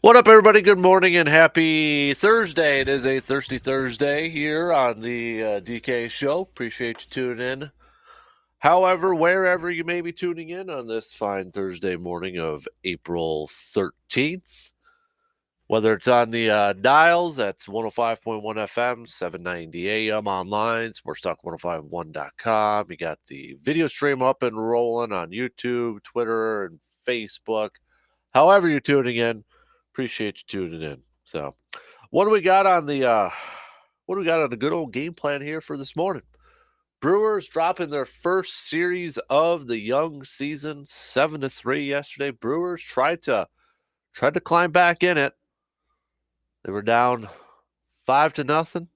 What up, everybody? Good morning and happy Thursday. It is a Thirsty Thursday here on the DK Show. Appreciate you tuning in. However, wherever you may be tuning in on this fine Thursday morning of April 13th, whether it's on the dials, that's 105.1 FM, 790 AM online, sportstalk1051.com. You got the video stream up and rolling on YouTube, Twitter, and Facebook. However you're tuning in, appreciate you tuning in. So, what do we got on the good old game plan here for this morning? Brewers dropping their first series of the young season, 7-3 yesterday. Brewers tried to climb back in it. They were down 5-0.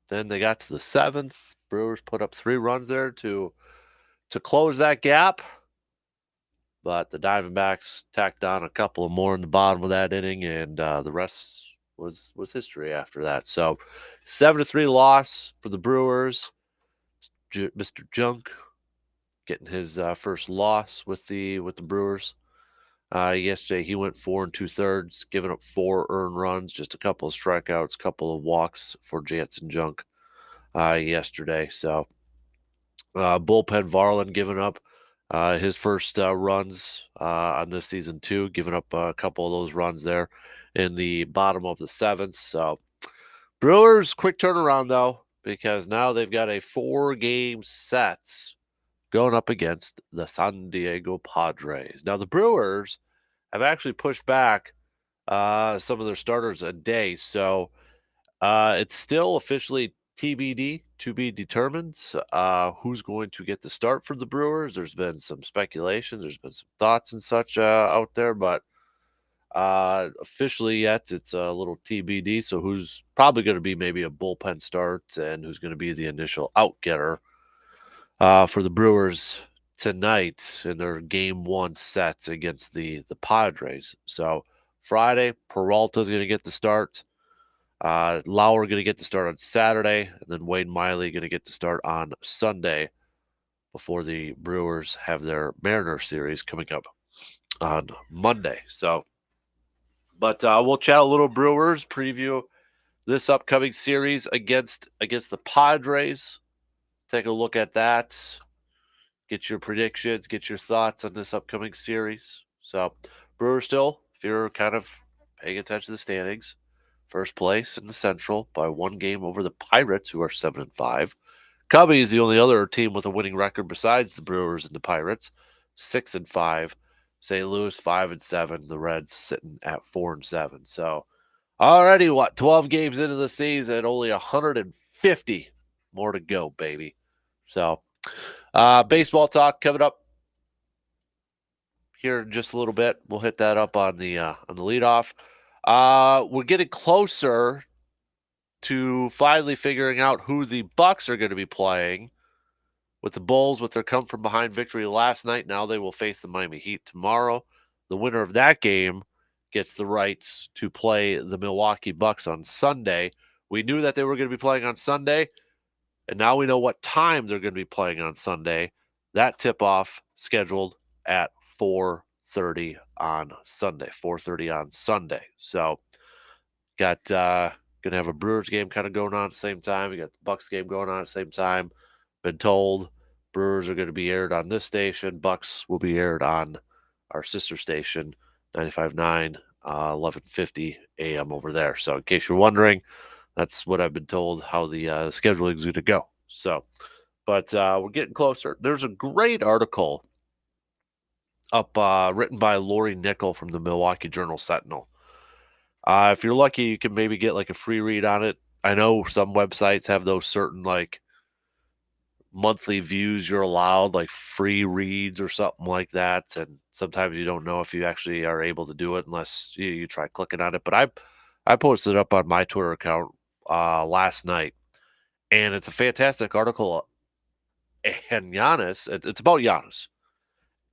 Then they got to the seventh. Brewers put up 3 runs there to close that gap. But the Diamondbacks tacked on a couple of more in the bottom of that inning, and the rest was history after that. So, 7-3 loss for the Brewers. Mr. Junk getting his first loss with the Brewers. Yesterday, he went 4 2/3, giving up 4 earned runs, just a couple of strikeouts, couple of walks for Jansen Junk yesterday. So, bullpen Varlin giving up his first runs on this season too, giving up a couple of those runs there in the bottom of the seventh. So Brewers quick turnaround though, because now they've got a 4-game sets going up against the San Diego Padres. Now the Brewers have actually pushed back some of their starters a day, so it's still officially TBD, to be determined, who's going to get the start for the Brewers. There's been some speculation. There's been some thoughts and such out there, but officially yet, it's a little TBD. So who's probably going to be maybe a bullpen start and who's going to be the initial out-getter for the Brewers tonight in their Game 1 sets against the Padres. So Friday, Peralta's going to get the start. Lauer going to get to start on Saturday, and then Wade Miley going to get to start on Sunday before the Brewers have their Mariner series coming up on Monday. So, but we'll chat a little Brewers, preview this upcoming series against the Padres. Take a look at that. Get your predictions, get your thoughts on this upcoming series. So, Brewers still, if you're kind of paying attention to the standings, first place in the Central by 1 game over the Pirates, who are 7-5. Cubbies is the only other team with a winning record besides the Brewers and the Pirates, 6-5. St. Louis 5-7. The Reds sitting at 4-7. So already 12 games into the season, only 150 more to go, baby. So baseball talk coming up here in just a little bit. We'll hit that up on the leadoff. We're getting closer to finally figuring out who the Bucks are going to be playing. With the Bulls, with their come from behind victory last night, now they will face the Miami Heat tomorrow. The winner of that game gets the rights to play the Milwaukee Bucks on Sunday. We knew that they were going to be playing on Sunday, and now we know what time they're going to be playing on Sunday. That tip-off scheduled at 4:30 on Sunday. 4:30 on Sunday. So, got going to have a Brewers game kind of going on at the same time. We got the Bucks game going on at the same time. Been told Brewers are going to be aired on this station. Bucks will be aired on our sister station, 95.9, 11:50 a.m. over there. So, in case you're wondering, that's what I've been told how the scheduling is going to go. So, but we're getting closer. There's a great article up written by Lori Nickel from the Milwaukee Journal-Sentinel. If you're lucky, you can maybe get like a free read on it. I know some websites have those certain like monthly views you're allowed, like free reads or something like that. And sometimes you don't know if you actually are able to do it unless you try clicking on it. But I posted it up on my Twitter account last night, and it's a fantastic article. And Giannis, it's about Giannis,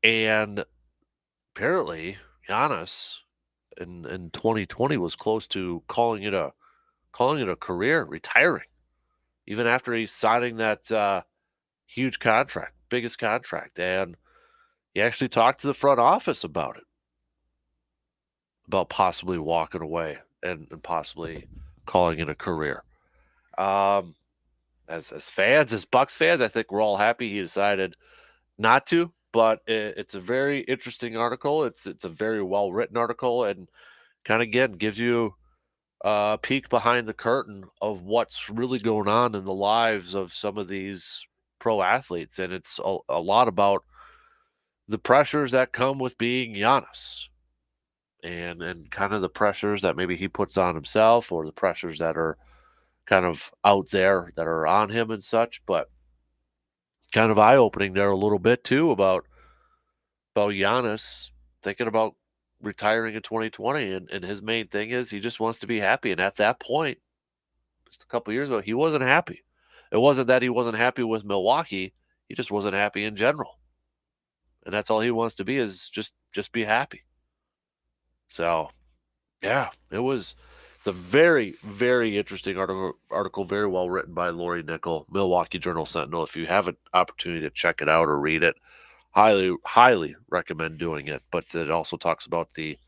and apparently Giannis in 2020 was close to calling it a career, retiring, even after he's signing that huge contract, biggest contract. And he actually talked to the front office about it, about possibly walking away and possibly calling it a career. Um, as fans, as Bucks fans, I think we're all happy he decided not to. But it's a very interesting article. It's a very well written article, and kind of again gives you a peek behind the curtain of what's really going on in the lives of some of these pro athletes, and it's a lot about the pressures that come with being Giannis, and kind of the pressures that maybe he puts on himself, or the pressures that are kind of out there that are on him and such. But kind of eye opening there a little bit too about Giannis thinking about retiring in 2020, and his main thing is he just wants to be happy. And at that point, just a couple years ago, he wasn't happy. It wasn't that he wasn't happy with Milwaukee; he just wasn't happy in general. And that's all he wants to be, is just be happy. So yeah, it's a very, very interesting article, very well written by Lori Nickel, Milwaukee Journal Sentinel. If you have an opportunity to check it out or read it, highly, highly recommend doing it. But it also talks about the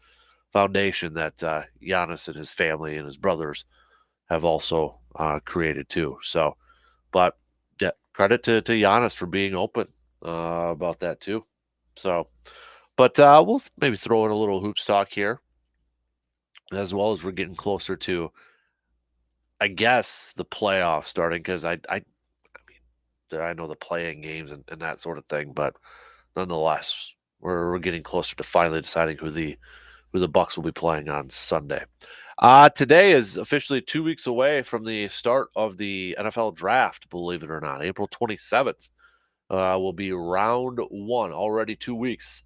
foundation that Giannis and his family and his brothers have also created too. So, but yeah, credit to Giannis for being open about that too. So, but we'll maybe throw in a little hoops talk here, as well as we're getting closer to, I guess, the playoffs starting, because I know the playing games and that sort of thing, but nonetheless, we're getting closer to finally deciding who the Bucks will be playing on Sunday. Today is officially 2 weeks away from the start of the NFL draft. Believe it or not, April 27th will be round one. Already 2 weeks.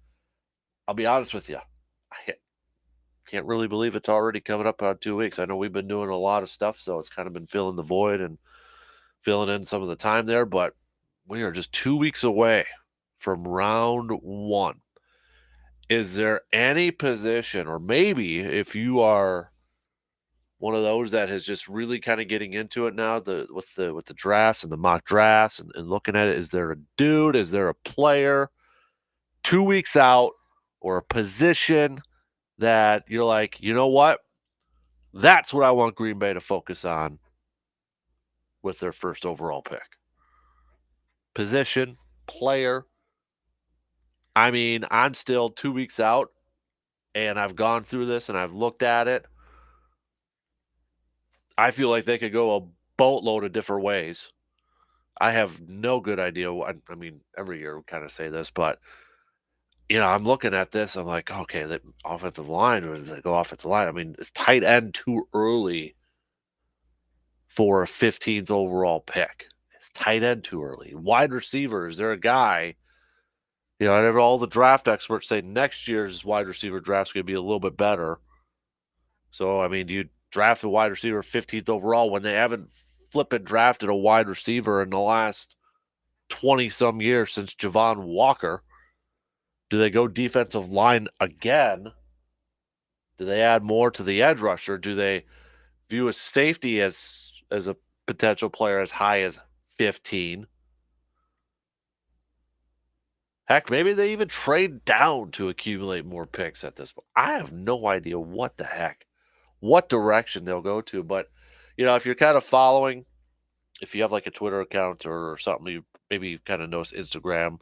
I'll be honest with you, I can't really believe it's already coming up on 2 weeks. I know we've been doing a lot of stuff, so it's kind of been filling the void and filling in some of the time there, but we are just 2 weeks away from round one. Is there any position, or maybe if you are one of those that has just really kind of getting into it now, with the drafts and the mock drafts, and looking at it, is there a dude, is there a player 2 weeks out, or a position that you're like, you know what? That's what I want Green Bay to focus on with their first overall pick. Position, player. I mean, I'm still 2 weeks out, and I've gone through this and I've looked at it. I feel like they could go a boatload of different ways. I have no good idea. I mean, every year we kind of say this, but I'm looking at this. I'm like, okay, the offensive line, or they go offensive line. I mean, it's tight end too early for a 15th overall pick. It's tight end too early. Wide receiver, is there a guy? All the draft experts say next year's wide receiver draft's going to be a little bit better. So, I mean, do you draft a wide receiver 15th overall when they haven't flipping drafted a wide receiver in the last 20 some years since Javon Walker? Do they go defensive line again? Do they add more to the edge rusher? Do they view a safety as a potential player as high as 15? Heck, maybe they even trade down to accumulate more picks at this point. I have no idea what direction they'll go to. But, if you're kind of following, if you have like a Twitter account or something, you maybe kind of notice Instagram,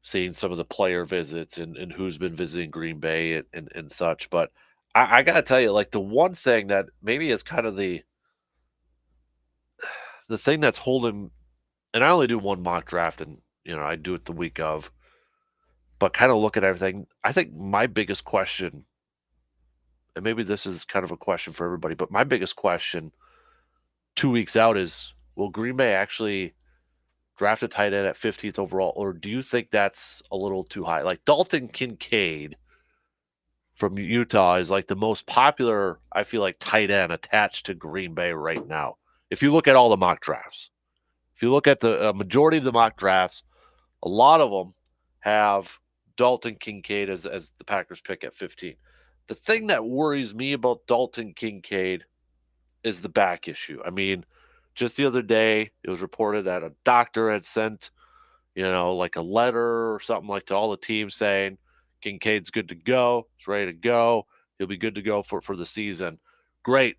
seeing some of the player visits and who's been visiting Green Bay and such. But I got to tell you, like, the one thing that maybe is kind of the thing that's holding, and I only do one mock draft, and, I do it the week of, but kind of look at everything. I think my biggest question, and maybe this is kind of a question for everybody, but my biggest question 2 weeks out is, will Green Bay actually draft a tight end at 15th overall, or do you think that's a little too high? Like, Dalton Kincaid from Utah is like the most popular, I feel like, tight end attached to Green Bay right now. If you look at all the mock drafts, if you look at the majority of the mock drafts, a lot of them have Dalton Kincaid as the Packers pick at 15. The thing that worries me about Dalton Kincaid is the back issue. I mean, just the other day, it was reported that a doctor had sent, like a letter or something, like, to all the teams saying Kincaid's good to go, he's ready to go. He'll be good to go for the season. Great.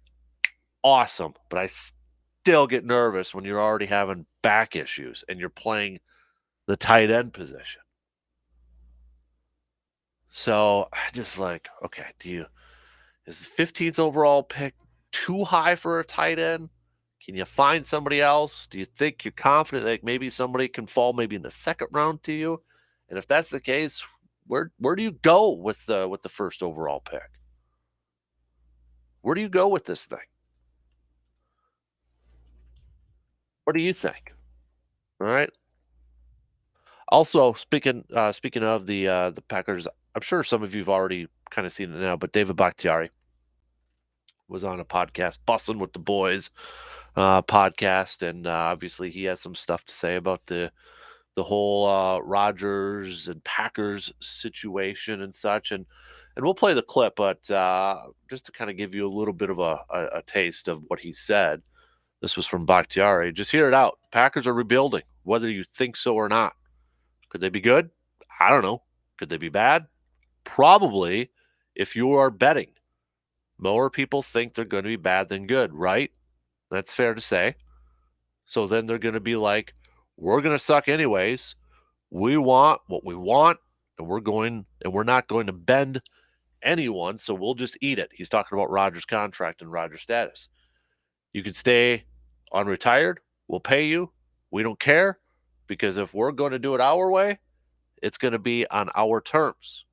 Awesome. But I still get nervous when you're already having back issues and you're playing the tight end position. So I just like, okay, is the 15th overall pick too high for a tight end? Can you find somebody else? Do you think you're confident that maybe somebody can fall maybe in the second round to you? And if that's the case, where do you go with the first overall pick? Where do you go with this thing? What do you think? All right. Also, speaking of the Packers, I'm sure some of you've already kind of seen it now, but David Bakhtiari was on a podcast, Bussin' with the Boys podcast, and obviously he has some stuff to say about the whole Rodgers and Packers situation and such, and we'll play the clip, but just to kind of give you a little bit of a taste of what he said. This was from Bakhtiari. Just hear it out. Packers are rebuilding, whether you think so or not. Could they be good? I don't know. Could they be bad? Probably, if you are betting. More people think they're going to be bad than good, right? That's fair to say. So then they're going to be like, we're going to suck anyways. We want what we want, and we're not going to bend anyone, so we'll just eat it. He's talking about Rodgers' contract and Rodgers' status. You can stay unretired. We'll pay you. We don't care, because if we're going to do it our way, it's going to be on our terms.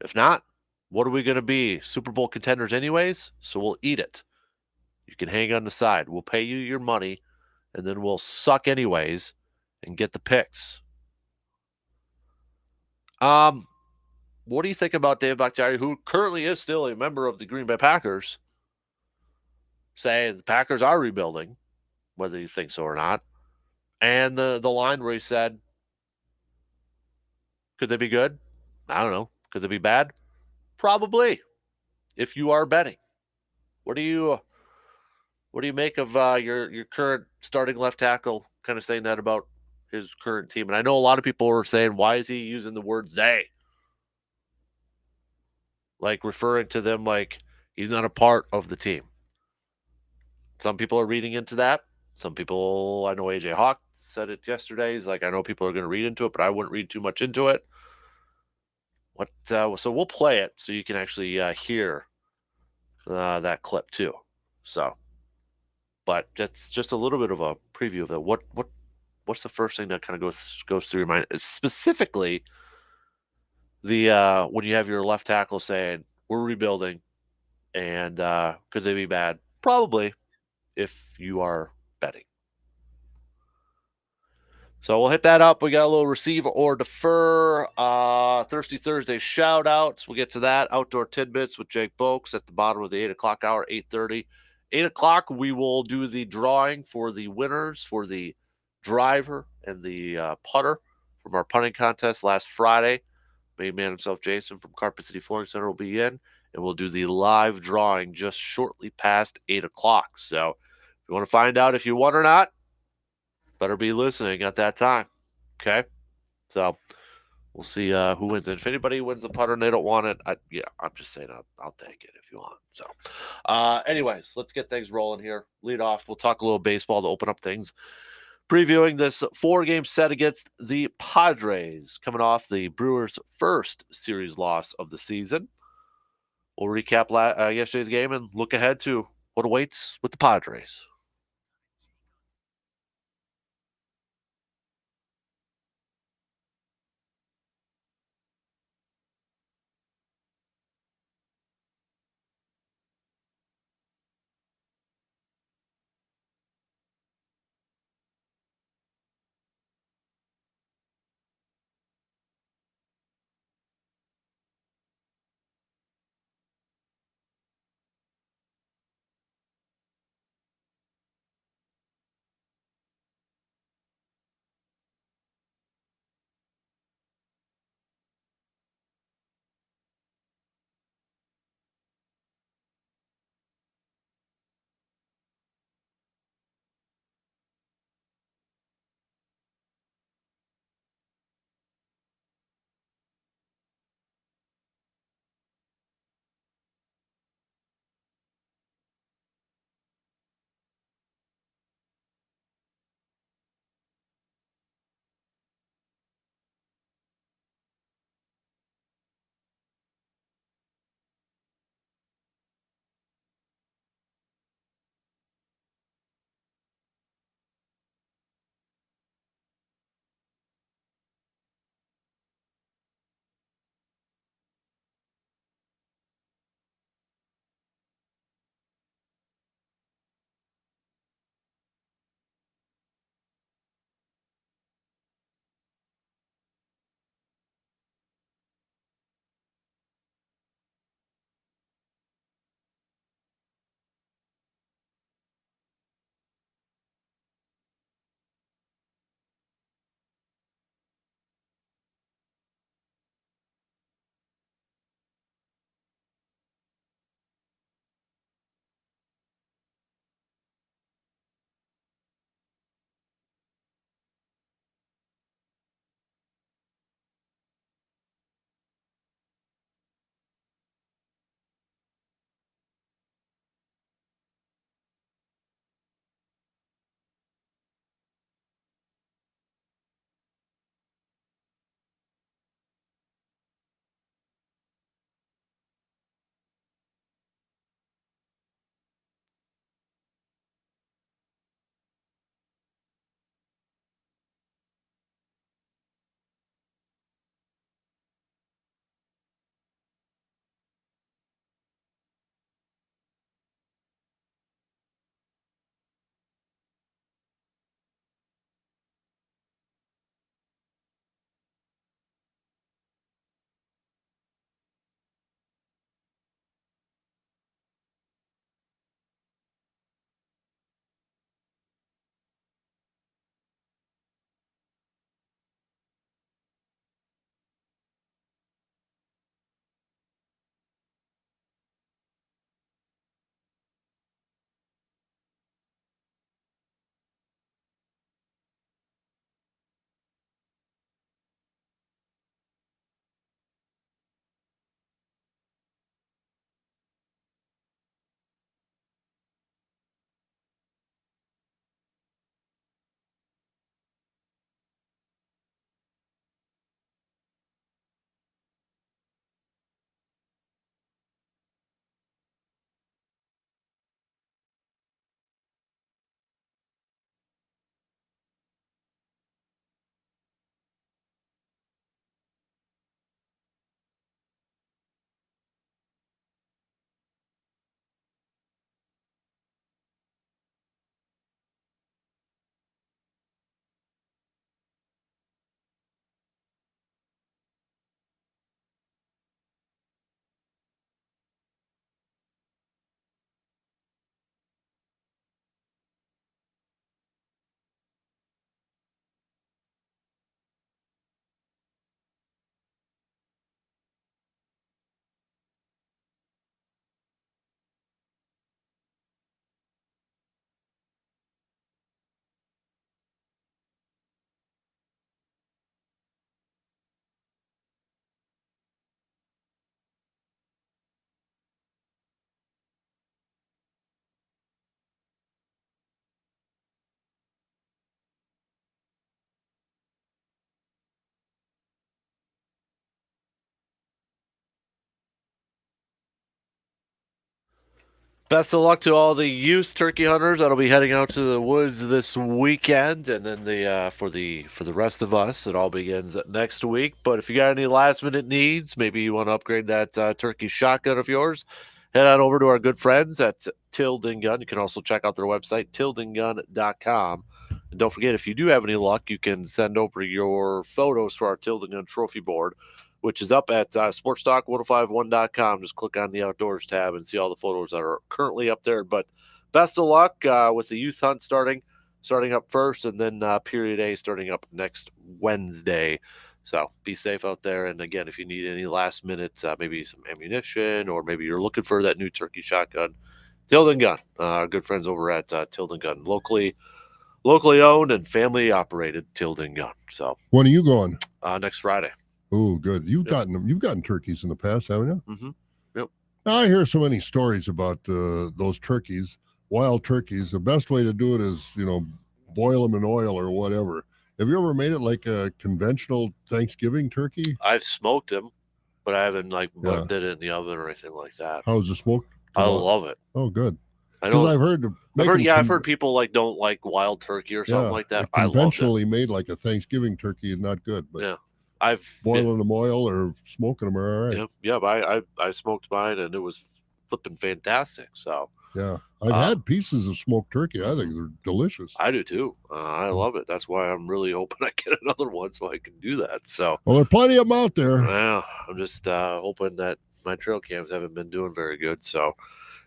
If not, what are we going to be? Super Bowl contenders anyways, so we'll eat it. You can hang on the side. We'll pay you your money, and then we'll suck anyways and get the picks. What do you think about Dave Bakhtiari, who currently is still a member of the Green Bay Packers, saying the Packers are rebuilding, whether you think so or not? And the line where he said, could they be good? I don't know. Could they be bad? Probably, if you are betting. What do you make of your current starting left tackle kind of saying that about his current team? And I know a lot of people were saying, why is he using the word they? Like referring to them like he's not a part of the team. Some people are reading into that. Some people, I know AJ Hawk said it yesterday. He's like, I know people are going to read into it, but I wouldn't read too much into it. So we'll play it so you can actually hear that clip too. So, but that's just a little bit of a preview of it. What's the first thing that kind of goes through your mind? Specifically, the when you have your left tackle saying we're rebuilding, and could they be bad? Probably, if you are betting. So we'll hit that up. We got a little receive or defer. Thirsty Thursday shout outs. We'll get to that. Outdoor tidbits with Jake Boakes at the bottom of the 8 o'clock hour, 8:30. 8 o'clock, we will do the drawing for the winners for the driver and the putter from our punting contest last Friday. Main man himself, Jason from Carpet City Flooring Center, will be in, and we'll do the live drawing just shortly past 8 o'clock. So if you want to find out if you won or not, better be listening at that time. Okay? So we'll see who wins. And if anybody wins the putter and they don't want it, I'm just saying I'll take it if you want. So, anyways, let's get things rolling here. Lead off. We'll talk a little baseball to open up things. Previewing this 4-game set against the Padres, coming off the Brewers' first series loss of the season. We'll recap yesterday's game and look ahead to what awaits with the Padres. Best of luck to all the youth turkey hunters that'll be heading out to the woods this weekend, and then for the rest of us, it all begins next week. But if you got any last minute needs, maybe you want to upgrade that turkey shotgun of yours, head on over to our good friends at Tilden Gun. You can also check out their website, tildengun.com. And don't forget, if you do have any luck, you can send over your photos for our Tilden Gun trophy board, which is up at sportstalk1051.com. Just click on the outdoors tab and see all the photos that are currently up there. But best of luck with the youth hunt starting up first, and then period A starting up next Wednesday. So be safe out there. And again, if you need any last minute, maybe some ammunition, or maybe you're looking for that new turkey shotgun, Tilden Gun, our good friends over at Tilden Gun, locally owned and family operated Tilden Gun. So when are you going? Next Friday. Oh, good. You've gotten turkeys in the past, haven't you? Mm-hmm. Yep. Now, I hear so many stories about those turkeys, wild turkeys. The best way to do it is, boil them in oil or whatever. Have you ever made it like a conventional Thanksgiving turkey? I've smoked them, but I haven't did it in the oven or anything like that. How's the smoke? I love it. Oh, good. Because I've heard people don't like wild turkey or something like that. Conventionally made like a Thanksgiving turkey is not good, but yeah. Boiling them oil or smoking them are all right. Yeah, but I smoked mine and it was flipping fantastic. So yeah, I've had pieces of smoked turkey. I think they're delicious. I do too. I love it. That's why I'm really hoping I get another one so I can do that. So well, there are plenty of them out there. Yeah, I'm just hoping that my trail cams haven't been doing very good. So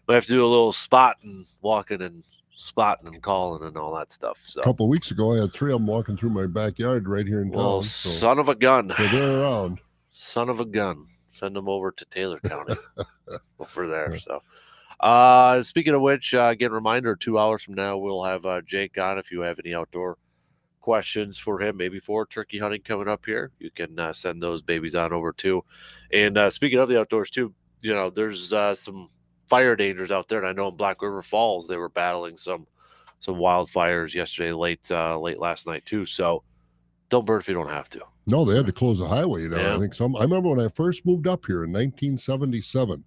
I have to do a little spotting, walking and spotting and calling and all that stuff. So a couple of weeks ago, I had 3 of them walking through my backyard right here in town. Son of a gun. So they're around. Son of a gun. Send them over to Taylor County over there. So speaking of which, again, reminder, 2 hours from now, we'll have Jake on. If you have any outdoor questions for him, maybe for turkey hunting coming up here, you can send those babies on over too. And speaking of the outdoors too, there's some fire dangers out there, and I know in Black River Falls they were battling some wildfires yesterday, late last night too. So don't burn if you don't have to. No, they had to close the highway. I think I remember when I first moved up here in 1977,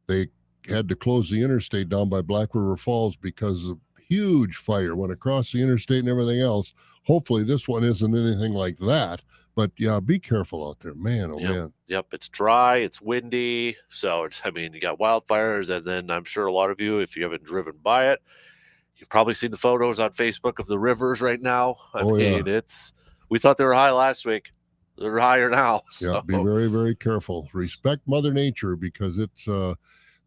they had to close the interstate down by Black River Falls because of huge fire went across the interstate and everything else. Hopefully this one isn't anything like that. But yeah, be careful out there, man. Oh man. Yep, it's dry, it's windy. So you got wildfires, and then I'm sure a lot of you, if you haven't driven by it, you've probably seen the photos on Facebook of the rivers right now. We thought they were high last week. They're higher now. So. Yeah, be very, very careful. Respect Mother Nature because it's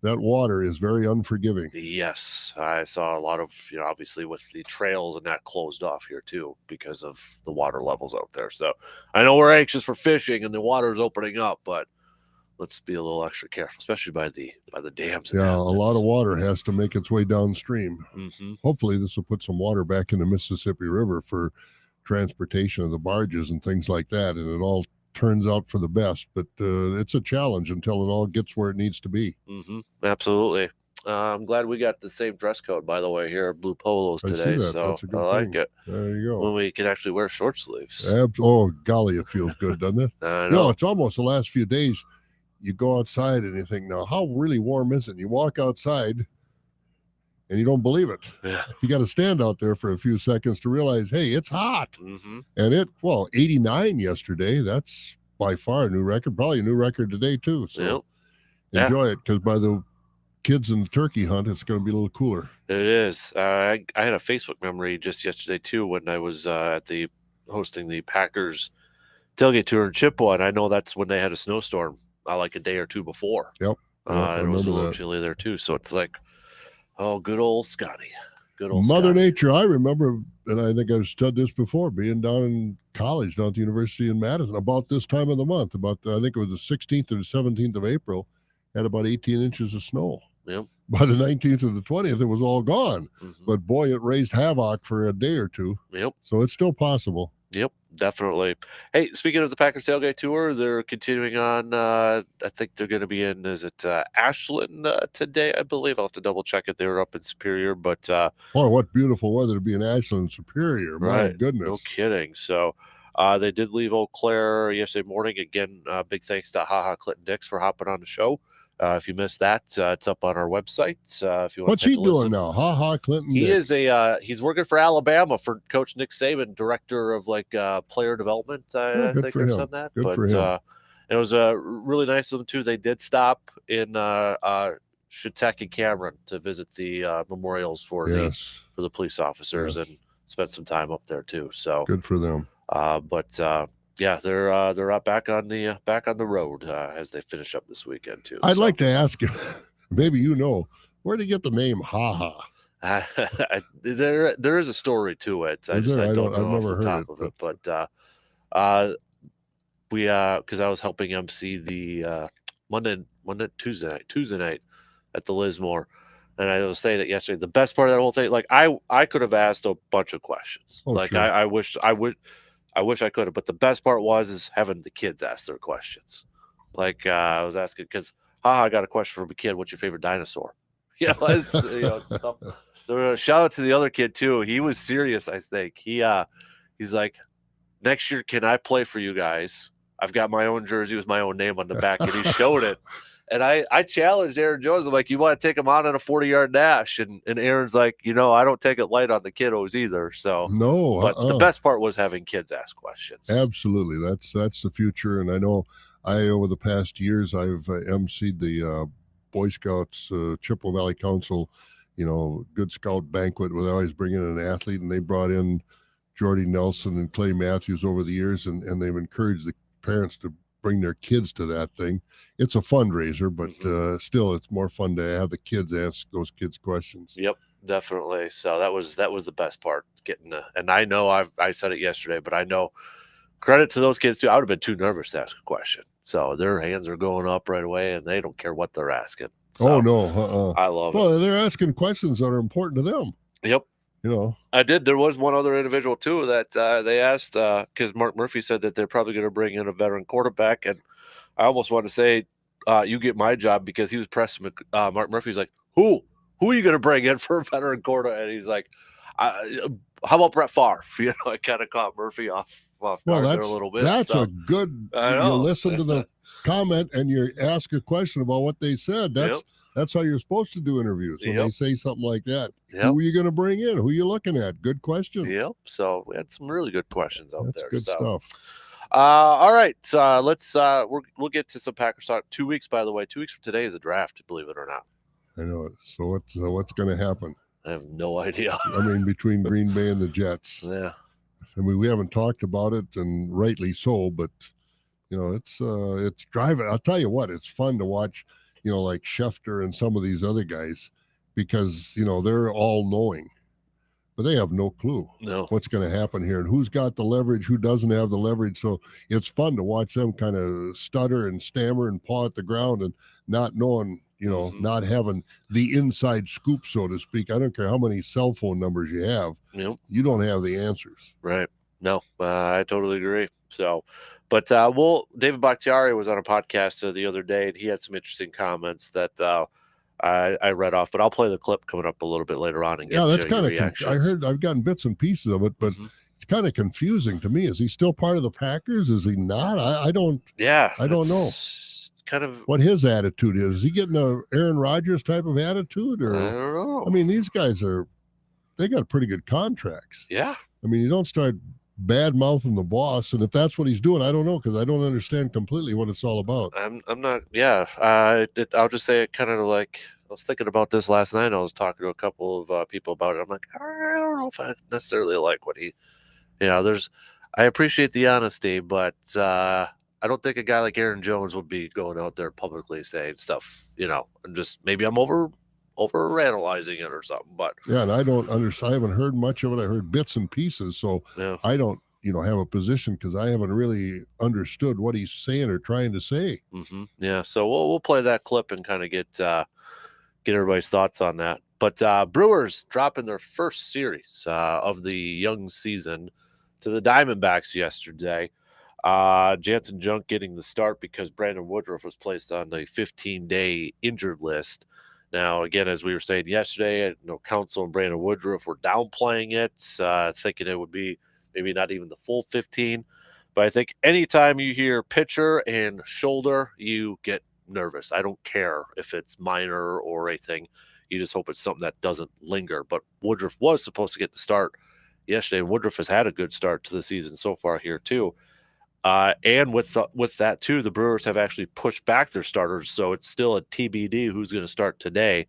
that water is very unforgiving. Yes, I saw a lot of, obviously with the trails and that closed off here too because of the water levels out there. So I know we're anxious for fishing and the water is opening up, but let's be a little extra careful, especially by the dams. Yeah, a lot of water has to make its way downstream. Mm-hmm. Hopefully this will put some water back in the Mississippi River for transportation of the barges and things like that, and it all turns out for the best, but it's a challenge until it all gets where it needs to be. Mm-hmm. Absolutely. I'm glad we got the same dress code, by the way, here at Blue Polos today. So I like it. There you go. When we can actually wear short sleeves. Oh, golly, it feels good, doesn't it? I know. It's almost the last few days. You go outside and you think, now, how really warm is it? And you walk outside and you don't believe it. Yeah. You got to stand out there for a few seconds to realize, hey, it's hot. Mm-hmm. And 89 yesterday. That's by far a new record, probably a new record today too. So enjoy it, because by the kids in the turkey hunt, it's going to be a little cooler. It is. I had a Facebook memory just yesterday too when I was hosting the Packers tailgate tour in Chippewa, and I know that's when they had a snowstorm like a day or two before. Yep. It was a little chilly there too. So it's like, oh, good old Scotty. Good old Mother Scotty. Nature. I remember, and I think I've said this before, being down in college, down at the University in Madison, about this time of the month, I think it was the 16th or the 17th of April, had about 18 inches of snow. Yep. By the 19th or the 20th, it was all gone. Mm-hmm. But boy, it raised havoc for a day or two. Yep. So it's still possible. Yep, definitely. Hey, speaking of the Packers tailgate tour, they're continuing on. I think they're going to be in, Ashland today, I believe. I'll have to double check it. They were up in Superior, but what beautiful weather to be in Ashland, Superior. My goodness. No kidding. So they did leave Eau Claire yesterday morning. Again, big thanks to Clinton Dix for hopping on the show. If you missed that, it's up on our website. If you want What's to he take a doing listen. now? Clinton. He Dix. is he's working for Alabama for Coach Nick Saban, director of player development. I think or something that. Good for him. It was really nice of them too. They did stop in Chautauqua and Cameron to visit the memorials for the police officers and spent some time up there too. So good for them. Yeah, they're back on the road as they finish up this weekend too. I'd like to ask you, maybe where did you get the name Ha Ha? There is a story to it. I don't know I've never off the top of it, but we because I was helping MC the Tuesday night at the Lismore, and I was saying it yesterday. The best part of that whole thing, like I could have asked a bunch of questions. Sure. I wish I could have, but the best part is having the kids ask their questions. Like I was asking because I got a question from a kid. What's your favorite dinosaur? It's stuff. Shout out to the other kid too. He was serious. I think he's like, next year can I play for you guys? I've got my own jersey with my own name on the back, and he showed it. And I challenged Aaron Jones. I'm like, you want to take him on in a 40-yard dash? And Aaron's like, I don't take it light on the kiddos either. So no, but the best part was having kids ask questions. Absolutely, that's the future. And I know over the past years I've emceed the Boy Scouts Chippewa Valley Council, Good Scout banquet where they always bring in an athlete, and they brought in Jordy Nelson and Clay Matthews over the years, and they've encouraged the parents to bring their kids to that thing. It's a fundraiser, but still, it's more fun to have the kids ask those kids questions. Yep, definitely. So that was the best part, and I know I said it yesterday, but I know credit to those kids too. I would have been too nervous to ask a question. So their hands are going up right away, and they don't care what they're asking. So, I love it. Well, they're asking questions that are important to them. Yep. I did. There was one other individual too that they asked because Mark Murphy said that they're probably going to bring in a veteran quarterback, and I almost want to say, you get my job, because he was pressing Mark Murphy's like, who are you going to bring in for a veteran quarterback? And he's like, how about Brett Favre? I kind of caught Murphy off guard there a little bit. That's a good. You listen to the comment and you ask a question about what they said. That's how you're supposed to do interviews when they say something like that. Yep. Who are you going to bring in? Who are you looking at? Good question. Yep. So we had some really good questions out there. Good stuff. All right. Let's we'll get to some Packers talk. 2 weeks, by the way. 2 weeks from today is a draft, believe it or not. I know it. So what's going to happen? I have no idea. I mean, between Green Bay and the Jets. Yeah. I mean, we haven't talked about it, and rightly so, but it's driving. I'll tell you what, it's fun to watch, like Schefter and some of these other guys, because, they're all knowing, but they have no clue what's going to happen here and who's got the leverage, who doesn't have the leverage. So it's fun to watch them kind of stutter and stammer and paw at the ground and not knowing, not having the inside scoop, so to speak. I don't care how many cell phone numbers you have. Yep. You don't have the answers. Right. No, I totally agree. So, but David Bakhtiari was on a podcast the other day, and he had some interesting comments that I read off, but I'll play the clip coming up a little bit later on. And get that's kind of, I've gotten bits and pieces of it, but it's kind of confusing to me. Is he still part of the Packers? Is he not? I don't know. Kind of what his attitude is. Is he getting a Aaron Rodgers type of attitude? Or I don't know. I mean, these guys they got pretty good contracts. Yeah. I mean, you don't start bad mouthing the boss, and if that's what he's doing, I don't know, because I don't understand completely what it's all about. I'm not. Yeah. I'll just say it kind of like, I was thinking about this last night. I was talking to a couple of people about it. I'm like, I don't know if I necessarily like what he, I appreciate the honesty, but I don't think a guy like Aaron Jones would be going out there publicly saying stuff, and just maybe I'm over analyzing it or something, but and I don't understand. I haven't heard much of it. I heard bits and pieces, so I don't, have a position, because I haven't really understood what he's saying or trying to say. Mm-hmm. Yeah, so we'll play that clip and kind of get everybody's thoughts on that. But Brewers dropping their first series of the young season to the Diamondbacks yesterday. Jansen Junk getting the start because Brandon Woodruff was placed on the 15-day injured list. Now, again, as we were saying yesterday, Counsell and Brandon Woodruff were downplaying it, thinking it would be maybe not even the full 15. But I think anytime you hear pitcher and shoulder, you get nervous. I don't care if it's minor or anything. You just hope it's something that doesn't linger. But Woodruff was supposed to get the start yesterday. Woodruff has had a good start to the season so far here too. And with that too, the Brewers have actually pushed back their starters, so it's still a TBD who's going to start today.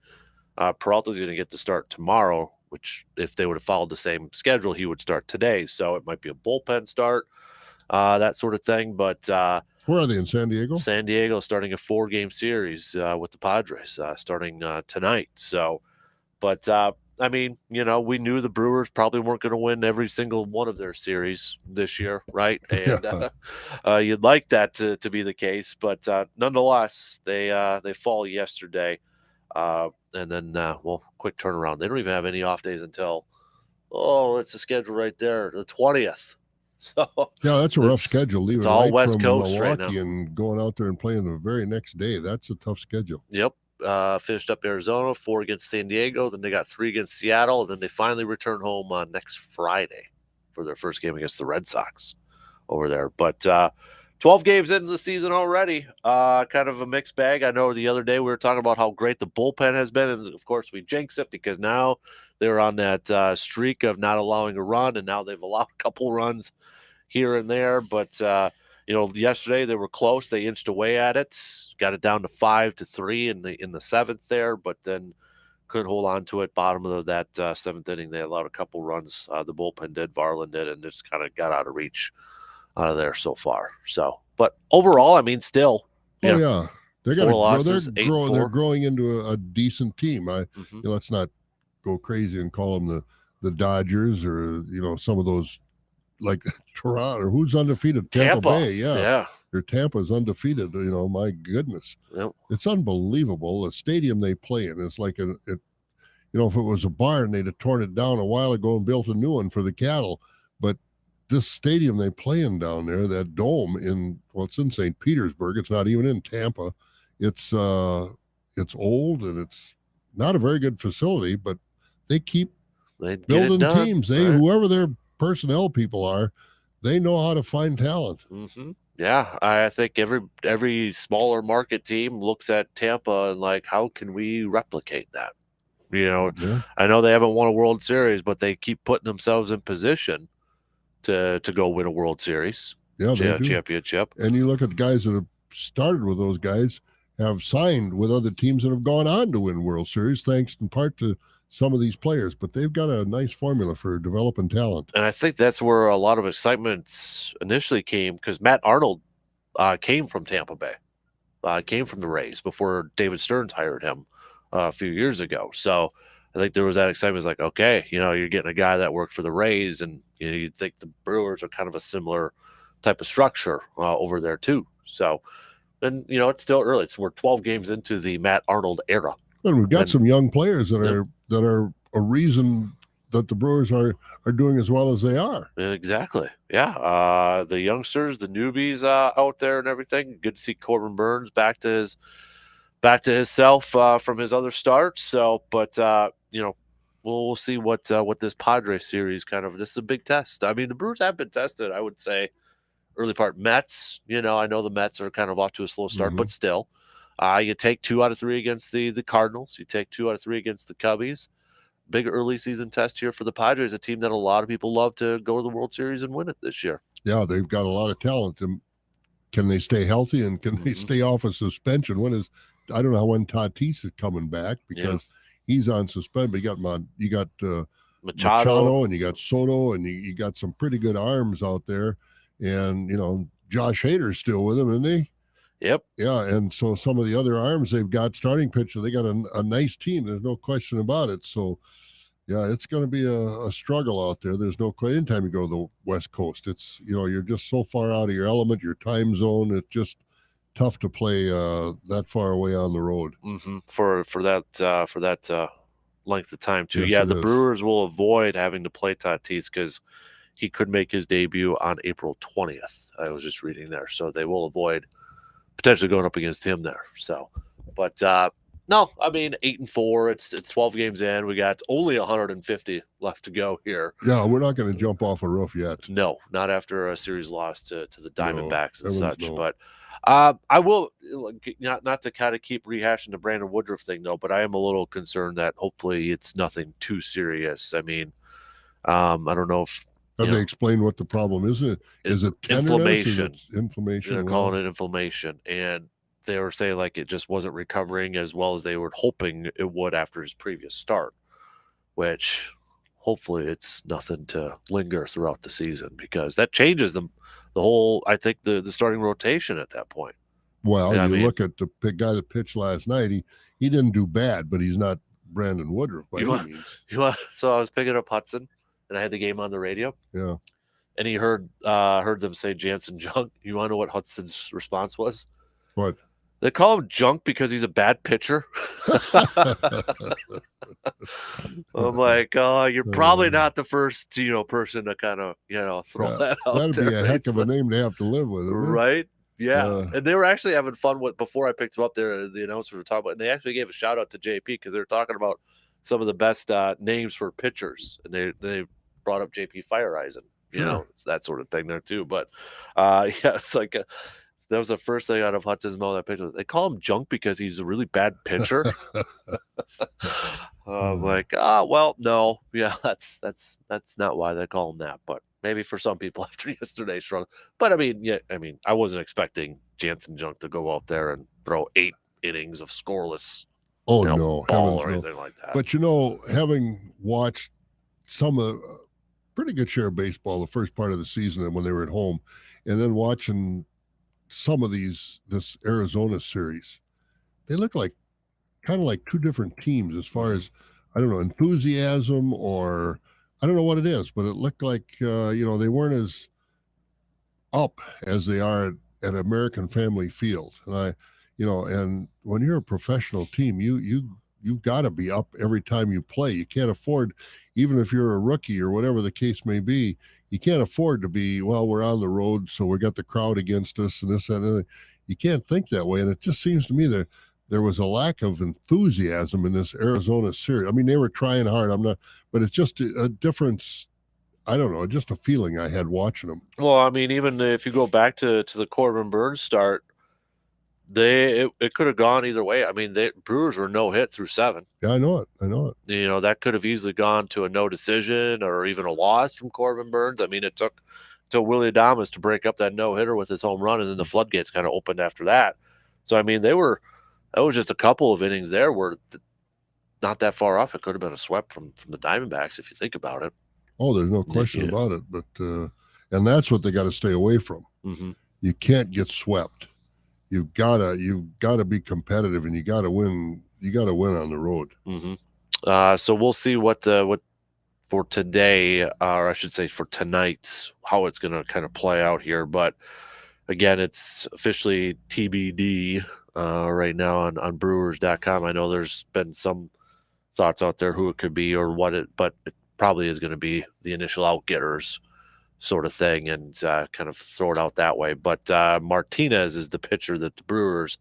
Peralta's going to get to start tomorrow, which if they would have followed the same schedule, he would start today. So it might be a bullpen start, that sort of thing. But where are they, in San Diego? San Diego starting a 4-game series with the Padres starting tonight. So, but I mean, we knew the Brewers probably weren't going to win every single one of their series this year, right? And you'd like that to be the case, but nonetheless, they fall yesterday, and then quick turnaround. They don't even have any off days until it's the schedule right there, the 20th. So yeah, that's a rough schedule. Leaving it's all right West from Coast Milwaukee right now, and going out there and playing the very next day. That's a tough schedule. Yep. Finished up Arizona, 4 against San Diego. Then they got 3 against Seattle. And then they finally return home on next Friday for their first game against the Red Sox over there. But 12 games into the season already. Kind of a mixed bag. I know the other day we were talking about how great the bullpen has been. And, of course, we jinx it because now they're on that streak of not allowing a run. And now they've allowed a couple runs here and there. But yesterday they were close. They inched away at it, got it down to 5-3 in the 7th there, but then couldn't hold on to it. Bottom of that 7th inning, they allowed a couple runs. The bullpen did, Varland did, and just kind of got out of reach out of there so far. So, but overall, I mean, still, yeah, they got 4 losses, 8-4. They're growing into a decent team. Let's not go crazy and call them the Dodgers or some of those. Like Toronto, who's undefeated? Tampa Bay, yeah. Their Tampa's undefeated. My goodness, It's unbelievable. The stadium they play in is like if it was a barn, they'd have torn it down a while ago and built a new one for the cattle. But this stadium they play in down there, that dome it's in St. Petersburg. It's not even in Tampa. It's old and it's not a very good facility, but they keep building teams. Whoever their personnel people are, they know how to find talent. Mm-hmm. Yeah, I think every smaller market team looks at Tampa and like, how can we replicate that? I know they haven't won a World Series, but they keep putting themselves in position to go win a World Series, championship. And you look at the guys that have started with those guys have signed with other teams that have gone on to win World Series, thanks in part to some of these players, but they've got a nice formula for developing talent. And I think that's where a lot of excitement initially came, because Matt Arnold came from Tampa Bay, came from the Rays before David Stearns hired him a few years ago. So I think there was that excitement. It's like, okay, you're getting a guy that worked for the Rays, and you'd think the Brewers are kind of a similar type of structure over there too. So, and it's still early. We're 12 games into the Matt Arnold era. And we've got some young players that are a reason that the Brewers are doing as well as they are. Exactly. Yeah. The youngsters, the newbies out there and everything. Good to see Corbin Burns back to himself from his other starts. So, but we'll see what this Padres series this is a big test. I mean, the Brewers have been tested, I would say, early part. Mets, I know the Mets are kind of off to a slow start, but still. You take 2 out of 3 against the Cardinals. You take 2 out of 3 against the Cubbies. Big early season test here for the Padres, a team that a lot of people love to go to the World Series and win it this year. Yeah, they've got a lot of talent. Can they stay healthy and can they stay off of suspension? I don't know when Tatis is coming back because he's on suspension. But you got Machado and you got Soto and you got some pretty good arms out there. And Josh Hader's still with him, isn't he? Yep. Yeah, and so some of the other arms they've got starting pitcher, they got a nice team. There's no question about it. So, yeah, it's going to be a struggle out there. There's no question. Anytime you go to the West Coast, it's you're just so far out of your element, your time zone. It's just tough to play that far away on the road. Mm-hmm. For that length of time too. Yes, the Brewers will avoid having to play Tatis because he could make his debut on April 20th. I was just reading there, so they will avoid potentially going up against him there. So, but No, I mean 8-4. It's 12 games in. We got only 150 left to go here. Yeah, we're not going to jump off a roof yet. No, not after a series loss to the Diamondbacks and such. No. But I will not to kind of keep rehashing the Brandon Woodruff thing though. But I am a little concerned that hopefully it's nothing too serious. I mean, I don't know if have they explained what the problem is? Is it inflammation? Inflammation. They're calling it inflammation, and they were saying like it just wasn't recovering as well as they were hoping it would after his previous start, which hopefully it's nothing to linger throughout the season because that changes the whole, I think, the starting rotation at that point. Well, look at the guy that pitched last night. He didn't do bad, but he's not Brandon Woodruff by any means. So I was picking up Hudson, and I had the game on the radio. Yeah. And he heard them say Jansen junk. You want to know what Hudson's response was? What? They call him junk because he's a bad pitcher. I'm like, oh, you're probably not the first, person to kind of, throw that out. That'd be a heck of a name to have to live with, right? Yeah. And they were actually having fun with, before I picked him up there, the announcers were talking about, and they actually gave a shout out to JP because they were talking about some of the best names for pitchers. And they brought up JP Fireeisen, it's that sort of thing there too. But it's like, that was the first thing out of Hudson's mouth. That pitcher, they call him junk because he's a really bad pitcher. I'm like, well, no, yeah, that's not why they call him that. But maybe for some people after yesterday's struggle. But I wasn't expecting Jansen junk to go out there and throw 8 innings of scoreless. No, ball or anything like that. But having watched some of pretty good share of baseball the first part of the season and when they were at home, and then watching some of this Arizona series, they look like kind of like two different teams as far as, I don't know, enthusiasm, or I don't know what it is, but it looked like they weren't as up as they are at American Family Field. And and when you're a professional team, you've got to be up every time you play. You can't afford, even if you're a rookie or whatever the case may be, you can't afford to be, well, we're on the road, so we got the crowd against us and this and that. You can't think that way. And it just seems to me that there was a lack of enthusiasm in this Arizona series. I mean, they were trying hard. But it's just a difference. I don't know, just a feeling I had watching them. Well, I mean, even if you go back to the Corbin Burns start, it could have gone either way. I mean, the Brewers were no hit through 7. Yeah, I know it. That could have easily gone to a no decision or even a loss from Corbin Burns. I mean, it took till Willie Adames to break up that no hitter with his home run, and then the floodgates kind of opened after that. So I mean, that was just a couple of innings there where not that far off. It could have been a sweep from the Diamondbacks if you think about it. Oh, there's no question about it. But and that's what they got to stay away from. Mm-hmm. You can't get swept. You've gotta be competitive, and you gotta win. You gotta win on the road. Mm-hmm. So we'll see what for today, or I should say for tonight, how it's going to kind of play out here. But again, it's officially TBD right now on Brewers.com. I know there's been some thoughts out there who it could be or but it probably is going to be the initial outgetters sort of thing, and kind of throw it out that way. But Martinez is the pitcher that the Brewers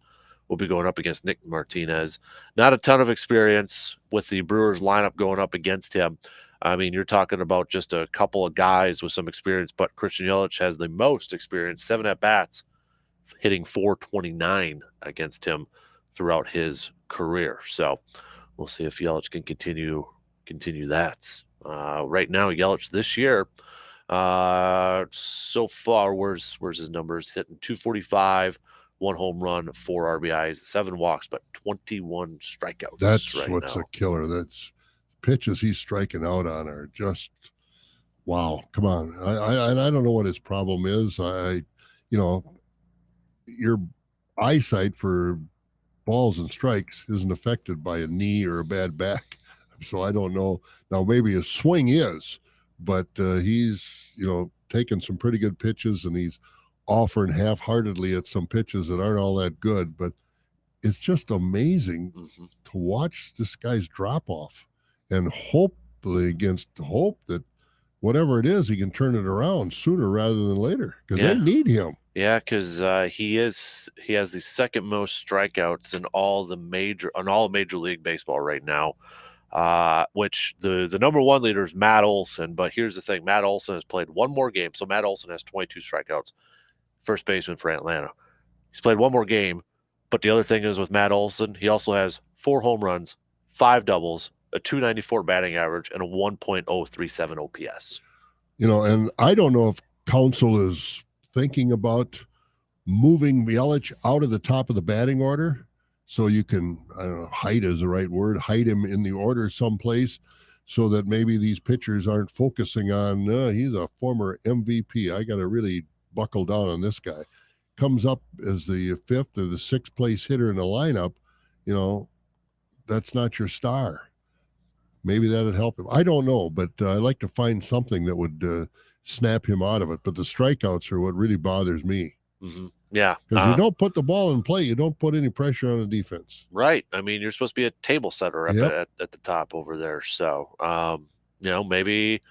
will be going up against. Nick Martinez, not a ton of experience with the Brewers lineup going up against him. I mean, you're talking about just a couple of guys with some experience, but Christian Yelich has the most experience, 7 at-bats, hitting .429 against him throughout his career. So we'll see if Yelich can continue that. Right now, Yelich this year, so far, where's his numbers? Hitting .245, 1 home run, 4 RBIs, 7 walks, but 21 strikeouts. That's right what's now. A killer. That's pitches he's striking out on are just wow. Come on, I don't know what his problem is. Your eyesight for balls and strikes isn't affected by a knee or a bad back, so I don't know. Now maybe his swing is, but he's taking some pretty good pitches, and he's offering half-heartedly at some pitches that aren't all that good. But it's just amazing to watch this guy's drop off, and hope that whatever it is, he can turn it around sooner rather than later because Yeah. they need him. Yeah, because he has the second most strikeouts in all Major League Baseball right now. Which the number one leader is Matt Olson. But here's the thing: Matt Olson has played one more game, so Matt Olson has 22 strikeouts, first baseman for Atlanta. He's played one more game, but the other thing is with Matt Olson, he also has 4 home runs, 5 doubles, a 294 batting average, and a 1.037 OPS. And I don't know if Counsell is thinking about moving Yelich out of the top of the batting order so you can, I don't know, hide is the right word, hide him in the order someplace so that maybe these pitchers aren't focusing on, he's a former MVP. I got to really buckle down on this guy. Comes up as the 5th or the 6th place hitter in the lineup, that's not your star. Maybe that'd help him. I don't know, but I'd like to find something that would snap him out of it. But the strikeouts are what really bothers me. Mm-hmm. Yeah. Because you don't put the ball in play. You don't put any pressure on the defense. Right. I mean, you're supposed to be a table setter at the top over there. So, maybe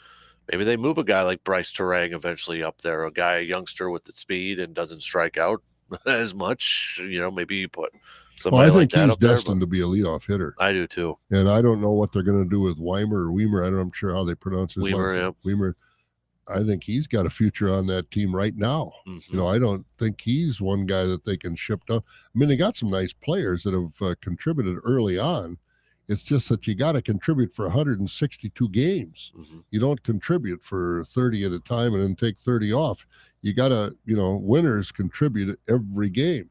they move a guy like Bryce Terang eventually up there, a youngster with the speed and doesn't strike out as much. Maybe you put somebody I think like that he's up there, destined to be a leadoff hitter. I do too. And I don't know what they're going to do with Weimer. I'm sure how they pronounce his last name. Weimer. I think he's got a future on that team right now. Mm-hmm. I don't think he's one guy that they can ship down. I mean, they got some nice players that have contributed early on. It's just that you got to contribute for 162 games. Mm-hmm. You don't contribute for 30 at a time and then take 30 off. You got to, winners contribute every game.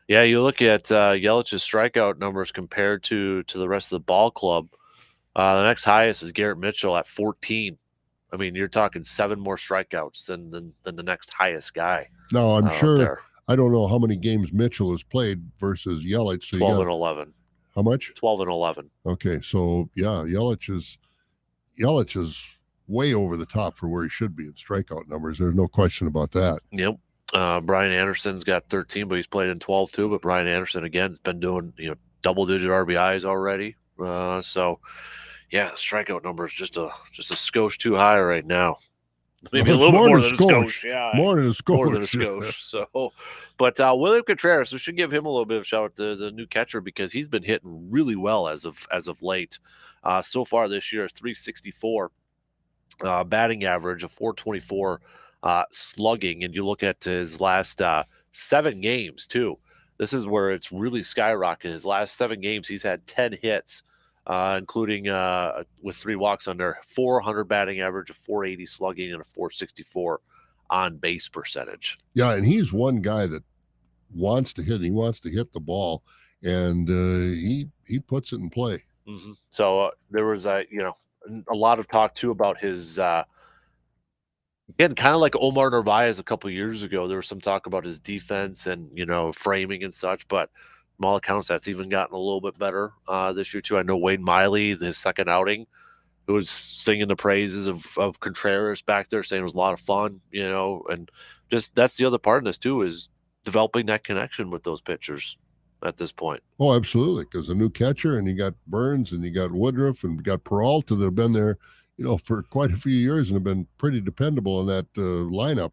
Yeah, you look at Yelich's strikeout numbers compared to the rest of the ball club. The next highest is Garrett Mitchell at 14. I mean, you're talking 7 more strikeouts than the next highest guy. Now, I'm sure, I don't know how many games Mitchell has played versus Yelich. So 12 and 11. How much? 12 and 11. Okay, so, yeah, Yelich is way over the top for where he should be in strikeout numbers. There's no question about that. Yep. Brian Anderson's got 13, but he's played in 12 too. But Brian Anderson, again, has been doing double-digit RBIs already. So, yeah, the strikeout number is just a skosh too high right now. Maybe a little bit more than a skosh. Yeah, more than a skosh. More than a skosh. So, but William Contreras, we should give him a little bit of a shout out to the new catcher because he's been hitting really well as of late. So far this year, 364 batting average, a 424 slugging, and you look at his last 7 games too. This is where it's really skyrocketed. His last 7 games, he's had 10 hits. Including with 3 walks under 400 batting average, a 480 slugging, and a 464 on base percentage. Yeah, and he's one guy that wants to hit. He wants to hit the ball, and he puts it in play. Mm-hmm. So there was a lot of talk too about his again, kind of like Omar Narvaez a couple years ago. There was some talk about his defense and framing and such, but from all accounts, that's even gotten a little bit better this year, too. I know Wade Miley, his second outing, who was singing the praises of Contreras back there, saying it was a lot of fun, and just that's the other part of this, too, is developing that connection with those pitchers at this point. Oh, absolutely, because the new catcher, and you got Burns, and you got Woodruff, and you got Peralta that have been there, for quite a few years and have been pretty dependable in that lineup.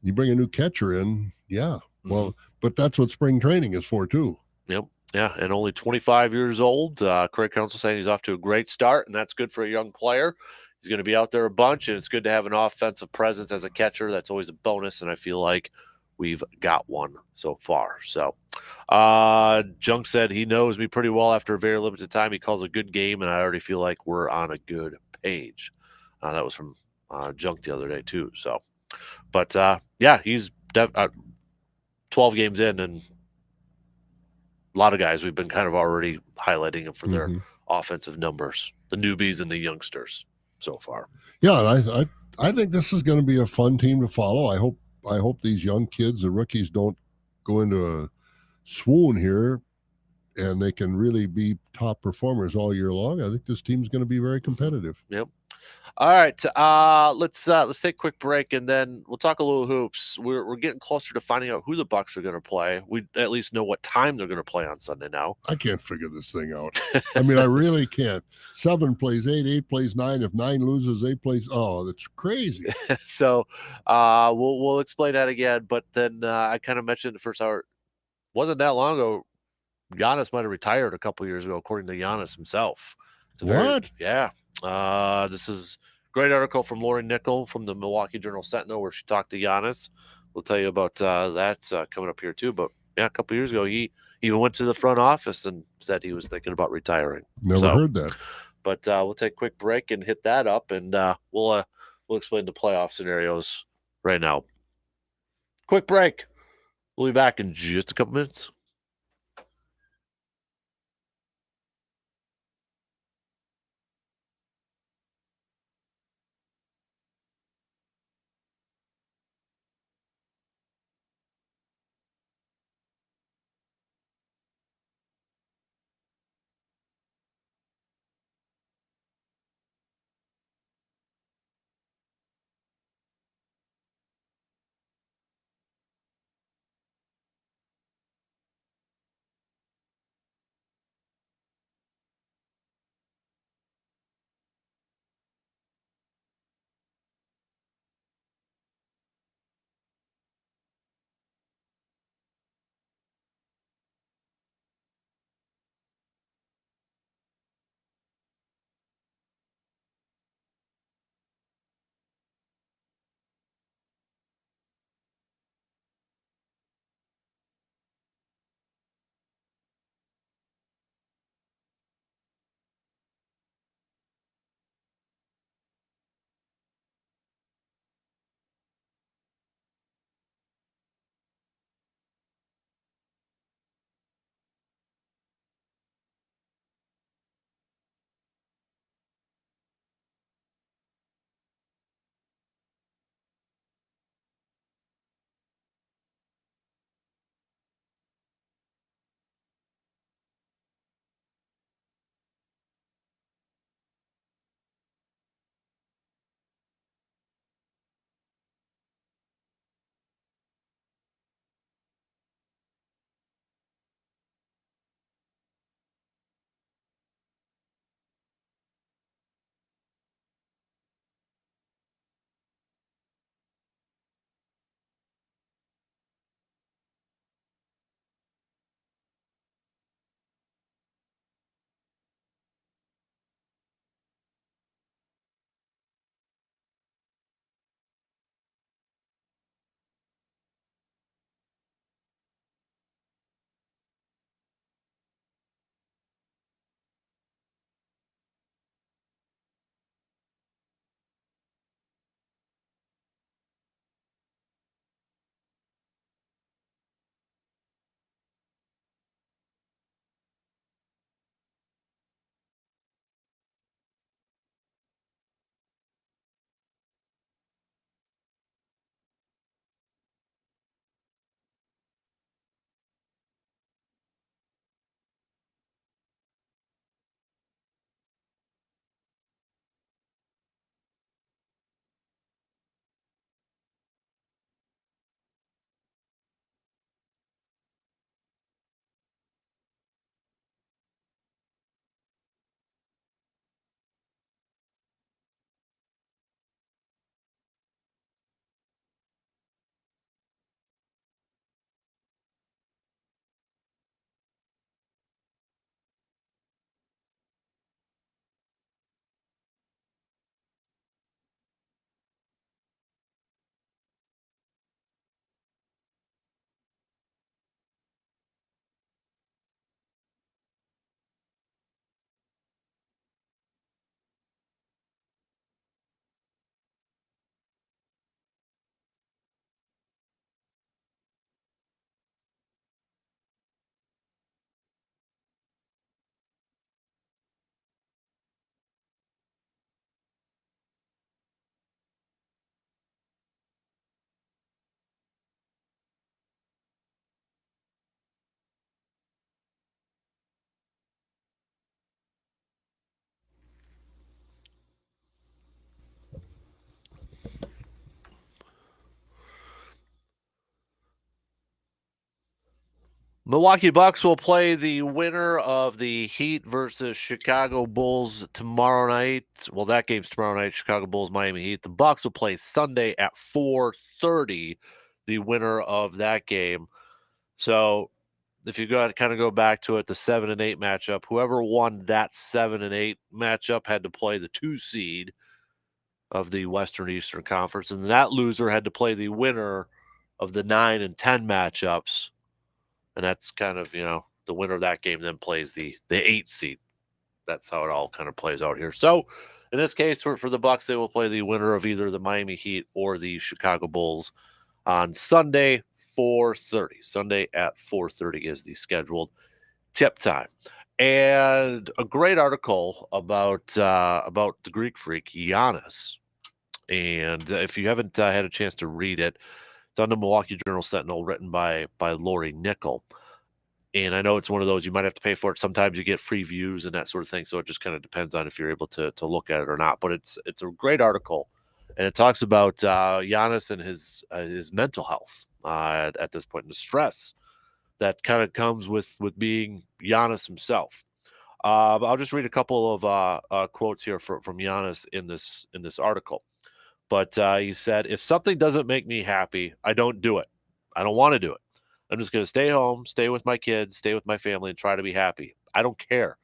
You bring a new catcher in, yeah. Well, but that's what spring training is for, too. Yep. Yeah, and only 25 years old. Craig Counsell saying he's off to a great start, and that's good for a young player. He's going to be out there a bunch, and it's good to have an offensive presence as a catcher. That's always a bonus, and I feel like we've got one so far. So Junk said he knows me pretty well after a very limited time. He calls a good game, and I already feel like we're on a good page. That was from Junk the other day, too. So, but, yeah, he's 12 games in, and a lot of guys we've been kind of already highlighting them for their offensive numbers, the newbies and the youngsters so far. Yeah, and I think this is going to be a fun team to follow. I hope these young kids, the rookies, don't go into a swoon here, and they can really be top performers all year long. I think this team's going to be very competitive. Yep. All right, let's take a quick break and then we'll talk a little hoops. We're getting closer to finding out who the Bucks are going to play. We at least know what time they're going to play on Sunday now. I can't figure this thing out. I mean, I really can't. 7 plays 8, 8 plays 9. If 9 loses, 8 plays. Oh, that's crazy. So we'll explain that again. But then I kind of mentioned the first hour. Wasn't that long ago. Giannis might have retired a couple years ago, according to Giannis himself. What? Yeah. This is a great article from Lori Nickel from the Milwaukee Journal Sentinel where she talked to Giannis. We'll tell you about that coming up here too. But yeah, a couple years ago, he even went to the front office and said he was thinking about retiring. Never heard that. But we'll take a quick break and hit that up, and we'll explain the playoff scenarios right now. Quick break. We'll be back in just a couple minutes. Milwaukee Bucks will play the winner of the Heat versus Chicago Bulls tomorrow night. Well, that game's tomorrow night. Chicago Bulls, Miami Heat. The Bucks will play Sunday at 4:30. The winner of that game. So, if you go back to it, the 7 and 8 matchup. Whoever won that 7 and 8 matchup had to play the 2 seed of the Western Eastern Conference, and that loser had to play the winner of the 9 and 10 matchups. And that's kind of, the winner of that game then plays the 8 seed. That's how it all kind of plays out here. So in this case, for the Bucks, they will play the winner of either the Miami Heat or the Chicago Bulls on Sunday, 4:30. Sunday at 4:30 is the scheduled tip time. And a great article about the Greek freak Giannis. And if you haven't had a chance to read it, it's on the Milwaukee Journal Sentinel, written by Lori Nickel. And I know it's one of those you might have to pay for it. Sometimes you get free views and that sort of thing. So it just kind of depends on if you're able to look at it or not. But it's a great article, and it talks about Giannis and his mental health at this point, and the stress that kind of comes with being Giannis himself. I'll just read a couple of quotes here from Giannis in this article. But he said, "If something doesn't make me happy, I don't do it. I don't want to do it. I'm just going to stay home, stay with my kids, stay with my family, and try to be happy. I don't care."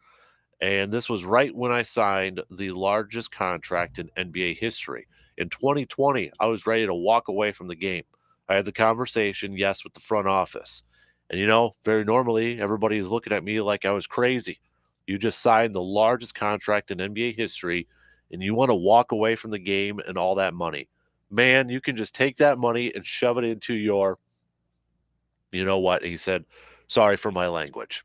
And this was right when I signed the largest contract in NBA history. In 2020, I was ready to walk away from the game. I had the conversation, yes, with the front office. And, very normally, everybody is looking at me like I was crazy. You just signed the largest contract in NBA history, and you want to walk away from the game and all that money. Man, you can just take that money and shove it into your, you know what? He said, sorry for my language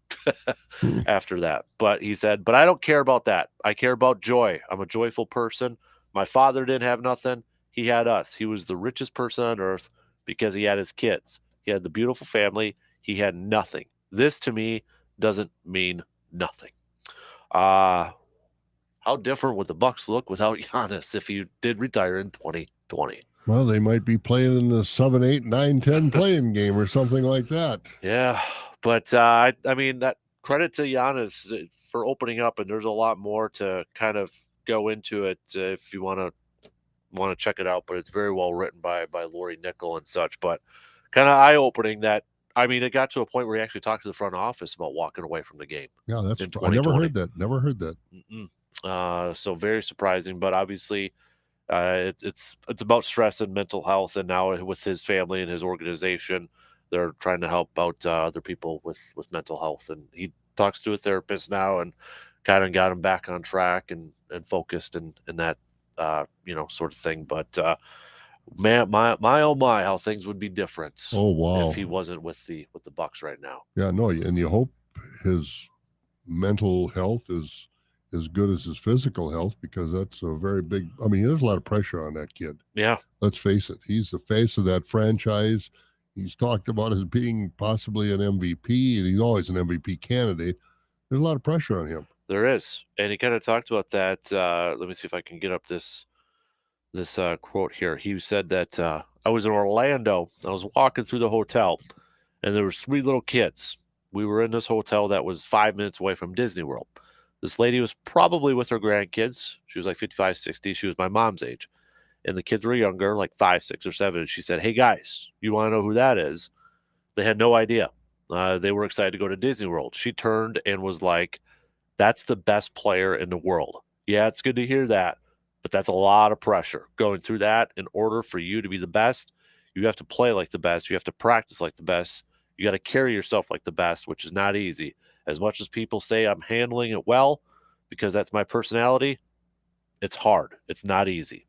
after that. But he said, but I don't care about that. I care about joy. I'm a joyful person. My father didn't have nothing. He had us. He was the richest person on earth because he had his kids. He had the beautiful family. He had nothing. This to me doesn't mean nothing. How different would the Bucks look without Giannis if he did retire in 2020? Well, they might be playing in the 7, 8, 9, 10 playing game or something like that. Yeah, but I mean, that credit to Giannis for opening up, and there's a lot more to kind of go into it if you want to check it out. But it's very well written by Lori Nickel and such. But kind of eye opening that. I mean, it got to a point where he actually talked to the front office about walking away from the game. Yeah, I never heard that. Never heard that. So very surprising, but obviously. It's about stress and mental health, and now with his family and his organization, they're trying to help out other people with mental health. And he talks to a therapist now, and kind of got him back on track and focused and that sort of thing. But man, my oh my, how things would be different. Oh wow, if he wasn't with the Bucks right now. Yeah, no, and you hope his mental health is as good as his physical health, because that's a very big. I mean, there's a lot of pressure on that kid. Yeah, let's face it. He's the face of that franchise. He's talked about as being possibly an MVP, and he's always an MVP candidate. There's a lot of pressure on him. There is, and he kind of talked about that. Let me see if I can get up this quote here. He said that I was in Orlando. I was walking through the hotel, and there was 3 little kids. We were in this hotel that was 5 minutes away from Disney World. This lady was probably with her grandkids. She was like 55, 60. She was my mom's age. And the kids were younger, like 5, 6, or 7. And she said, hey, guys, you want to know who that is? They had no idea. They were excited to go to Disney World. She turned and was like, that's the best player in the world. Yeah, it's good to hear that, but that's a lot of pressure going through that. In order for you to be the best, you have to play like the best. You have to practice like the best. You got to carry yourself like the best, which is not easy. As much as people say I'm handling it well because that's my personality, it's hard. It's not easy.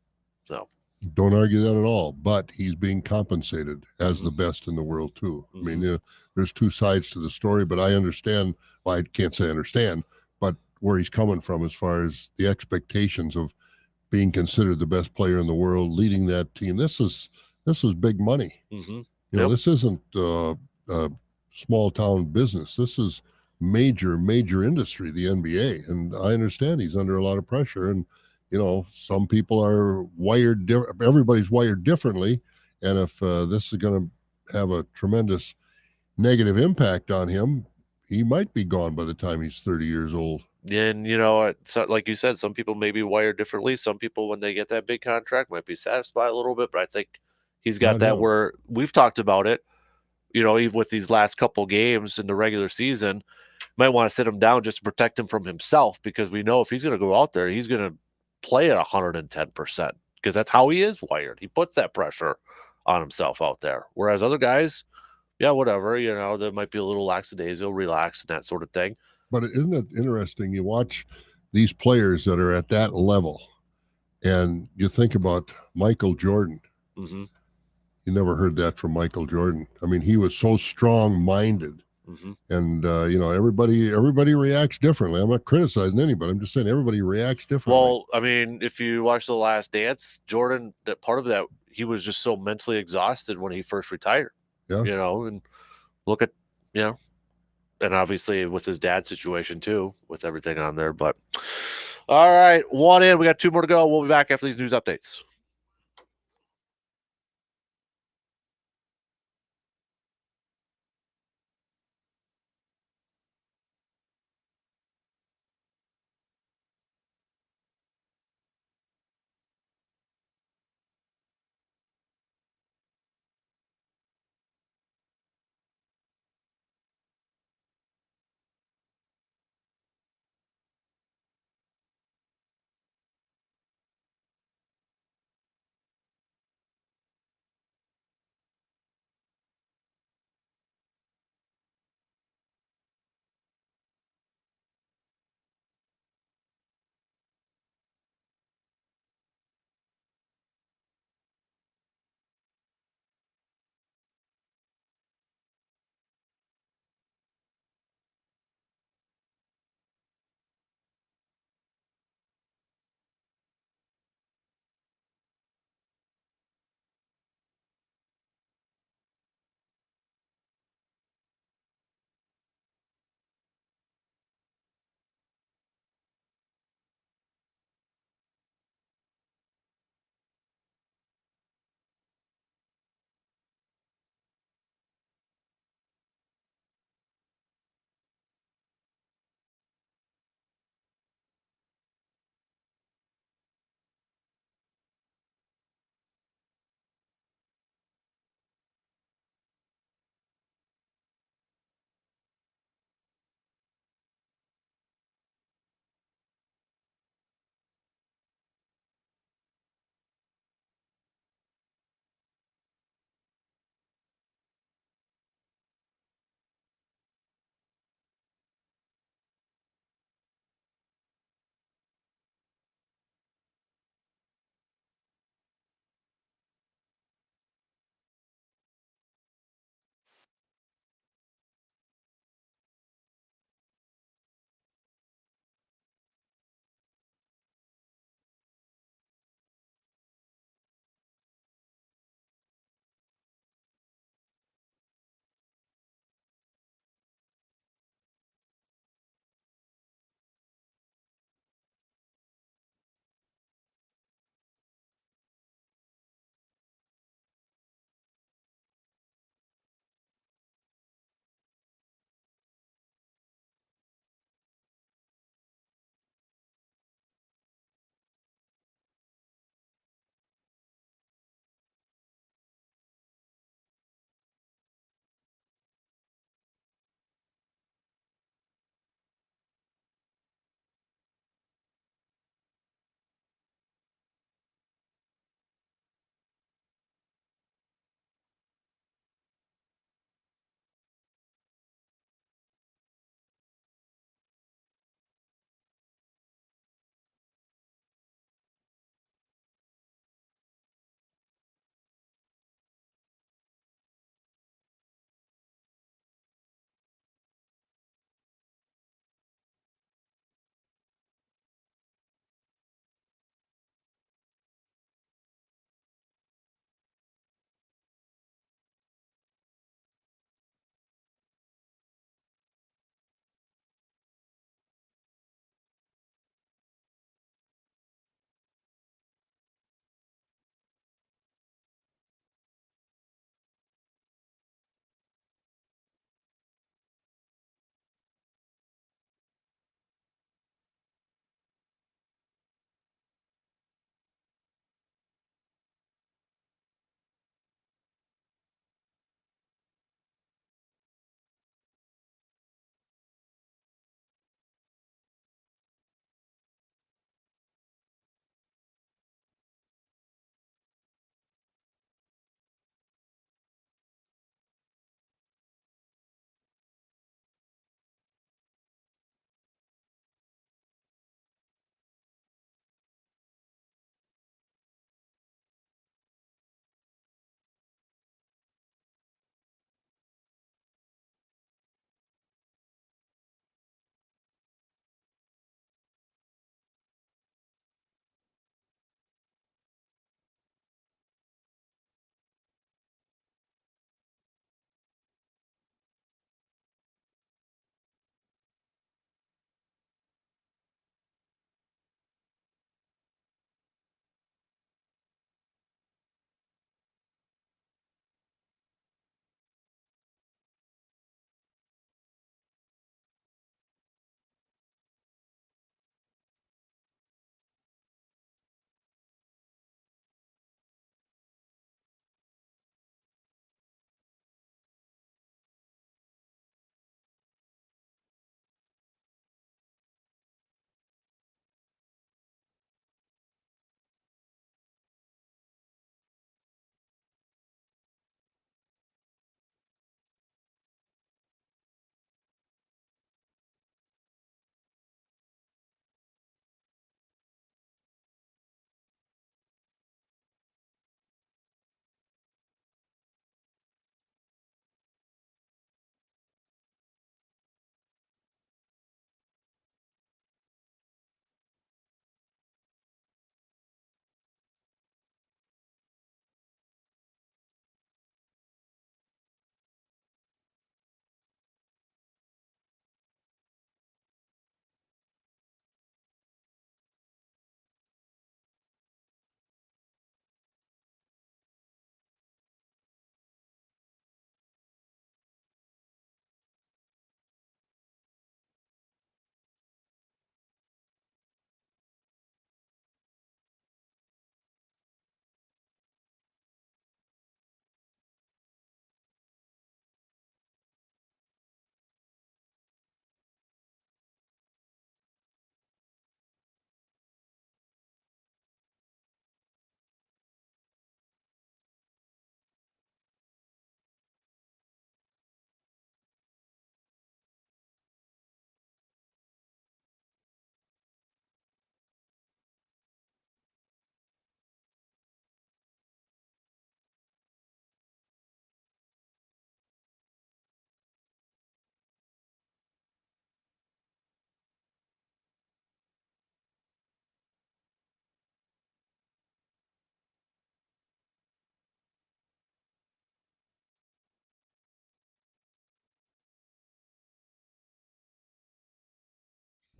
So don't argue that at all. But he's being compensated as the best in the world too. I mean, there's 2 sides to the story, but I understand. Well, I can't say I understand, but where he's coming from as far as the expectations of being considered the best player in the world, leading that team. This is big money. This isn't small town business. This is major industry, the NBA. And I understand he's under a lot of pressure. And, some people are wired, everybody's wired differently. And if this is going to have a tremendous negative impact on him, he might be gone by the time he's 30 years old. And, so, like you said, some people may be wired differently. Some people, when they get that big contract, might be satisfied a little bit. But I think he's got Not that him. where we've talked about it, even with these last couple games in the regular season, might want to sit him down just to protect him from himself, because we know if he's going to go out there, he's going to play at 110%, because that's how he is wired. He puts that pressure on himself out there. Whereas other guys, yeah, whatever, there might be a little lackadaisical, relax and that sort of thing. But isn't it interesting? You watch these players that are at that level, and you think about Michael Jordan. Mm-hmm. You never heard that from Michael Jordan. I mean, he was so strong-minded. Mm-hmm. And everybody reacts differently. I'm not criticizing anybody. I'm just saying everybody reacts differently. Well, I mean, if you watch The Last Dance, Jordan, that part of that, he was just so mentally exhausted when he first retired. Yeah. And look at, and obviously with his dad's situation too, with everything on there. But all right, one in. We got two more to go. We'll be back after these news updates.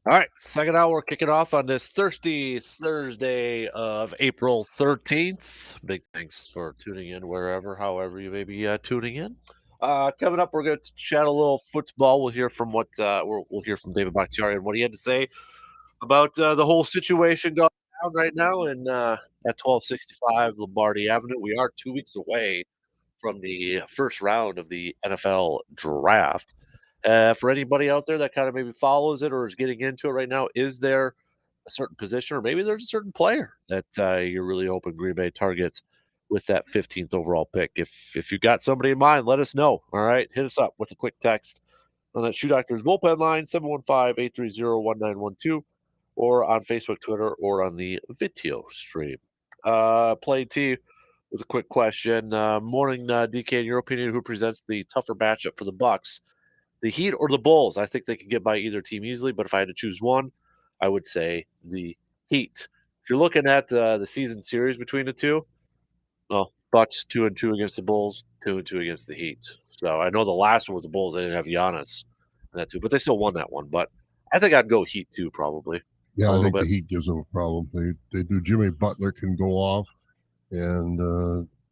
All right, second hour kicking off on this thirsty Thursday of April 13th. Big thanks for tuning in wherever, however you may be tuning in. Coming up, we're going to chat a little football. We'll hear from we'll hear from David Bakhtiari and what he had to say about the whole situation going on right now at 1265 Lombardi Avenue. We are 2 weeks away from the first round of the NFL draft. For anybody out there that kind of maybe follows it or is getting into it right now, is there a certain position or maybe there's a certain player that you're really hoping Green Bay targets with that 15th overall pick? If you got somebody in mind, let us know. All right, hit us up with a quick text on that Shoe Doctors bullpen line 715-830-1912 or on Facebook, Twitter, or on the video stream. Play T with a quick question. Morning, DK. In your opinion, who presents the tougher matchup for the Bucks, the Heat or the Bulls? I think they could get by either team easily, but if I had to choose one, I would say the Heat. If you're looking at the season series between the two, well, Bucks 2-2 against the Bulls, 2-2 against the Heat. So I know the last one with the Bulls, they didn't have Giannis in that too, but they still won that one. But I think I'd go Heat too, probably. Yeah, A I little think bit. the Heat gives them a problem. They do. Jimmy Butler can go off, and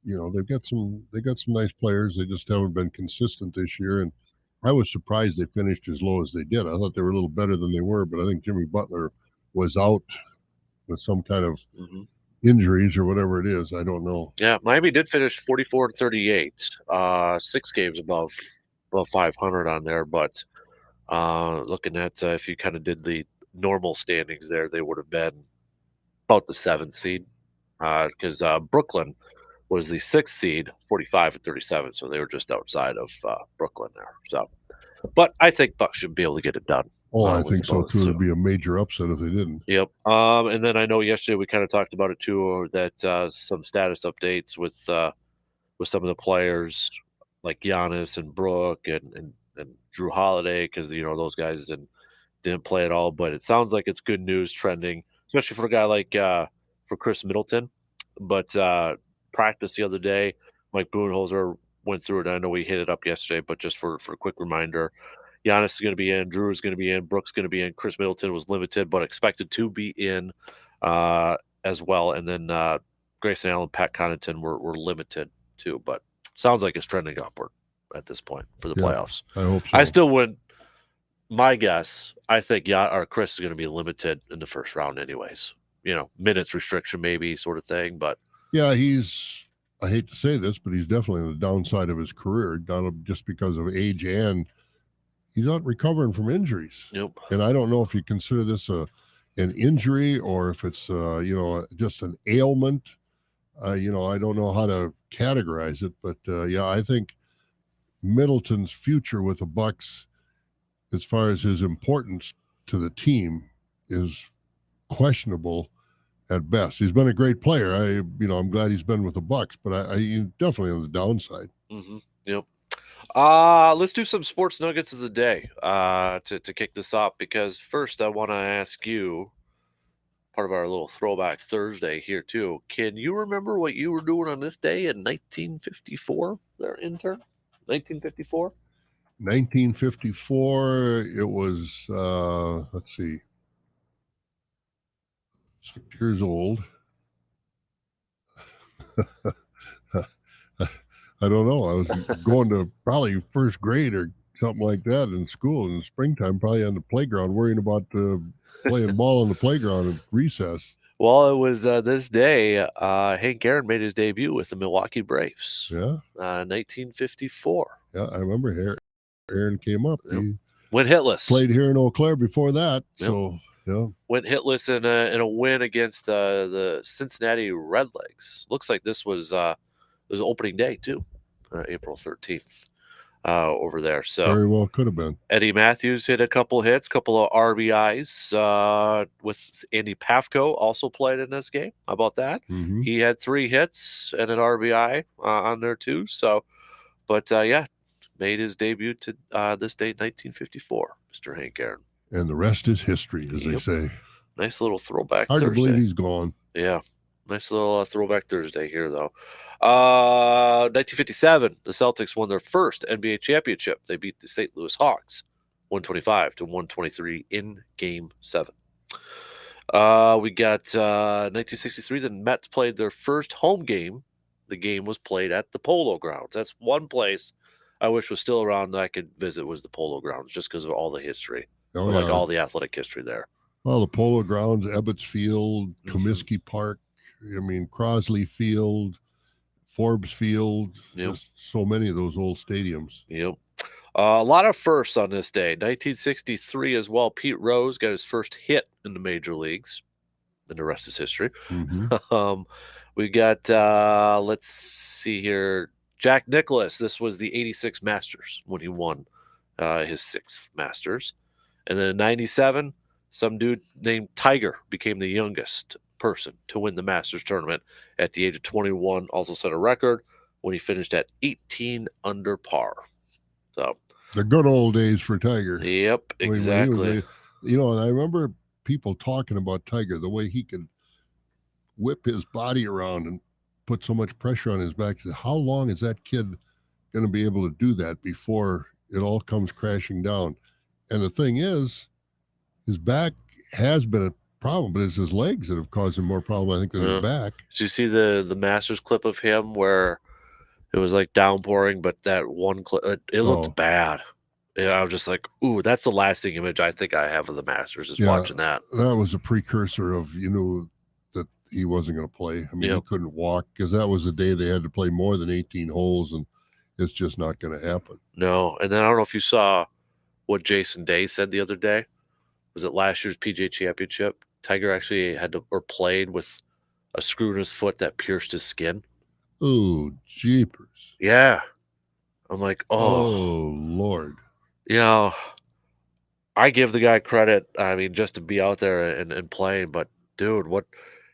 they've got some nice players. They just haven't been consistent this year. And I was surprised they finished as low as they did. I thought they were a little better than they were, but I think Jimmy Butler was out with some kind of injuries or whatever it is. I don't know. Yeah, Miami did finish 44-38, 6 games above 500 on there. But looking at if you kind of did the normal standings there, they would have been about the 7th seed because Brooklyn was the 6th seed, 45-37. So they were just outside of Brooklyn there. So, but I think Bucks should be able to get it done. Oh, I with think so both, too. It'd be a major upset if they didn't. Yep. And then I know yesterday we kind of talked about it too, that some status updates with some of the players like Giannis and Brooke and Drew Holiday, because those guys didn't play at all. But it sounds like it's good news trending, especially for a guy like for Chris Middleton. But practice the other day, Mike Budenholzer went through it. I know we hit it up yesterday, but just for a quick reminder, Giannis is going to be in, Drew is going to be in, Brooks going to be in, Chris Middleton was limited but expected to be in as well, and then Grayson Allen, Pat Connaughton were limited too. But sounds like it's trending upward at this point for the playoffs. I hope so. I still wouldn't. My guess, I think Chris is going to be limited in the first round, anyways. Minutes restriction maybe sort of thing, but yeah, I hate to say this, but he's definitely on the downside of his career, just because of age, and he's not recovering from injuries. Yep. And I don't know if you consider this an injury or if it's just an ailment. I don't know how to categorize it, but I think Middleton's future with the Bucks, as far as his importance to the team, is questionable at best. He's been a great player. I'm glad he's been with the Bucks, but he's definitely on the downside. Mm-hmm. Yep. Let's do some sports nuggets of the day to kick this off, because first I want to ask you, part of our little throwback Thursday here too. Can you remember what you were doing on this day in 1954? There, intern, 1954. 1954. It was let's see, 6 years old. I don't know. I was going to probably first grade or something like that in school in the springtime, probably on the playground, worrying about playing ball on the playground at recess. Well, it was this day Hank Aaron made his debut with the Milwaukee Braves. Yeah. 1954. Yeah, I remember Aaron came up. Yep. He went hitless. Played here in Eau Claire before that. Yep. So, yeah. Went hitless in a win against the Cincinnati Redlegs. Looks like this was opening day too, April 13th. Over there. So very well could have been. Eddie Matthews hit a couple hits, couple of RBIs with Andy Pafko also played in this game. How about that? Mm-hmm. He had 3 hits and an RBI on there too. So, but made his debut to this date, 1954, Mr. Hank Aaron. And the rest is history, as they say. Nice little throwback. Hard Thursday. to believe he's gone. Yeah. Nice little throwback Thursday here, though. 1957, the Celtics won their first NBA championship. They beat the St. Louis Hawks 125 to 123 in Game 7. We got 1963. The Mets played their first home game. The game was played at the Polo Grounds. That's one place I wish was still around that I could visit, was the Polo Grounds, just because of all the history, like all the athletic history there. Well, the Polo Grounds, Ebbets Field, Comiskey Park, I mean, Crosley Field, Forbes Field, just so many of those old stadiums. Yep. A lot of firsts on this day. 1963 as well. Pete Rose got his first hit in the major leagues, and the rest is history. We got, let's see here, Jack Nicklaus. This was the 86 Masters when he won his 6th Masters. And then in 97, some dude named Tiger became the youngest person to win the Masters tournament at the age of 21. Also set a record when he finished at 18 under par. So the good old days for Tiger. Yep, exactly. And I remember people talking about Tiger, the way he could whip his body around and put so much pressure on his back. How long is that kid going to be able to do that before it all comes crashing down? And the thing is, his back has been a problem, but it's his legs that have caused him more problem, I think, than his back. Did you see the Masters clip of him where it was like downpouring, but that one clip, it looked bad. I was just like, ooh, that's the lasting image I think I have of the Masters, is watching that. That was a precursor of, that he wasn't going to play. I mean, he couldn't walk, because that was the day they had to play more than 18 holes, and it's just not going to happen. No, and then I don't know if you saw what Jason Day said the other day. Was it last year's PGA Championship? Tiger actually played with a screw in his foot that pierced his skin. Oh, jeepers. Yeah. I'm like, oh Lord. I give the guy credit, I mean, just to be out there and playing, but dude,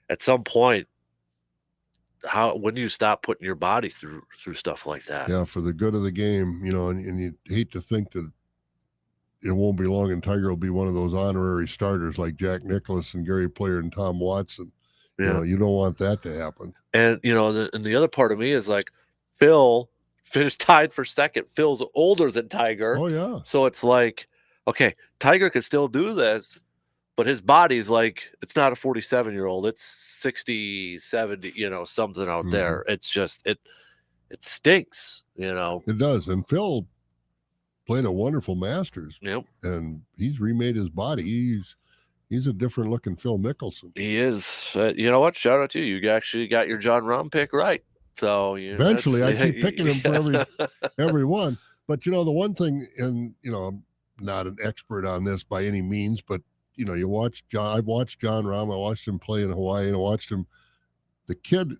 at some point, when do you stop putting your body through stuff like that? Yeah, for the good of the game, and you hate to think that it won't be long and Tiger will be one of those honorary starters like Jack Nicklaus and Gary Player and Tom Watson. Yeah. You don't want that to happen. And, and the other part of me is like, Phil finished tied for second. Phil's older than Tiger. Oh, yeah. So it's like, okay, Tiger could still do this, but his body's like, it's not a 47-year-old. It's 60, 70, something out there. It's just, it stinks, It does. And Phil played a wonderful Masters. Yep. And he's remade his body. He's a different looking Phil Mickelson. He is. You know what? Shout out to you. You actually got your John Rahm pick right. So eventually, I keep picking him for every one. But the one thing, and I'm not an expert on this by any means, but you watch John. I've watched John Rahm. I watched him play in Hawaii, and I watched him. The kid,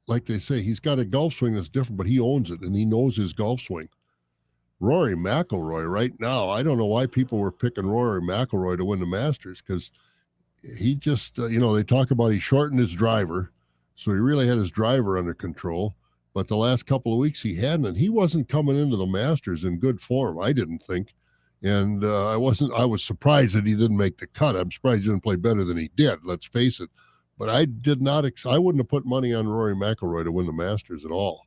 like they say, he's got a golf swing that's different, but he owns it and he knows his golf swing. Rory McIlroy right now, I don't know why people were picking Rory McIlroy to win the Masters, because he just, they talk about he shortened his driver, so he really had his driver under control. But the last couple of weeks he hadn't, and he wasn't coming into the Masters in good form, I didn't think. And I was surprised that he didn't make the cut. I'm surprised he didn't play better than he did, let's face it. But I wouldn't have put money on Rory McIlroy to win the Masters at all.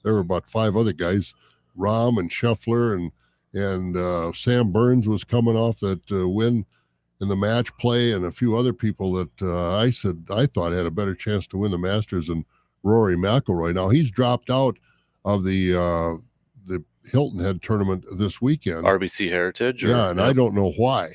There were about 5 other guys. Rahm and Scheffler and Sam Burns was coming off that win in the match play, and a few other people that I thought had a better chance to win the Masters than Rory McIlroy. Now he's dropped out of the Hilton Head tournament this weekend. RBC Heritage? And I don't know why,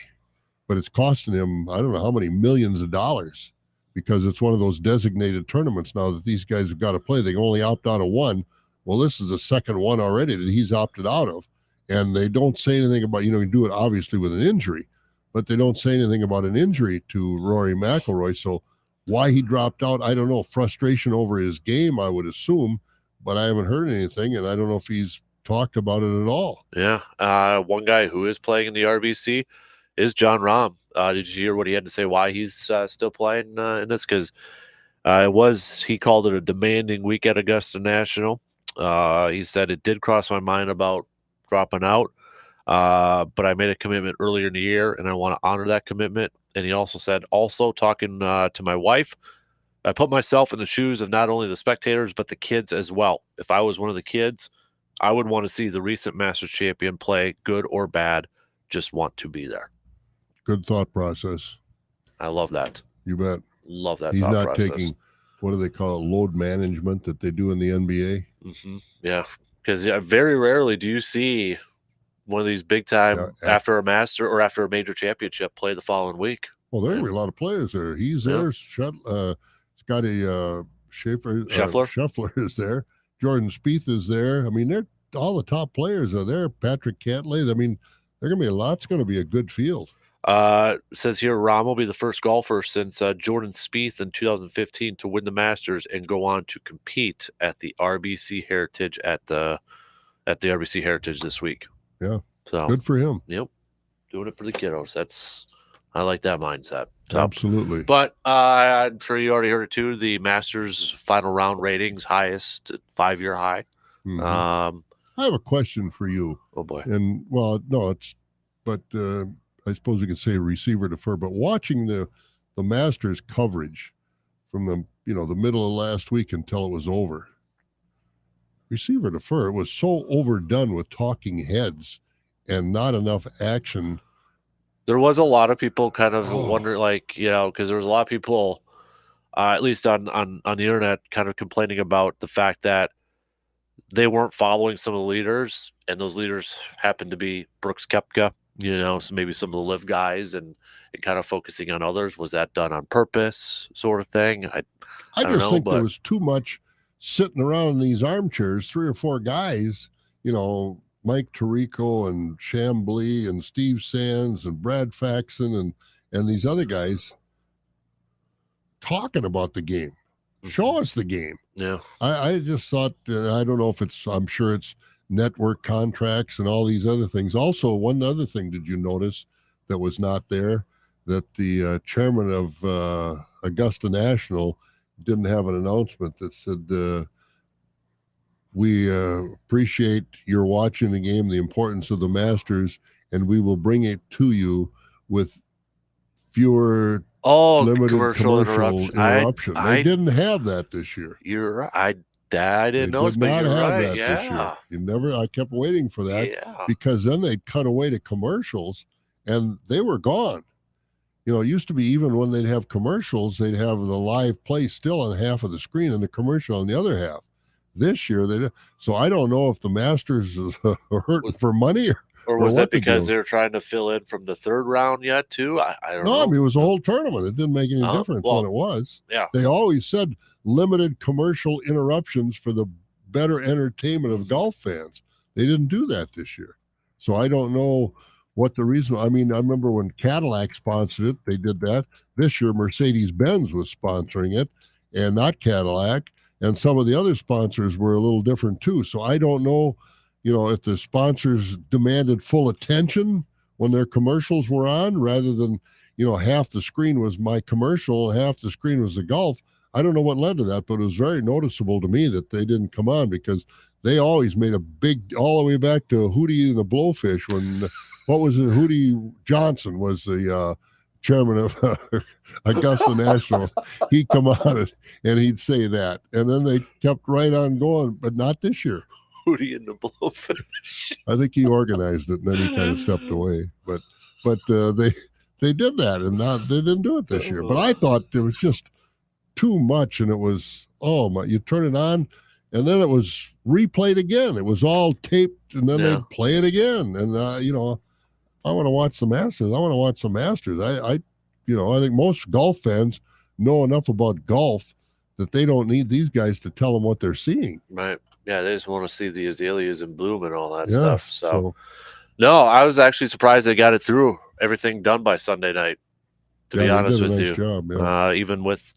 but it's costing him, I don't know how many millions of dollars, because it's one of those designated tournaments now that these guys have got to play. They can only opt out of one. Well, this is the second one already that he's opted out of. And they don't say anything about, you do it obviously with an injury, but they don't say anything about an injury to Rory McIlroy. So why he dropped out, I don't know. Frustration over his game, I would assume, but I haven't heard anything, and I don't know if he's talked about it at all. Yeah. One guy who is playing in the RBC is John Rahm. Did you hear what he had to say why he's still playing in this? Because he called it a demanding week at Augusta National. He said, it did cross my mind about dropping out, but I made a commitment earlier in the year, and I want to honor that commitment. And he also said, talking to my wife, I put myself in the shoes of not only the spectators, but the kids as well. If I was one of the kids, I would want to see the recent Masters champion play, good or bad, just want to be there. Good thought process. I love that. You bet. Love that He's thought not process. taking, what do they call it, load management that they do in the NBA? Mm-hmm. Yeah, because very rarely do you see one of these big time after a master or after a major championship play the following week. Well, there are a lot of players there. He's there. Scotty Scheffler is there. Jordan Spieth is there. I mean, they're all the top players are there. Patrick Cantlay. I mean, they're going to be It's going to be a good field. Says here, Rahm will be the first golfer since Jordan Spieth in 2015 to win the Masters and go on to compete at the RBC Heritage at the RBC Heritage this week. Yeah, so good for him. Yep, doing it for the kiddos. I like that mindset. So, absolutely. But I'm sure you already heard it too. The Masters final round ratings highest 5-year high. Mm-hmm. I have a question for you. Oh boy. And I suppose you could say receiver defer. But watching the Masters coverage from the middle of last week until it was over. Receiver defer, it was so overdone with talking heads and not enough action. There was a lot of people kind of wondering, because there was a lot of people, at least on the internet, kind of complaining about the fact that they weren't following some of the leaders, and those leaders happened to be Brooks Koepka, so maybe some of the live guys, and kind of focusing on others. Was that done on purpose, sort of thing? I just think there was too much sitting around in these armchairs, 3 or 4 guys, Mike Tirico and Chambly and Steve Sands and Brad Faxon and these other guys talking about the game. Show us the game. Yeah. I just thought, I don't know if I'm sure it's network contracts and all these other things. Also, one other thing, did you notice that was not there? That the chairman of Augusta National didn't have an announcement that said, we appreciate your watching the game, the importance of the Masters, and we will bring it to you with fewer limited commercial interruption. They didn't have that this year. You're right. I didn't know. They did not have that this year. I kept waiting for that because then they'd cut away to commercials and they were gone. It used to be even when they'd have commercials, they'd have the live play still on half of the screen and the commercial on the other half. This year, they did. So I don't know if the Masters is hurting for money or was that because they were trying to fill in from the third round yet, too? I don't know. No, I mean, it was a whole tournament. It didn't make any difference when it was. Yeah. They always said limited commercial interruptions for the better entertainment of golf fans. They didn't do that this year. So I don't know what the reason. I mean, I remember when Cadillac sponsored it, they did that. This year, Mercedes-Benz was sponsoring it and not Cadillac. And some of the other sponsors were a little different, too. So I don't know, if the sponsors demanded full attention when their commercials were on rather than, half the screen was my commercial and half the screen was the golf. I don't know what led to that, but it was very noticeable to me that they didn't come on because they always made a big, all the way back to Hootie and the Blowfish when, what was it, Hootie Johnson was the chairman of Augusta National. He'd come on and he'd say that. And then they kept right on going, but not this year. Hootie and the Blowfish. I think he organized it and then he kind of stepped away. But they did that and they didn't do it this year. But I thought there was just too much and it was, you turn it on and then it was replayed again. It was all taped and then they'd play it again. And, I want to watch the Masters. I think most golf fans know enough about golf that they don't need these guys to tell them what they're seeing. Right. Yeah, they just want to see the azaleas in bloom and all that stuff. So, no, I was actually surprised they got it through. Everything done by Sunday night, to be honest with you. Job, even with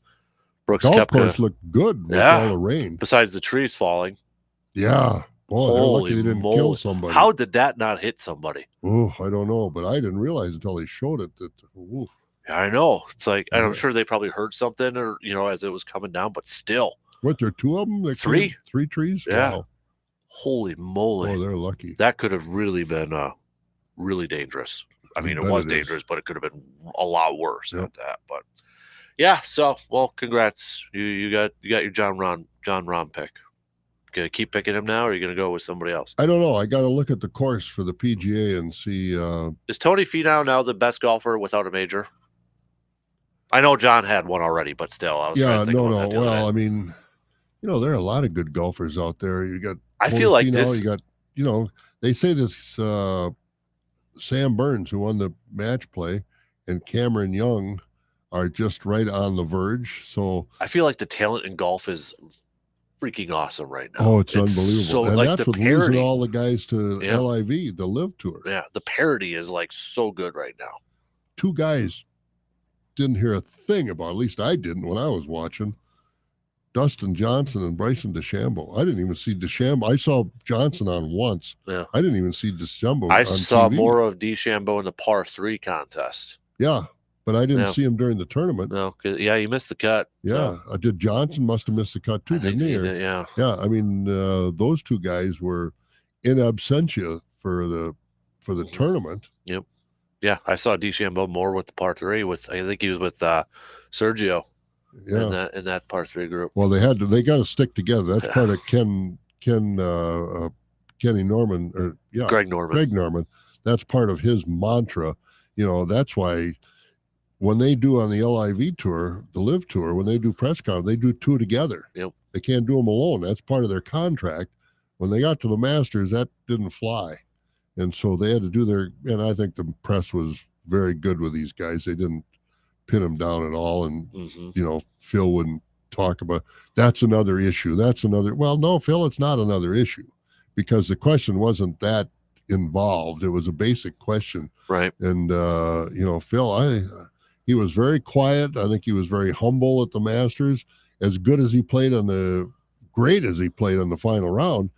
Brooks Koepka. Golf course looked good with all the rain. Besides the trees falling. Yeah. Boy, holy they didn't kill somebody. How did that not hit somebody? Oh, I don't know, but I didn't realize until they showed it that. Ooh. Yeah, I know. It's like, and I'm sure they probably heard something, or as it was coming down, but still. What? There are 2 of them? 3 trees? Yeah. Wow. Holy moly! Oh, they're lucky. That could have really been really dangerous. I mean, it was dangerous, but it could have been a lot worse than that. But yeah, so congrats. You got your John Rahm pick. Gonna keep picking him now, or are you gonna go with somebody else? I don't know. I got to look at the course for the PGA and see. Is Tony Finau now the best golfer without a major? I know John had one already, but still, I was trying to think about that the other Well, day. I mean, there are a lot of good golfers out there. You got I Tony feel like Finau, this. you got, they say this Sam Burns, who won the match play, and Cameron Young are just right on the verge. So I feel like the talent in golf is freaking awesome right now. oh, it's unbelievable. So, And like, that's the with losing parity. all the guys to Yeah. LIV, the Live Tour. Yeah, the parity is like so good right now. Two guys didn't hear a thing about, at least I didn't when I was watching, Dustin Johnson and Bryson DeChambeau. I didn't even see DeChambeau. I saw Johnson on once. Yeah. I didn't even see DeChambeau I on saw TV. more of DeChambeau in the par 3 contest. Yeah, but I didn't see him during the tournament. No, yeah, you missed the cut. Yeah, So. Did Johnson must have missed the cut too, didn't he? Did, yeah. Yeah, I mean, those two guys were in absentia for the tournament. Yep. Yeah, I saw DeChambeau more with the par 3. I think he was with Sergio. Yeah. In that par 3 group. Well, they got to stick together. That's part of Kenny Norman, or Greg Norman. That's part of his mantra. That's why when they do on the LIV tour, the Live Tour, when they do press conference, they do two together. Yep. They can't do them alone. That's part of their contract. When they got to the Masters, that didn't fly. And so they had to do and I think the press was very good with these guys. They didn't pin them down at all. And, Phil wouldn't talk about, that's another issue. Well, no, Phil, it's not another issue, because the question wasn't that involved. It was a basic question. Right. And, Phil, he was very quiet. I think he was very humble at the Masters. As good as he played great as he played on the final round,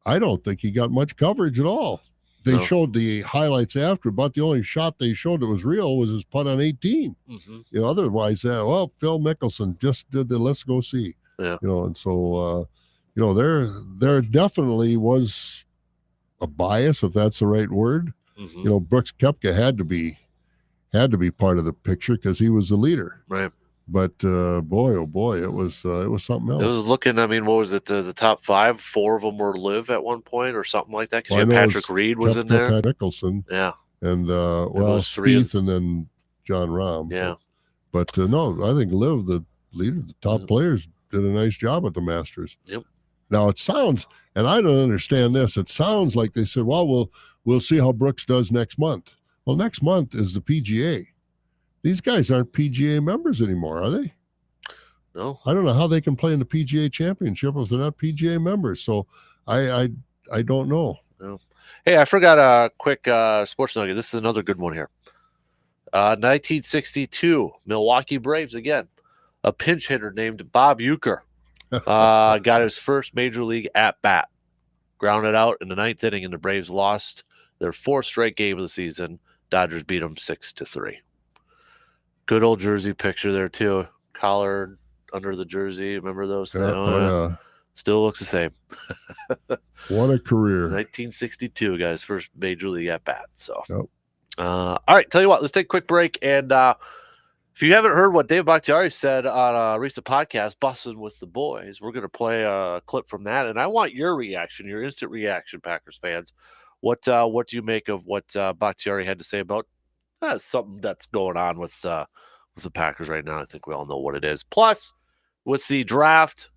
I don't think he got much coverage at all. They showed the highlights after, but the only shot they showed that was real was his putt on 18. Mm-hmm. Otherwise, Phil Mickelson just did the let's go see. Yeah. And so, there definitely was a bias, if that's the right word. Mm-hmm. Brooks Koepka had to be part of the picture because he was the leader. Right. But boy, oh boy, it was something else. It was looking. I mean, what was it? The top 5, 4 of them were Live at one point or something like that. Because Patrick Reed was in there. Pat Nicholson. Yeah. And Spieth, and then John Rahm. Yeah. But no, I think Liv, the leader, the top players, did a nice job at the Masters. Yep. Now it sounds, and I don't understand this. It sounds like they said, "Well, we'll see how Brooks does next month." Well, next month is the PGA. These guys aren't PGA members anymore, are they? No. I don't know how they can play in the PGA Championship if they're not PGA members. So I don't know. No. Hey, I forgot a quick sports nugget. This is another good one here. 1962, Milwaukee Braves again. A pinch hitter named Bob Uecker got his first major league at bat. Grounded out in the 9th inning, and the Braves lost their 4th straight game of the season. Dodgers beat them 6-3. Good old jersey picture there too. Collar under the jersey. Remember those? Yeah. Still looks the same. What a career. 1962, guys, first major league at bat. So, yep. All right, tell you what, let's take a quick break. And if you haven't heard what Dave Bakhtiari said on a recent podcast, Bussin' with the Boys, we're going to play a clip from that. And I want your reaction, your instant reaction, Packers fans. What do you make of what Bakhtiari had to say about something that's going on with the Packers right now? I think we all know what it is. Plus, with the draft,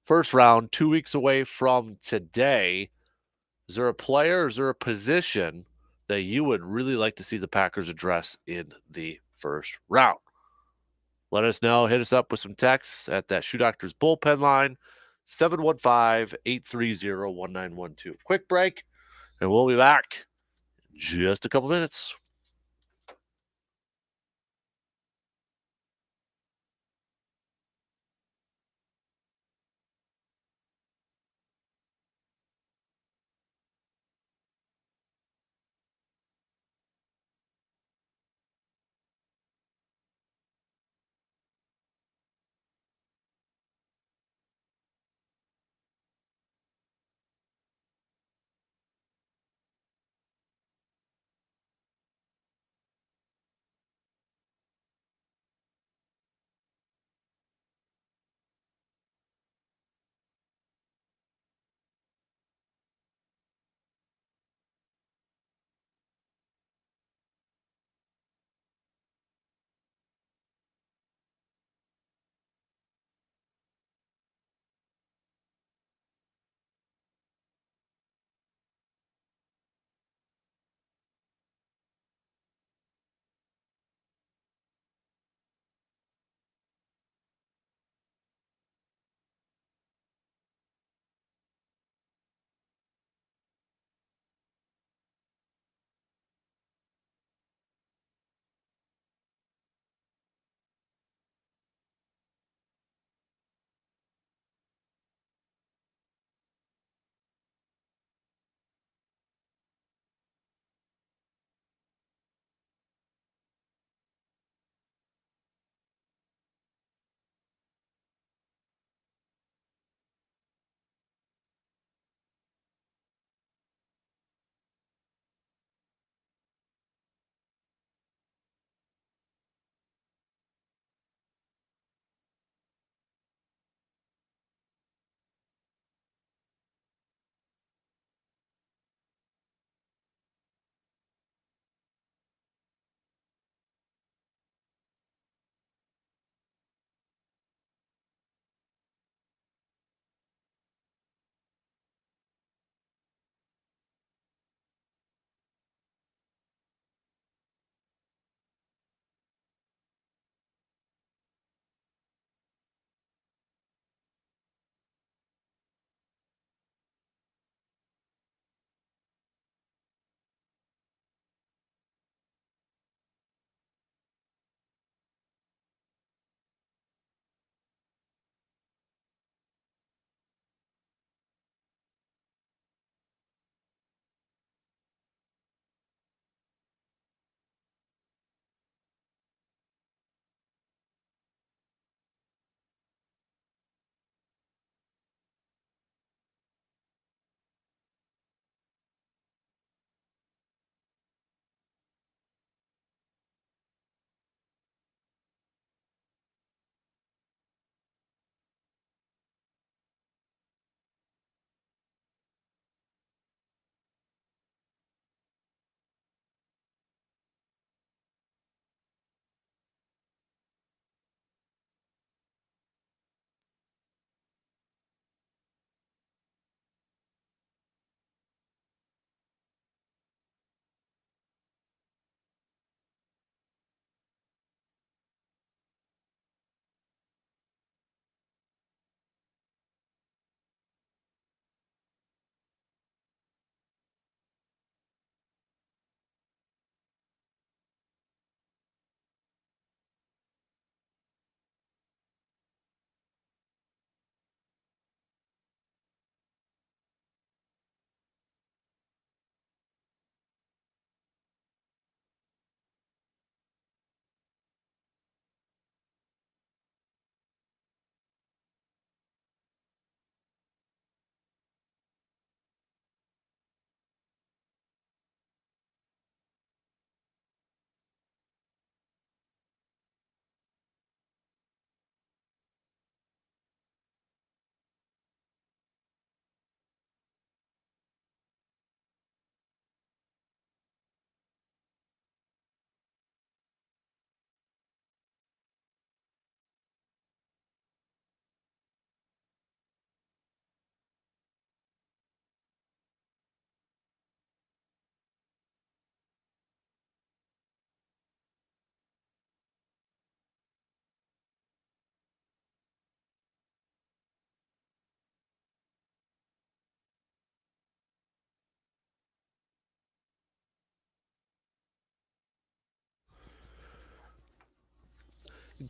first round, 2 weeks away from today, is there a player, is there a position that you would really like to see the Packers address in the first round? Let us know. Hit us up with some texts at that Shoe Doctors bullpen line, 715-830-1912. Quick break, and we'll be back in just a couple minutes.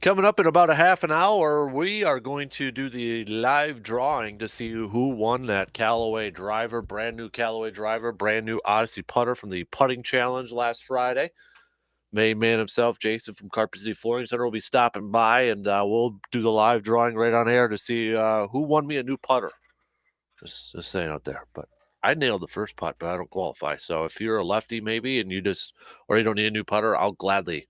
Coming up in about a half an hour, we are going to do the live drawing to see who won that Callaway driver, brand new Callaway driver, brand new Odyssey putter from the putting challenge last Friday. Main man himself, Jason from Carpet City Flooring Center, will be stopping by, and we'll do the live drawing right on air to see who won me a new putter. Just saying out there. But I nailed the first putt, but I don't qualify. So if you're a lefty, maybe, and or you don't need a new putter, I'll gladly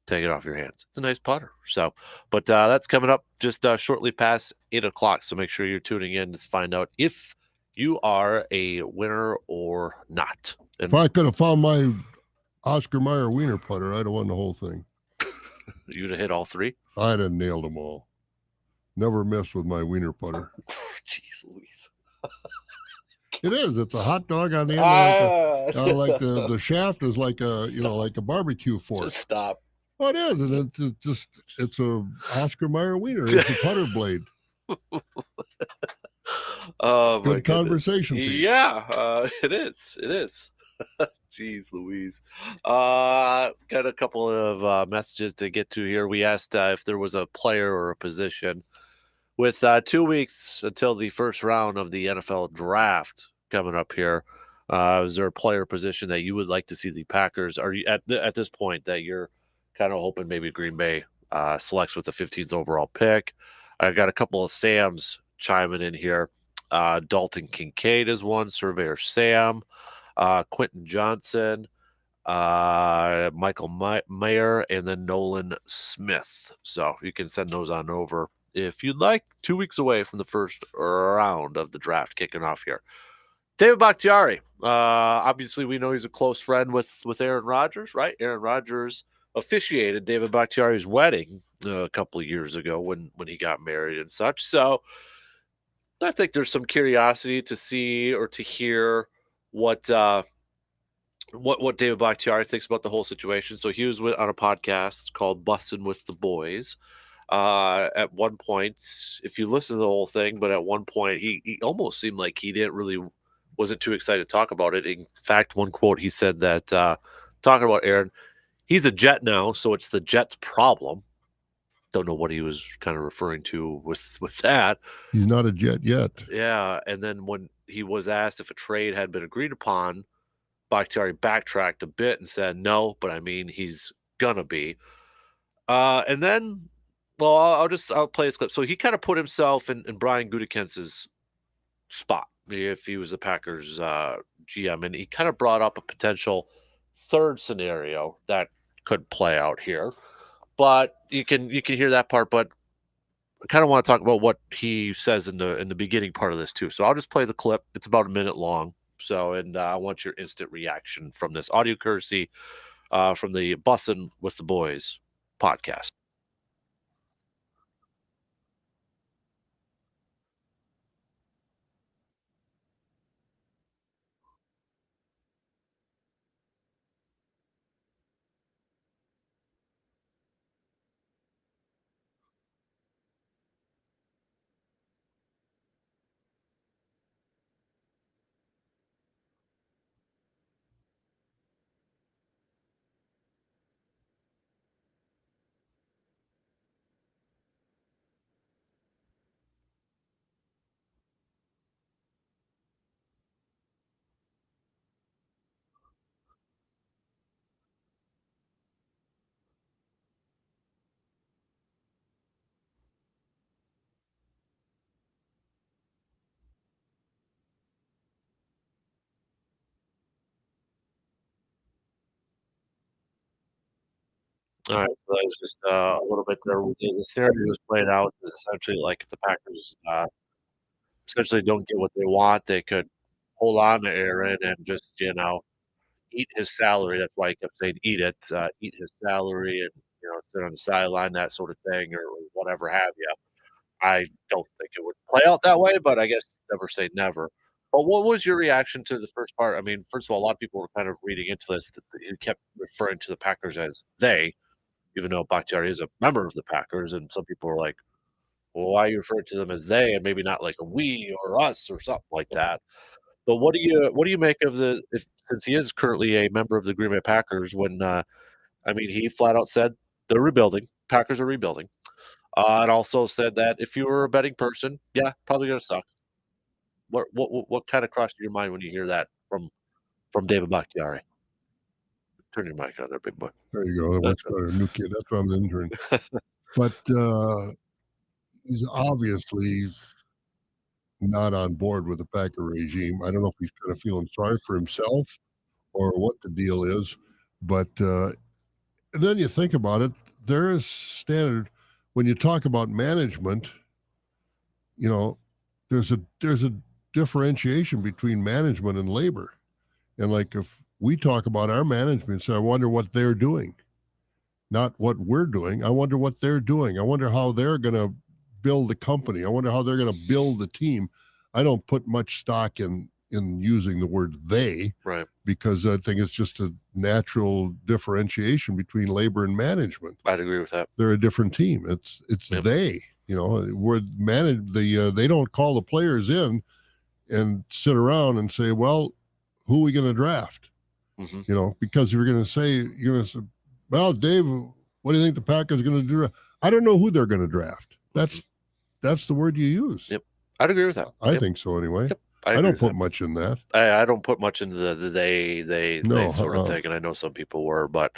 take it off your hands. It's a nice putter. So, but that's coming up just shortly past 8 o'clock. So make sure you're tuning in to find out if you are a winner or not. And if I could have found my Oscar Mayer wiener putter, I'd have won the whole thing. You'd have hit all three? I'd have nailed them all. Never missed with my wiener putter. Jeez Louise. It is. It's a hot dog on the end. Like the shaft is like a like a barbecue fork. Just stop. Oh, it is, and it's a Oscar Mayer wiener. It's a putter blade. Oh, good conversation. Yeah, it is. It is. Jeez Louise. Got a couple of messages to get to here. We asked if there was a player or a position with 2 weeks until the first round of the NFL draft coming up here. Is there a player position that you would like to see the Packers? Are you at this point that you're kind of hoping maybe Green Bay selects with the 15th overall pick? I got a couple of Sams chiming in here. Dalton Kincaid is one. Surveyor Sam. Quentin Johnson, Michael Mayer, and then Nolan Smith. So you can send those on over if you'd like. 2 weeks away from the first round of the draft kicking off here. David Bakhtiari. Obviously, we know he's a close friend with Aaron Rodgers, right? Aaron Rodgers officiated David Bakhtiari's wedding a couple of years ago when he got married and such. So I think there's some curiosity to see or to hear what David Bakhtiari thinks about the whole situation. So he was on a podcast called Bussin' with the Boys. At one point, if you listen to the whole thing, but at one point he almost seemed like he wasn't too excited to talk about it. In fact, one quote, he said that talking about Aaron, he's a Jet now, so it's the Jets' problem. Don't know what he was kind of referring to with that. He's not a Jet yet. Yeah, and then when he was asked if a trade had been agreed upon, Bakhtiari backtracked a bit and said no, but I mean he's gonna be. And then, well, I'll play this clip. So he kind of put himself in Brian Gutekunst's spot if he was the Packers GM, and he kind of brought up a potential third scenario that could play out here. But you can hear that part, but I kind of want to talk about what he says in the beginning part of this too. So I'll just play the clip. It's about a minute long. So, and I want your instant reaction from this audio courtesy from the Bussin' with the Boys podcast. All right, so that was just a little bit there. The scenario was played out is essentially like if the Packers essentially don't get what they want, they could hold on to Aaron and just eat his salary. That's why he kept saying eat it, eat his salary, and sit on the sideline, that sort of thing, or whatever have you. I don't think it would play out that way, but I guess never say never. But what was your reaction to the first part? I mean, first of all, a lot of people were kind of reading into this. He kept referring to the Packers as they, even though Bakhtiari is a member of the Packers, and some people were like, "Well, why are you referring to them as they and maybe not like a we or us or something like that?" But what do you make of since he is currently a member of the Green Bay Packers when I mean he flat out said they're rebuilding. Packers are rebuilding. And also said that if you were a betting person, yeah, probably gonna suck. What kinda crossed your mind when you hear that from David Bakhtiari? Turn your mic on there, big boy. There you go. That works better. New kid. That's why I'm an intern. But he's obviously not on board with the Packer regime. I don't know if he's kind of feeling sorry for himself or what the deal is. But and then you think about it, there is standard when you talk about management, you know, there's a differentiation between management and labor. And like if we talk about our management, so I wonder what they're doing, not what we're doing. I wonder what they're doing. I wonder how they're going to build the company. I wonder how they're going to build the team. I don't put much stock in using the word they, Right. because I think it's just a natural differentiation between labor and management. I'd agree with that. They're a different team. It's Yep. they, we're managed they don't call the players in and sit around and say, well, who are we going to draft? Mhm. Because you're going to say, well, Dave, what do you think the Packers are going to do? I don't know who they're going to draft. That's the word you use. Yep. I'd agree with that. I think so anyway. Yep. I don't put much in that. I don't put much into the they No, sort of thing, and I know some people were, but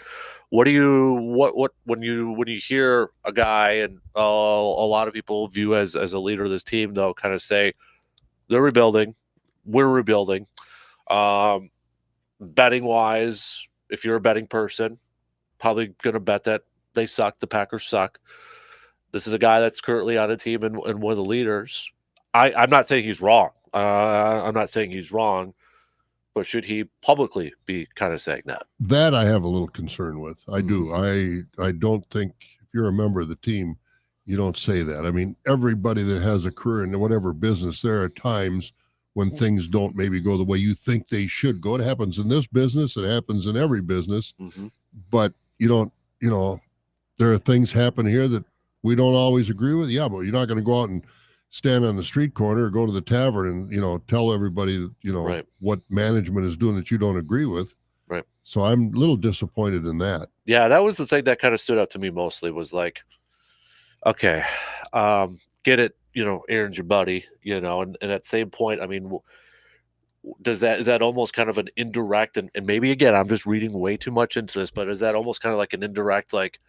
what do you what when you hear a guy and a lot of people view as a leader of this team, they'll kind of say they're rebuilding, we're rebuilding. Betting wise, if you're a betting person, probably gonna bet that they suck, the Packers suck. This is a guy that's currently on a team and one of the leaders. I'm not saying he's wrong. I'm not saying he's wrong, but should he publicly be kind of saying that? That I have a little concern with. I do. I don't think if you're a member of the team, you don't say that. I mean, everybody that has a career in whatever business, there are times when things don't maybe go the way you think they should go. It happens in this business. It happens in every business. But you don't, there are things happen here that we don't always agree with. Yeah, but you're not going to go out and stand on the street corner or go to the tavern and, tell everybody, Right. what management is doing that you don't agree with. Right. So I'm a little disappointed in that. Yeah, that was the thing that kind of stood out to me mostly was like, okay, get it, Aaron's your buddy, and at the same point, I mean, is that almost kind of an indirect, and maybe again, I'm just reading way too much into this, but is that almost kind of like an indirect, like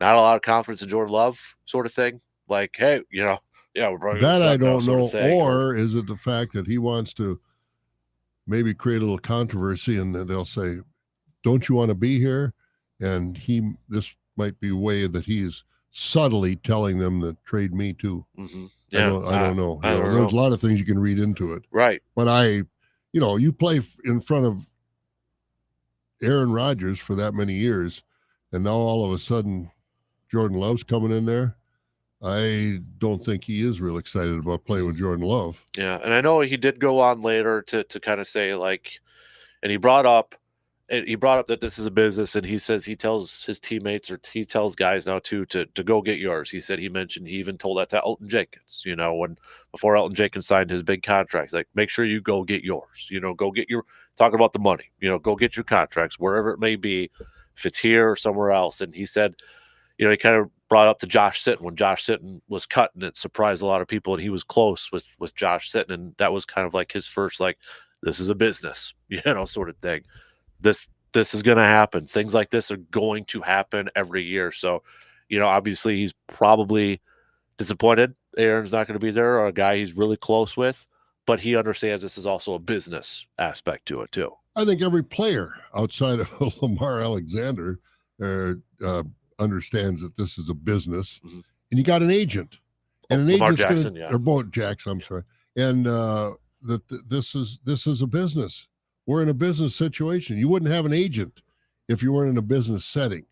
not a lot of confidence in Jordan Love sort of thing? Like, hey, yeah, we're probably that I don't sort know. of thing, or is it the fact that he wants to maybe create a little controversy and then they'll say, don't you want to be here? And this might be a way that he's subtly telling them to trade me too. Yeah, I don't know. There's a lot of things you can read into it. Right. But you play in front of Aaron Rodgers for that many years, and now all of a sudden Jordan Love's coming in there. I don't think he is real excited about playing with Jordan Love. Yeah, and I know he did go on later to kind of say like, and he brought up that this is a business, and he says he tells his teammates or he tells guys now too to go get yours. He said he even told that to Elton Jenkins, when before Elton Jenkins signed his big contracts, like make sure you go get yours, go get your talking about the money, go get your contracts wherever it may be, if it's here or somewhere else. And he said, he kind of brought up to Josh Sitton when Josh Sitton was cut, and it surprised a lot of people, and he was close with Josh Sitton, and that was kind of like his first like, this is a business, sort of thing. This is going to happen. Things like this are going to happen every year. So, obviously he's probably disappointed Aaron's not going to be there, or a guy he's really close with, but he understands this is also a business aspect to it too. I think every player outside of Lamar Alexander understands that this is a business, and you got an agent, and an Lamar agent's Jackson, or both Jackson. I'm sorry, and this is a business. We're in a business situation. You wouldn't have an agent if you weren't in a business setting.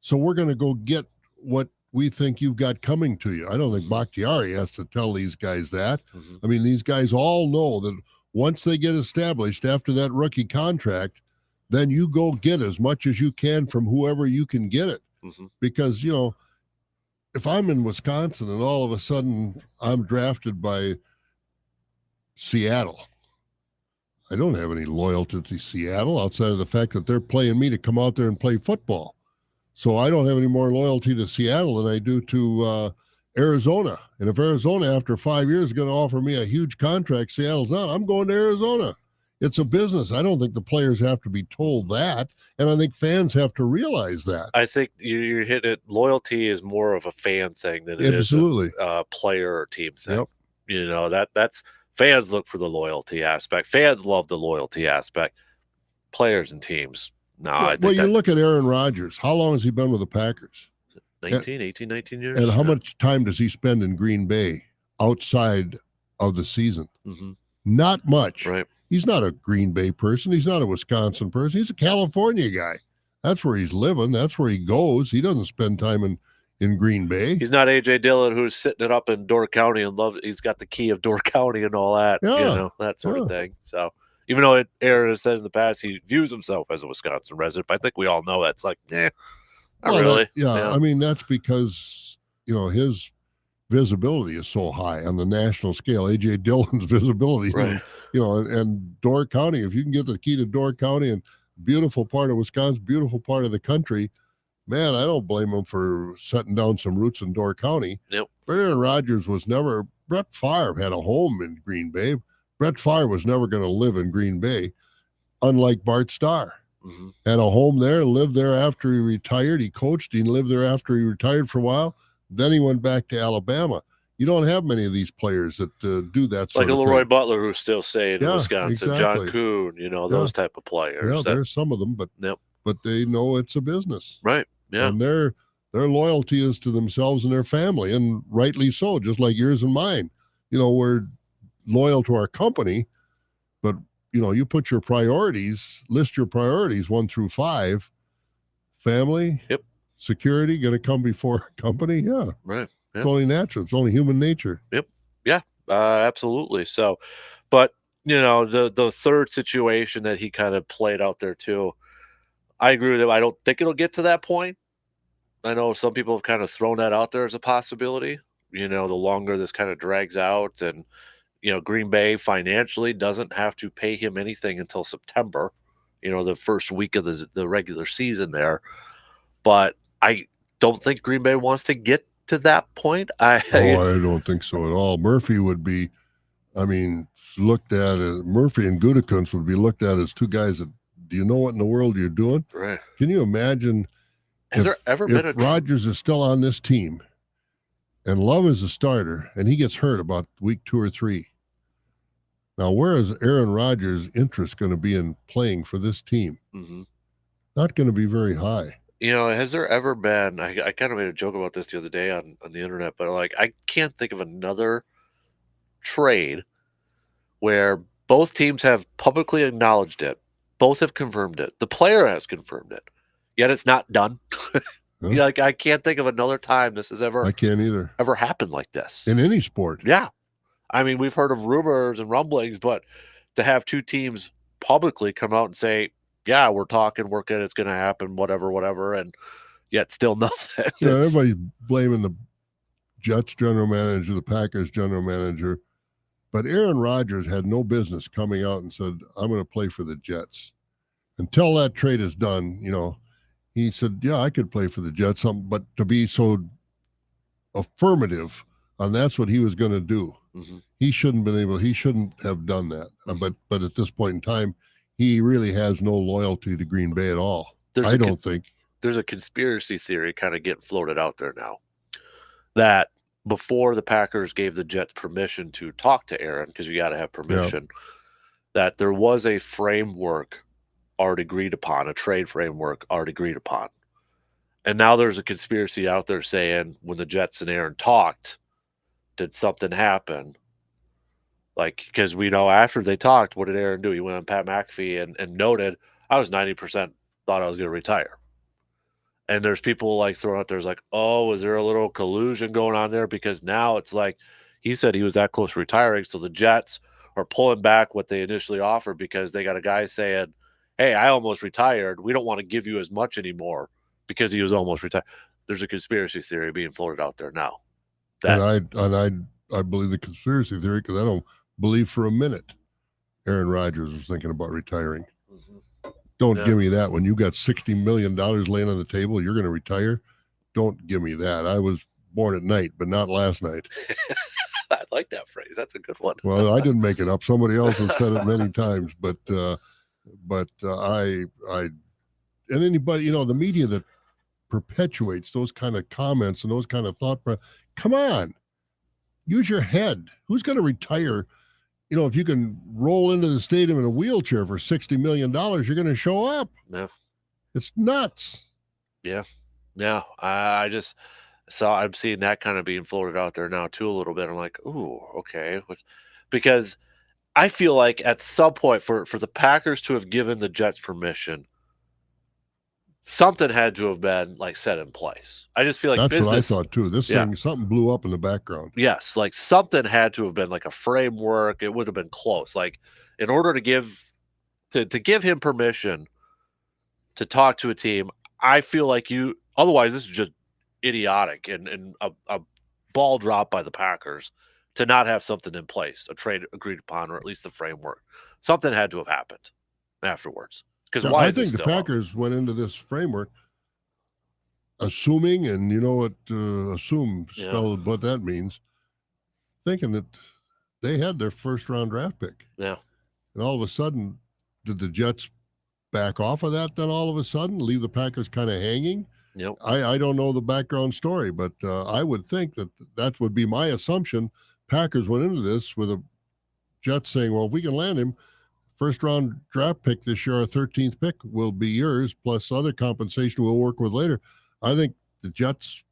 So we're going to go get what we think you've got coming to you. I don't think Bakhtiari has to tell these guys that. I mean, these guys all know that once they get established after that rookie contract, then you go get as much as you can from whoever you can get it. Because, if I'm in Wisconsin and all of a sudden I'm drafted by Seattle, I don't have any loyalty to Seattle outside of the fact that they're playing me to come out there and play football. So I don't have any more loyalty to Seattle than I do to Arizona. And if Arizona, after 5 years, is going to offer me a huge contract, Seattle's not, I'm going to Arizona. It's a business. I don't think the players have to be told that. And I think fans have to realize that. I think you're hitting it. Loyalty is more of a fan thing than it is a player or team thing. Yep. You know, that's fans look for the loyalty aspect. Fans love the loyalty aspect. Players and teams, no. Well, you look at Aaron Rodgers. How long has he been with the Packers? 19 years. And how much time does he spend in Green Bay outside of the season? Mm-hmm. Not much. Right. He's not a Green Bay person. He's not a Wisconsin person. He's a California guy. That's where he's living. That's where he goes. He doesn't spend time in Green Bay. He's not A.J. Dillon, who's sitting it up in Door County and loves. He's got the key of Door County and all that. Yeah. You know, that sort of thing. So even though Aaron has said in the past he views himself as a Wisconsin resident, but I think we all know that's like, not really. I mean, that's because, his visibility is so high on the national scale. A.J. Dillon's visibility, right. And Door County, if you can get the key to Door County, and beautiful part of Wisconsin, beautiful part of the country, man, I don't blame him for setting down some roots in Door County. Yep. But Aaron Rodgers was never, Brett Favre had a home in Green Bay. Brett Favre was never going to live in Green Bay, unlike Bart Starr. Mm-hmm. Had a home there, lived there after he retired. He coached, he lived there after he retired for a while. Then he went back to Alabama. You don't have many of these players that do that sort like of a Leroy thing. Butler who's still staying in Wisconsin, exactly. John Kuhn, those type of players. Yeah, there's some of them, but they know it's a business. Right, yeah. And their loyalty is to themselves and their family, and rightly so, just like yours and mine. We're loyal to our company, but, you put your priorities, list your priorities 1 through 5, family, security going to come before company. Yeah. Right. It's only natural. It's only human nature. Yep. Yeah, absolutely. So, but, the third situation that he kind of played out there too, I agree with him. I don't think it'll get to that point. I know some people have kind of thrown that out there as a possibility. The longer this kind of drags out, and, Green Bay financially doesn't have to pay him anything until September, the first week of the regular season there. But I don't think Green Bay wants to get to that point. I don't think so at all. Murphy would be, looked at as Murphy and Gutekunst would be looked at as two guys that, do you know what in the world you're doing? Right. Can you imagine? Has there ever been a Rodgers is still on this team and Love is a starter and he gets hurt about week 2 or 3? Now, where is Aaron Rodgers' interest going to be in playing for this team? Mm-hmm. Not going to be very high. Has there ever been, I kind of made a joke about this the other day on the internet, but I can't think of another trade where both teams have publicly acknowledged it. Both have confirmed it. The player has confirmed it, yet it's not done. Huh? I can't think of another time this has ever. I can't either. Ever happened like this in any sport. Yeah, we've heard of rumors and rumblings, but to have two teams publicly come out and say, yeah, we're talking, working, it's going to happen, whatever, and yet still nothing. Everybody's blaming the Jets general manager, the Packers general manager, but Aaron Rodgers had no business coming out and said, I'm going to play for the Jets. Until that trade is done, he said, yeah, I could play for the Jets, but to be so affirmative on that's what he was going to do. Mm-hmm. He shouldn't have done that. Mm-hmm. But at this point in time, he really has no loyalty to Green Bay at all. I don't think. There's a conspiracy theory kind of getting floated out there now that before the Packers gave the Jets permission to talk to Aaron, because you got to have permission, that there was a framework already agreed upon, a trade framework already agreed upon. And now there's a conspiracy out there saying when the Jets and Aaron talked, did something happen? Because we know after they talked, what did Aaron do? He went on Pat McAfee and noted, I was 90% thought I was going to retire. And there's people throwing out there's oh, is there a little collusion going on there? Because now it's he said he was that close to retiring. So the Jets are pulling back what they initially offered because they got a guy saying, hey, I almost retired. We don't want to give you as much anymore because he was almost retired. There's a conspiracy theory being floated out there now. And I believe the conspiracy theory because I don't believe for a minute Aaron Rodgers was thinking about retiring. Mm-hmm. Don't give me that. When you got $60 million laying on the table, you're going to retire. Don't give me that. I was born at night, but not last night. I like that phrase. That's a good one. Well, I didn't make it up. Somebody else has said it many times, but I and anybody, the media that perpetuates those kind of comments and those kind of thought, come on, use your head. Who's going to retire? If you can roll into the stadium in a wheelchair for $60 million, you're going to show up. Yeah. It's nuts. Yeah. No, I'm seeing that kind of being floated out there now too a little bit. I'm like, ooh, okay. Because I feel like at some point for the Packers to have given the Jets permission, something had to have been like set in place. I just feel like that's business, what I thought too. This thing, something blew up in the background. Yes, like something had to have been like a framework. It would have been close. Like in order to give him permission to talk to a team, I feel like otherwise this is just idiotic and a ball drop by the Packers to not have something in place, a trade agreed upon, or at least the framework. Something had to have happened afterwards. Because I think the Packers went into this framework assuming, and assume spelled what that means, thinking that they had their first round draft pick. Yeah. And all of a sudden, did the Jets back off of that then all of a sudden, leave the Packers kind of hanging? Yep. I don't know the background story, but I would think that would be my assumption. Packers went into this with a Jets saying, well, if we can land him, first round draft pick this year, our 13th pick will be yours, plus other compensation we'll work with later. I think the Jets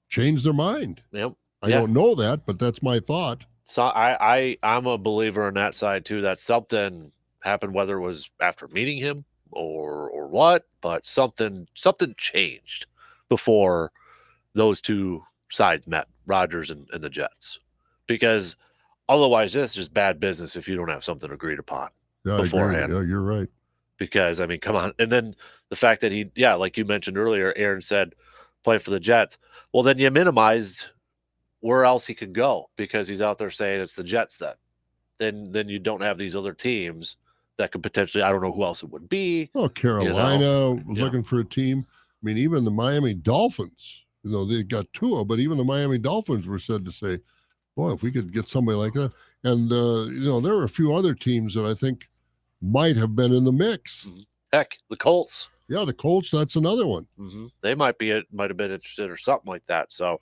changed their mind. Yep. I don't know that, but that's my thought. So I'm a believer on that side too, that something happened, whether it was after meeting him or what, but something changed before those two sides met, Rodgers and the Jets. Because otherwise this is just bad business if you don't have something agreed upon beforehand. Yeah, you're right. Because, I mean, come on. And then the fact that like you mentioned earlier, Aaron said, playing for the Jets. Well, then you minimized where else he could go because he's out there saying it's the Jets then you don't have these other teams that could potentially, I don't know who else it would be. Well, Carolina was looking for a team. I mean, even the Miami Dolphins, they got Tua, but even the Miami Dolphins were said to say, boy, if we could get somebody like that. And, there were a few other teams that I think might have been in the mix. Heck, the Colts. Yeah, the Colts, that's another one. Mm-hmm. They might have been interested or something like that. So,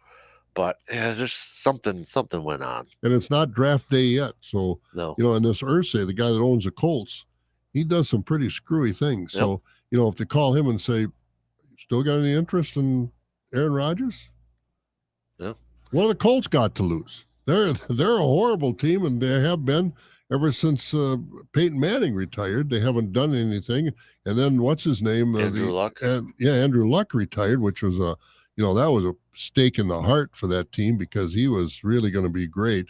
but there's something went on. And it's not draft day yet. So, no. And this Irsay, the guy that owns the Colts, he does some pretty screwy things. Yep. So, if they call him and say, still got any interest in Aaron Rodgers? Yeah. What have the Colts got to lose? They're a horrible team, and they have been ever since Peyton Manning retired. They haven't done anything. And then what's his name? Andrew Luck. Andrew Luck retired, which was that was a stake in the heart for that team because he was really going to be great.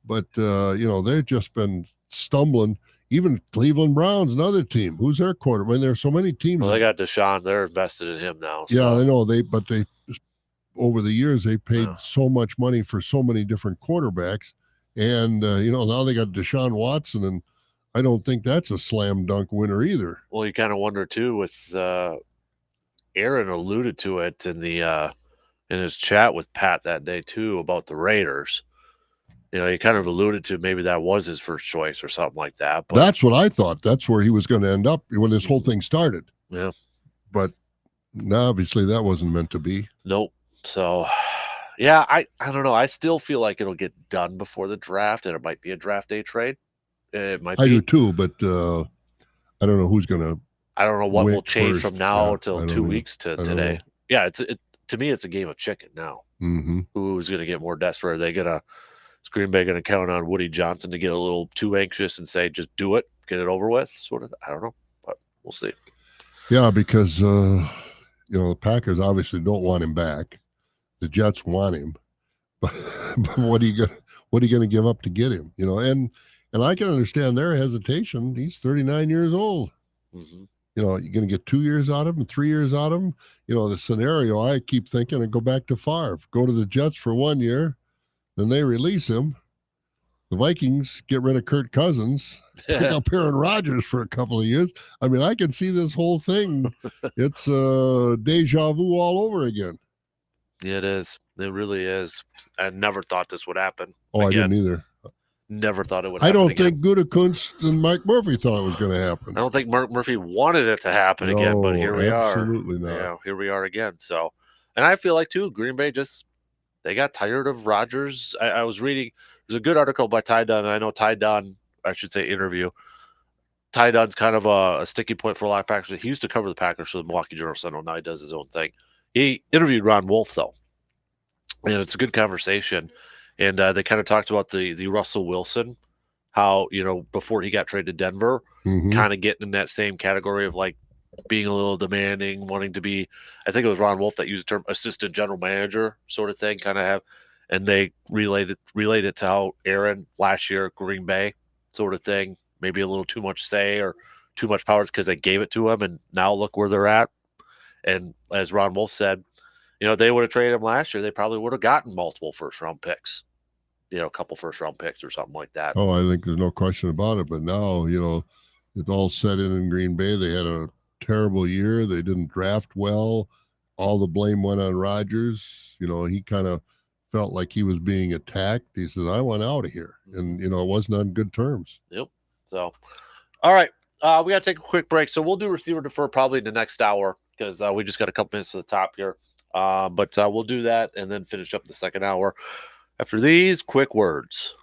But they've just been stumbling. Even Cleveland Browns, another team. Who's their quarterback? I mean, there's so many teams. Well, they got Deshaun. They're invested in him now. So. Yeah, I know they over the years they paid so much money for so many different quarterbacks, and now they got Deshaun Watson, and I don't think that's a slam dunk winner either. Well, you kind of wonder too. With Aaron alluded to it in his chat with Pat that day too about the Raiders. He kind of alluded to maybe that was his first choice or something like that. But that's what I thought. That's where he was going to end up when this whole thing started. Yeah. But obviously that wasn't meant to be. Nope. So, yeah, I don't know. I still feel like it'll get done before the draft, and it might be a draft day trade. It might be. I do too, but I don't know who's going to. I don't know what will change first. from now till 2 weeks to today. Know. Yeah, to me, it's a game of chicken now. Mm-hmm. Who's going to get more desperate? Are they going to – is Green Bay going to count on Woody Johnson to get a little too anxious and say, just do it, get it over with? Sort of. I don't know, but we'll see. Yeah, because, the Packers obviously don't want him back. The Jets want him. But what are you going to give up to get him? And I can understand their hesitation. He's 39 years old. Mm-hmm. You're going to get 2 years out of him, 3 years out of him. The scenario I keep thinking and go back to Favre. Go to the Jets for 1 year, then they release him. the Vikings get rid of Kirk Cousins, pick up Aaron Rodgers for a couple of years. I mean, I can see this whole thing. It's deja vu all over again. Yeah, it is. It really is. I never thought this would happen. Oh, again. I didn't either. Never thought it would happen. I don't think Gutekunst and Mike Murphy thought it was going to happen. I don't think Mark Murphy wanted it to happen again, but here we are. Absolutely not. Yeah, here we are again. So, and I feel like, too, Green Bay they got tired of Rodgers. I was reading, there's a good article by Ty Dunn. I know Ty Dunn, I should say interview. Ty Dunn's kind of a sticky point for a lot of Packers. He used to cover the Packers for the Milwaukee Journal-Sentinel. Now he does his own thing. He interviewed Ron Wolf, though, and it's a good conversation. And they kind of talked about the Russell Wilson, how, before he got traded to Denver, kind of getting in that same category of like being a little demanding, wanting to be, I think it was Ron Wolf that used the term assistant general manager sort of thing, kind of have, and they relate it to how Aaron last year at Green Bay sort of thing, maybe a little too much say or too much power because they gave it to him, and now look where they're at. And as Ron Wolf said, they would have traded him last year, they probably would have gotten multiple first-round picks, a couple first-round picks or something like that. Oh, I think there's no question about it. But now, it's all set in Green Bay. They had a terrible year. They didn't draft well. All the blame went on Rodgers. He kind of felt like he was being attacked. He says, I want out of here. And, it wasn't on good terms. Yep. So, all right. We got to take a quick break. So we'll do receiver defer probably in the next hour because we just got a couple minutes to the top here. But we'll do that and then finish up the second hour after these quick words.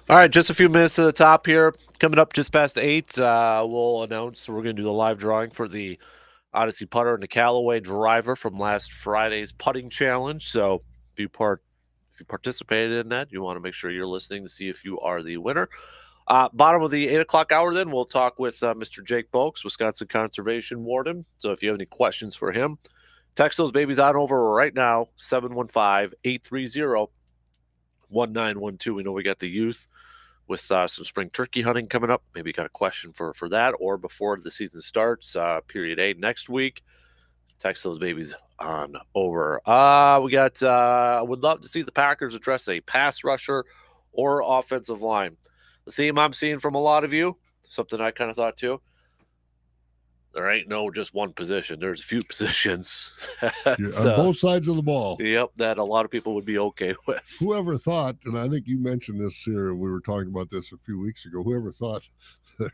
All right, just a few minutes to the top here. Coming up just past 8, we'll announce we're going to do the live drawing for the Odyssey putter and the Callaway driver from last Friday's putting challenge. So if you participated in that, you want to make sure you're listening to see if you are the winner. Bottom of the 8 o'clock hour, then we'll talk with Mr. Jake Bolks, Wisconsin Conservation Warden. So if you have any questions for him, text those babies on over right now, 715-830-1912. We know we got the youth with some spring turkey hunting coming up. Maybe you got a question for that, or before the season starts, period A next week. Text those babies on over. We got, would love to see the Packers address a pass rusher or offensive line. The theme I'm seeing from a lot of you, something I kind of thought too, there ain't no just one position. There's a few positions. On both sides of the ball. Yep, that a lot of people would be okay with. Whoever thought, and I think you mentioned this here, we were talking about this a few weeks ago, whoever thought their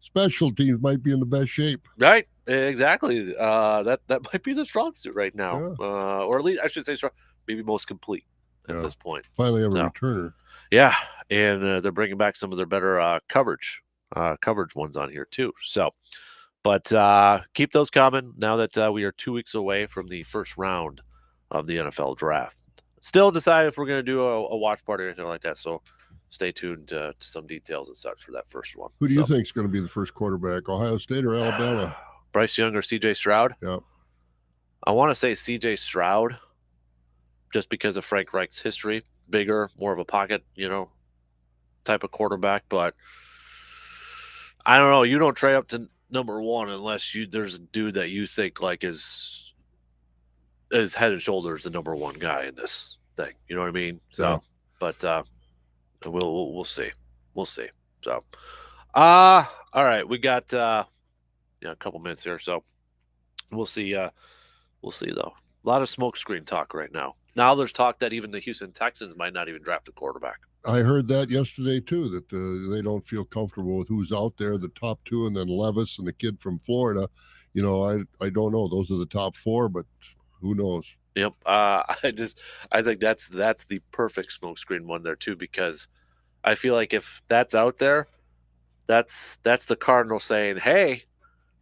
special teams might be in the best shape. Right, exactly. That might be the strong suit right now. Yeah. Or at least I should say strong, maybe most complete at this point. Finally have a returner. Yeah, and they're bringing back some of their better coverage ones on here too. So, but keep those coming now that we are 2 weeks away from the first round of the NFL draft. Still decide if we're going to do a watch party or anything like that. So stay tuned to some details and such for that first one. Who do you think is going to be the first quarterback, Ohio State or Alabama? Bryce Young or C.J. Stroud? Yeah. I want to say C.J. Stroud just because of Frank Reich's history. Bigger, more of a pocket, type of quarterback. But I don't know. You don't trade up to number one unless there's a dude that you think like is head and shoulders the number one guy in this thing. You know what I mean? So, yeah. But we'll see. We'll see. So, all right, we got a couple minutes here, so we'll see. We'll see though. A lot of smokescreen talk right now. Now there's talk that even the Houston Texans might not even draft a quarterback. I heard that yesterday too, that they don't feel comfortable with who's out there, the top two, and then Levis and the kid from Florida. I don't know. Those are the top four, but who knows? Yep. I think that's the perfect smokescreen one there too, because I feel like if that's out there, that's the Cardinals saying, "Hey,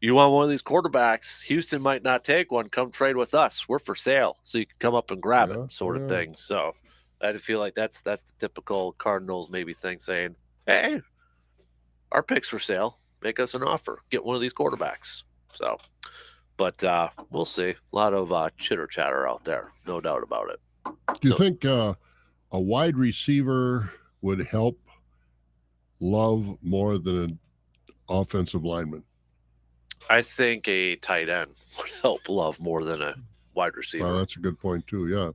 you want one of these quarterbacks? Houston might not take one. Come trade with us. We're for sale, so you can come up and grab it," sort of thing. So I feel like that's the typical Cardinals maybe thing, saying, "Hey, our pick's for sale. Make us an offer. Get one of these quarterbacks." So, but we'll see. A lot of chitter chatter out there, no doubt about it. Do you think a wide receiver would help Love more than an offensive lineman? I think a tight end would help Love more than a wide receiver. That's a good point too. Yeah.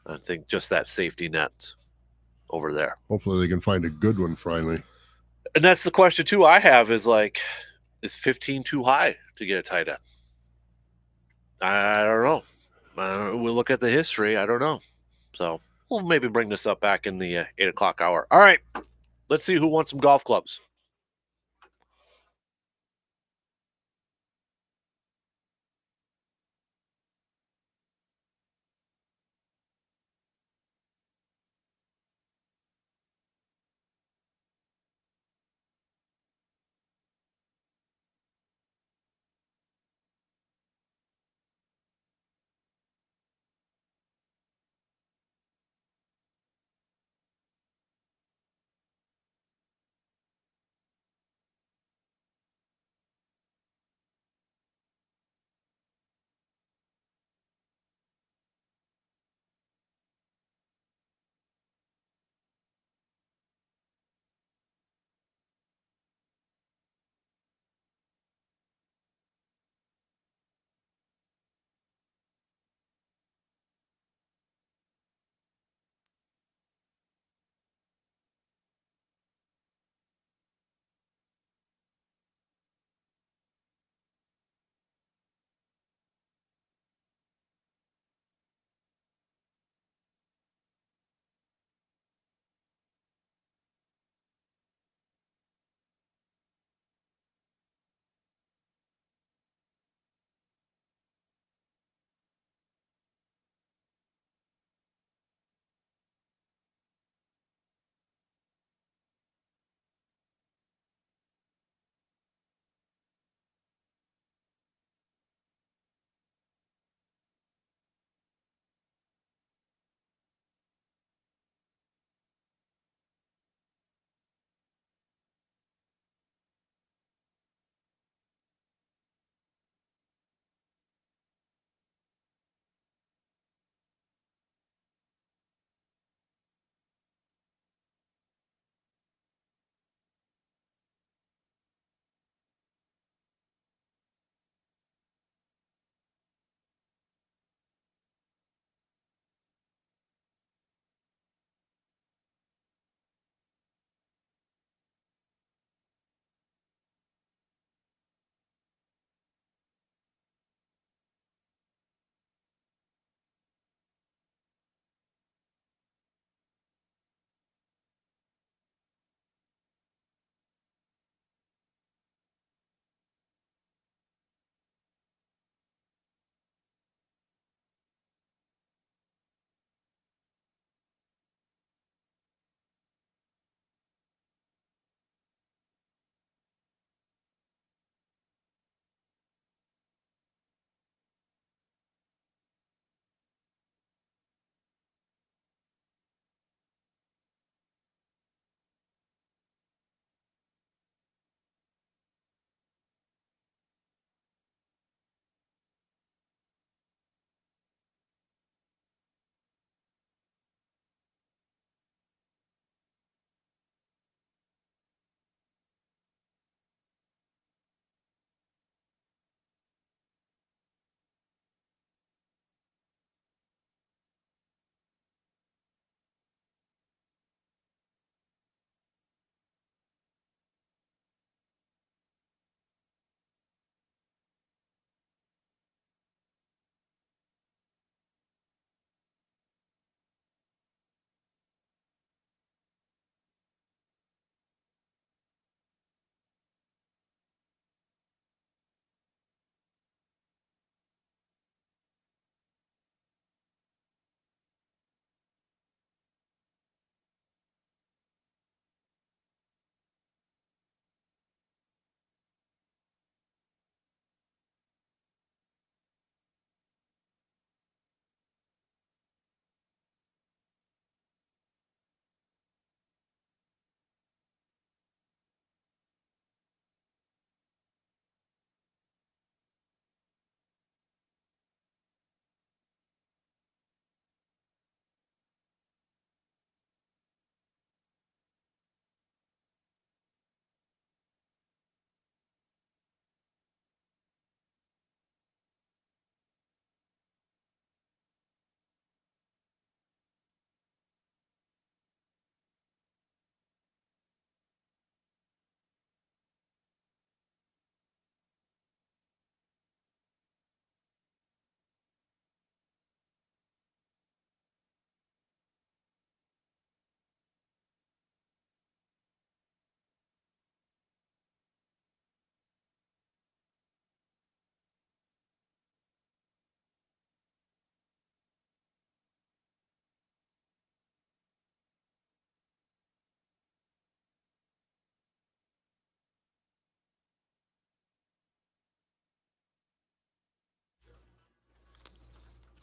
I think just that safety net over there. Hopefully they can find a good one finally. And that's the question too I have is like, is 15 too high to get a tight end? I don't know. We'll look at the history. I don't know. So we'll maybe bring this up back in the 8 o'clock hour. All right. Let's see who wants some golf clubs.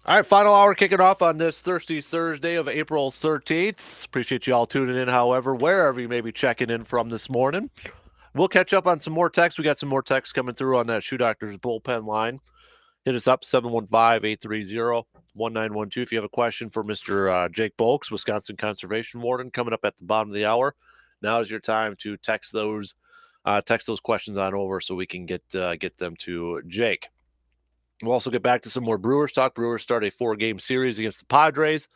All right, final hour kicking off on this Thirsty Thursday of April 13th. Appreciate you all tuning in, however, wherever you may be checking in from this morning. We'll catch up on some more texts. We got some more texts coming through on that Shoe Doctors bullpen line. Hit us up, 715-830-1912. If you have a question for Mr. Jake Bolks, Wisconsin Conservation Warden, coming up at the bottom of the hour. Now is your time to text those questions on over so we can get them to Jake. We'll also get back to some more Brewers talk. Brewers start a 4-game series against the Padres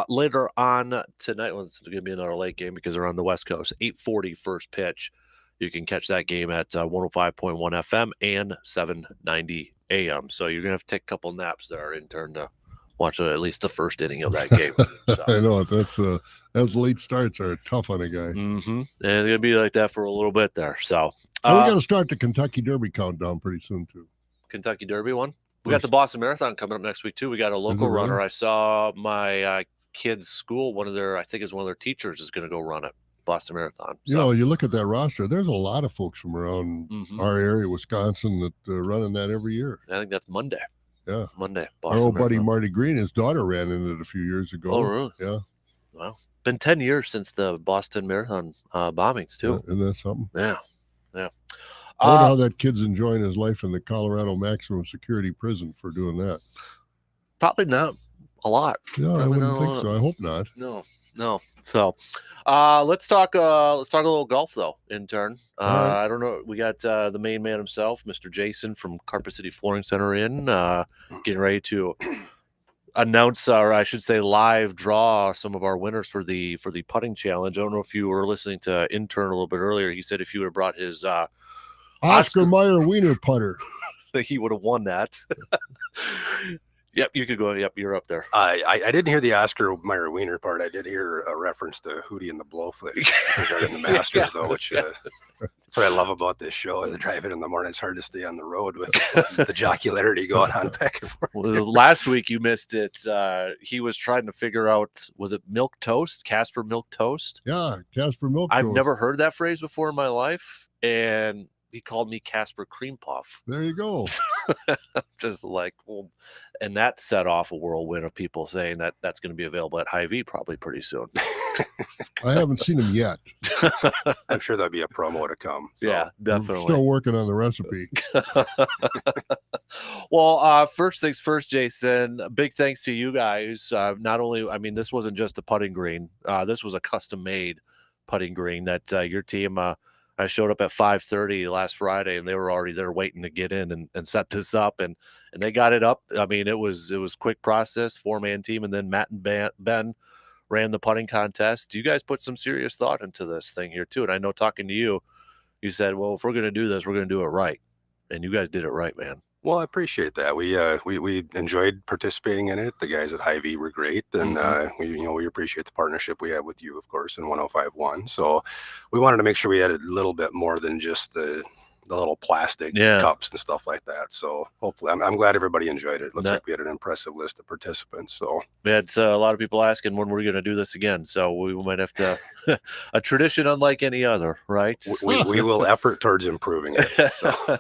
later on tonight. Well, it's going to be another late game because they're on the West Coast. 8:40 first pitch. You can catch that game at 105.1 FM and 790 AM. So you're going to have to take a couple naps there in turn to watch at least the first inning of that game. So. I know those late starts are tough on a guy. Mm-hmm. And it's going to be like that for a little bit there. So we got to start the Kentucky Derby countdown pretty soon too. Kentucky Derby one. We got the Boston Marathon coming up next week too. We got a local runner. I saw my kids' school. I think one of their teachers is going to go run it. Boston Marathon. So. You look at that roster. There's a lot of folks from around our area, Wisconsin, that running that every year. I think that's Monday. Yeah, Monday. Boston Our old buddy Marty Green, his daughter ran in it a few years ago. Oh, really? Yeah. Wow. Been 10 years since the Boston Marathon bombings too. Isn't that something? Yeah. I wonder how that kid's enjoying his life in the Colorado maximum security prison for doing that. Probably not a lot. Yeah, I wouldn't think so. I hope not. No. So, let's talk a little golf though. In turn, right. I don't know. We got the main man himself, Mr. Jason from Carpet City Flooring Center, getting ready to announce, or I should say, live draw some of our winners for the putting challenge. I don't know if you were listening to intern a little bit earlier. He said if you would have brought his Oscar Mayer wiener putter, he would have won that. Yep, you could go. Yep, you're up there. I didn't hear the Oscar Mayer wiener part. I did hear a reference to Hootie and the Blowfish regarding the Masters, though, which that's what I love about this show. The drive in the morning, it's hard to stay on the road with the jocularity going on back and forth. Well, last week you missed it. He was trying to figure out, was it milk toast? Kasper milk toast? Yeah, Kasper milk I've toast. never heard that phrase before in my life, and he called me Kasper Cream Puff. There you go. Just like, well, and that set off a whirlwind of people saying that that's going to be available at Hy-Vee probably pretty soon. I haven't seen him yet. I'm sure there'll be a promo to come. So. Yeah, definitely. We're still working on the recipe. Well, first things first, Jason, big thanks to you guys. Not only, I mean, this wasn't just a putting green. This was a custom-made putting green that your team I showed up at 5:30 last Friday, and they were already there waiting to get in and set this up, and they got it up. I mean, it was quick process, 4-man team, and then Matt and Ben ran the putting contest. You guys put some serious thought into this thing here too, and I know talking to you, you said, well, if we're going to do this, we're going to do it right, and you guys did it right, man. Well, I appreciate that. We enjoyed participating in it. The guys at Hy-Vee were great, and we appreciate the partnership we have with you, of course, in 105.1. So we wanted to make sure we had a little bit more than just the little plastic cups and stuff like that. So hopefully, I'm glad everybody enjoyed it. It looks like we had an impressive list of participants. So we had a lot of people asking when we're going to do this again. So we might have to a tradition unlike any other, right? We will effort towards improving it. So.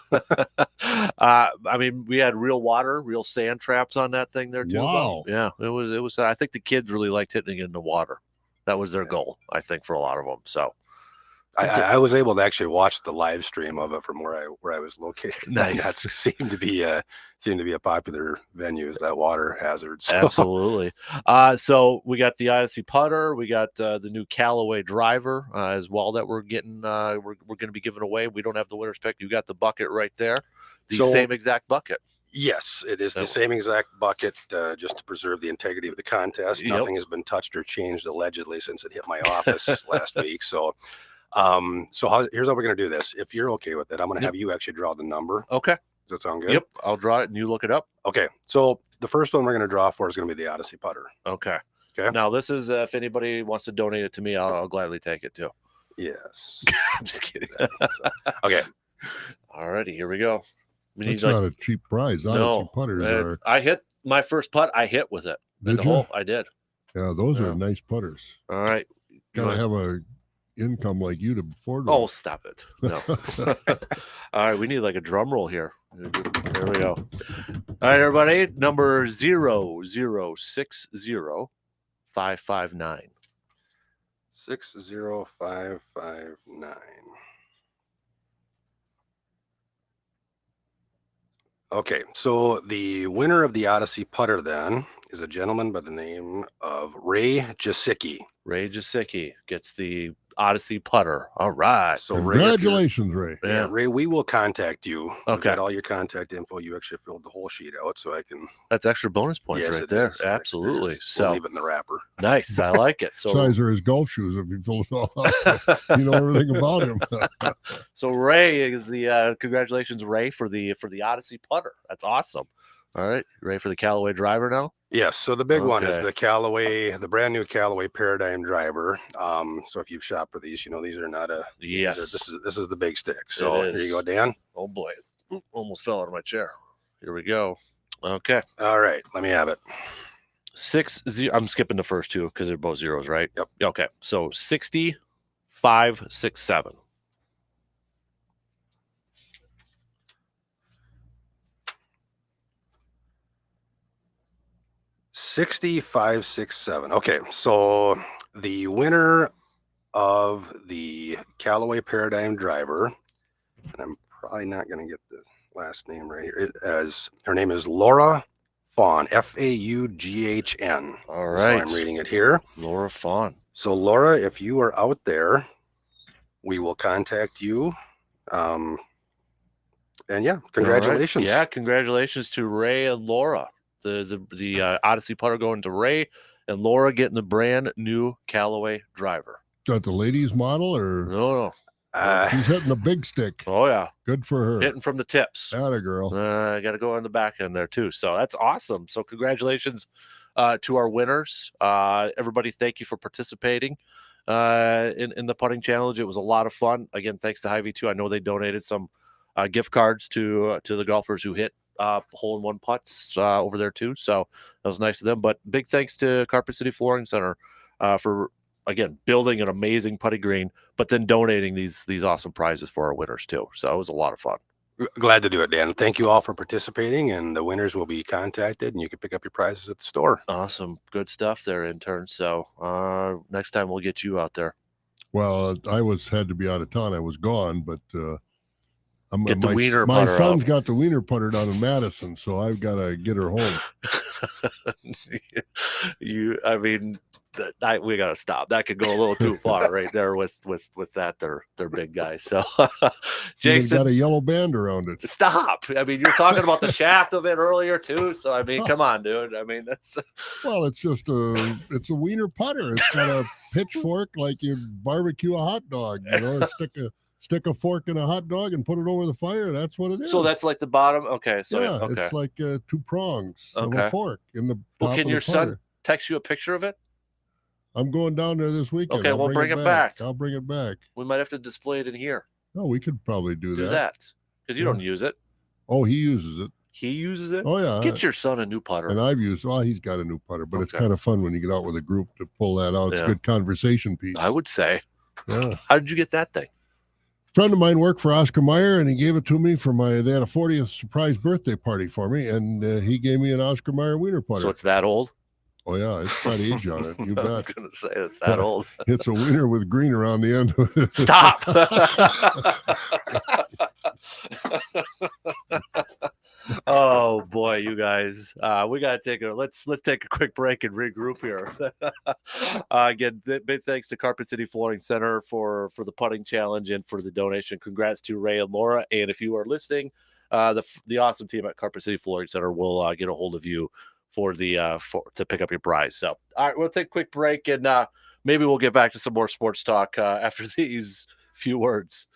I mean, we had real water, real sand traps on that thing there too. Wow. Yeah, it was. I think the kids really liked hitting it in the water. That was their goal, I think, for a lot of them. So. I was able to actually watch the live stream of it from where I was located. Nice. That seemed to be a popular venue, is that water hazard. So. Absolutely. So we got the Odyssey putter, we got the new Callaway driver as well that we're getting. We're going to be giving away. We don't have the winner's pick. You got the bucket right there, the same exact bucket. Yes, it is the same exact bucket, just to preserve the integrity of the contest. Nothing has been touched or changed allegedly since it hit my office last week. So. Here's how we're going to do this. If you're okay with it, I'm going to have you actually draw the number. Okay. Does that sound good? Yep. I'll draw it and you look it up. Okay. So the first one we're going to draw for is going to be the Odyssey putter. Okay. Okay. Now this is, if anybody wants to donate it to me, I'll gladly take it too. Yes. I'm just kidding. Okay. All righty. Here we go. That's not a cheap prize. Odyssey putters are. I hit my first putt. I hit with it. Did you? I did. Yeah. Those are nice putters. All right. Gotta have a income like you to afford. Oh, stop it. No. All right, we need like a drum roll here. There we go. All right, everybody. Number 0060559. 60559. Okay, so the winner of the Odyssey putter then is a gentleman by the name of Ray Jasicki. Ray Jasicki gets the Odyssey putter. All right. So congratulations, Ray. Yeah, Ray, we will contact you. Okay. We've got all your contact info. You actually filled the whole sheet out, so I can. That's extra bonus points right there. Is. Absolutely. So we'll leave it in the wrapper. Nice. I like it. So size are his golf shoes if you fill it all out. You know everything about him. So Ray is the congratulations, Ray, for the Odyssey putter. That's awesome. All right, you ready for the Callaway driver now? Yes. So the big one is the Callaway, the brand new Callaway Paradigm driver. So if you've shopped for these, you know these are not a. Yes. This is the big stick. So here you go, Dan. Oh boy, almost fell out of my chair. Here we go. Okay. All right, let me have it. 60. I'm skipping the first two because they're both zeros, right? Yep. Okay. So 6567. 6567. Okay, so the winner of the Callaway Paradigm driver, and I'm probably not going to get the last name right here, as her name is Laura Fawn, Faughn. All right. That's how I'm reading it here. Laura Fawn. So Laura, if you are out there, we will contact you. And yeah, congratulations. Right. Yeah, congratulations to Ray and Laura. The Odyssey putter going to Ray, and Laura getting the brand new Callaway driver. Is that the ladies model or No. She's hitting the big stick. Oh yeah, good for her. Hitting from the tips. Atta girl. I got to go on the back end there too. So that's awesome. So congratulations to our winners. Everybody, thank you for participating in the putting challenge. It was a lot of fun. Again, thanks to Hy-Vee2. I know they donated some gift cards to the golfers who hit hole-in-one putts over there too. So that was nice of them. But big thanks to Carpet City Flooring Center for, again, building an amazing putting green, but then donating these awesome prizes for our winners too. So it was a lot of fun. Glad to do it, Dan. Thank you all for participating, and the winners will be contacted, and you can pick up your prizes at the store. Awesome. Good stuff there, intern. So next time we'll get you out there. Well, I had to be out of town. I was gone, but get the wiener my putter son's out. got the wiener putter down in Madison, so I've got to get her home. We got to stop. That could go a little too far right there with that. They're big guys. So Jason got a yellow band around it. Stop. I mean, you're talking about the shaft of it earlier too. So I mean, come on, dude. I mean, that's it's just a wiener putter. It's got a pitchfork like you barbecue a hot dog. You know, stick a fork in a hot dog and put it over the fire. That's what it is. So that's like the bottom. Okay. So yeah, it's like 2 prongs of a fork in the. Well, can your son text you a picture of it? I'm going down there this weekend. Okay, we'll bring it back. I'll bring it back. We might have to display it in here. No, we could probably do that because you don't use it. Oh, he uses it. He uses it. Oh yeah. Get your son a new putter. And I've used. Well, he's got a new putter, but it's kind of fun when you get out with a group to pull that out. It's a good conversation piece. I would say. Yeah. How did you get that thing? A friend of mine worked for Oscar Mayer, and he gave it to me for they had a 40th surprise birthday party for me, and he gave me an Oscar Mayer wiener putter. So it's that old? Oh yeah, it's got age on it. You bet. I was gonna say it's that old. It's a wiener with green around the end of it. Stop. Oh boy, you guys, we gotta let's take a quick break and regroup here. Again, big thanks to Carpet City Flooring Center for the putting challenge and for the donation. Congrats to Ray and Laura. And if you are listening, the awesome team at Carpet City Flooring Center will get a hold of you to pick up your prize. So all right, we'll take a quick break and maybe we'll get back to some more sports talk after these few words.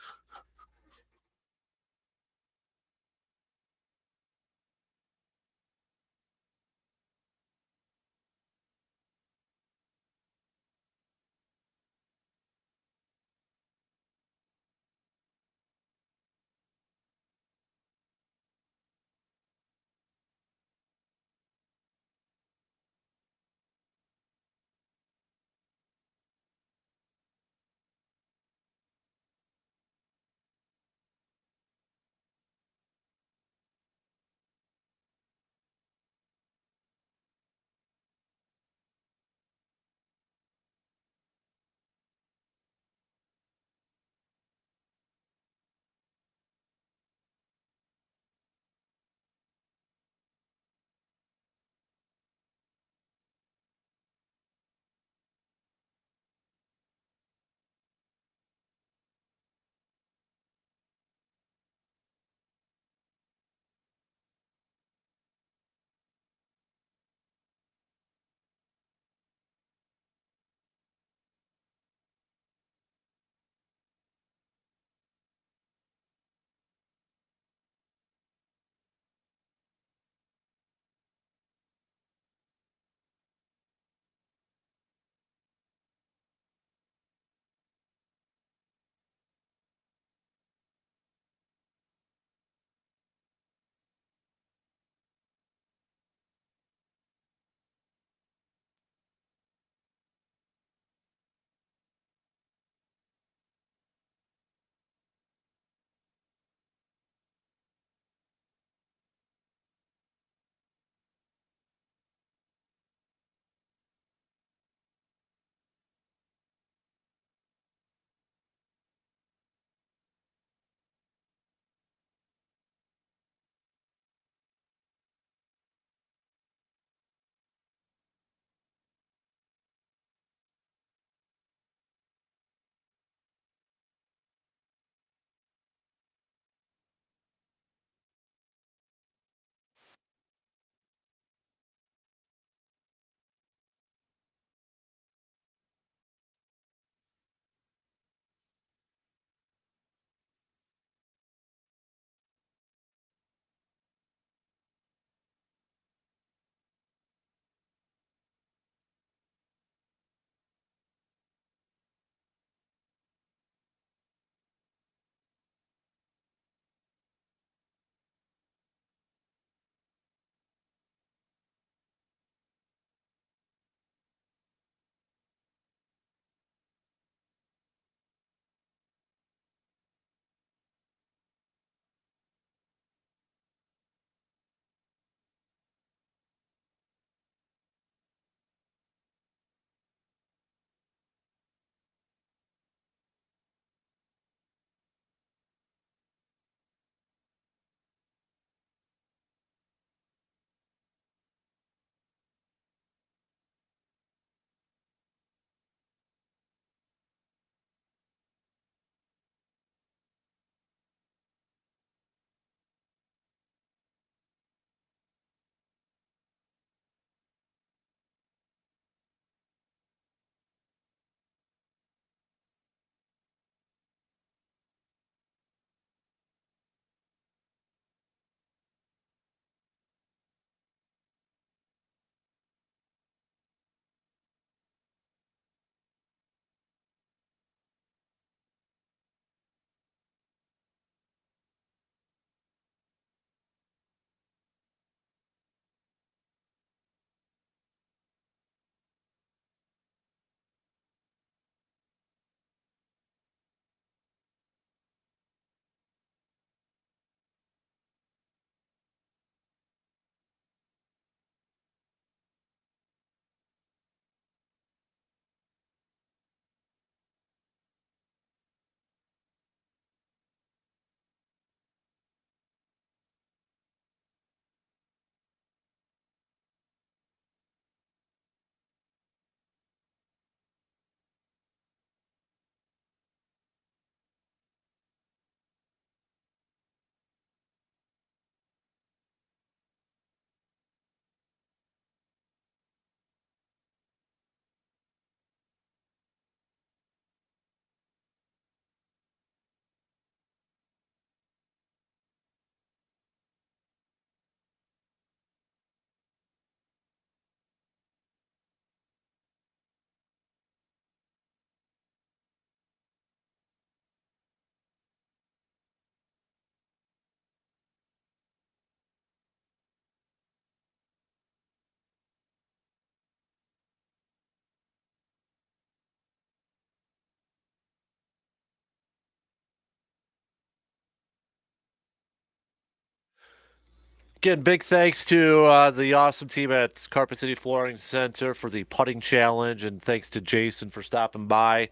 Again, big thanks to the awesome team at Carpet City Flooring Center for the putting challenge, and thanks to Jason for stopping by,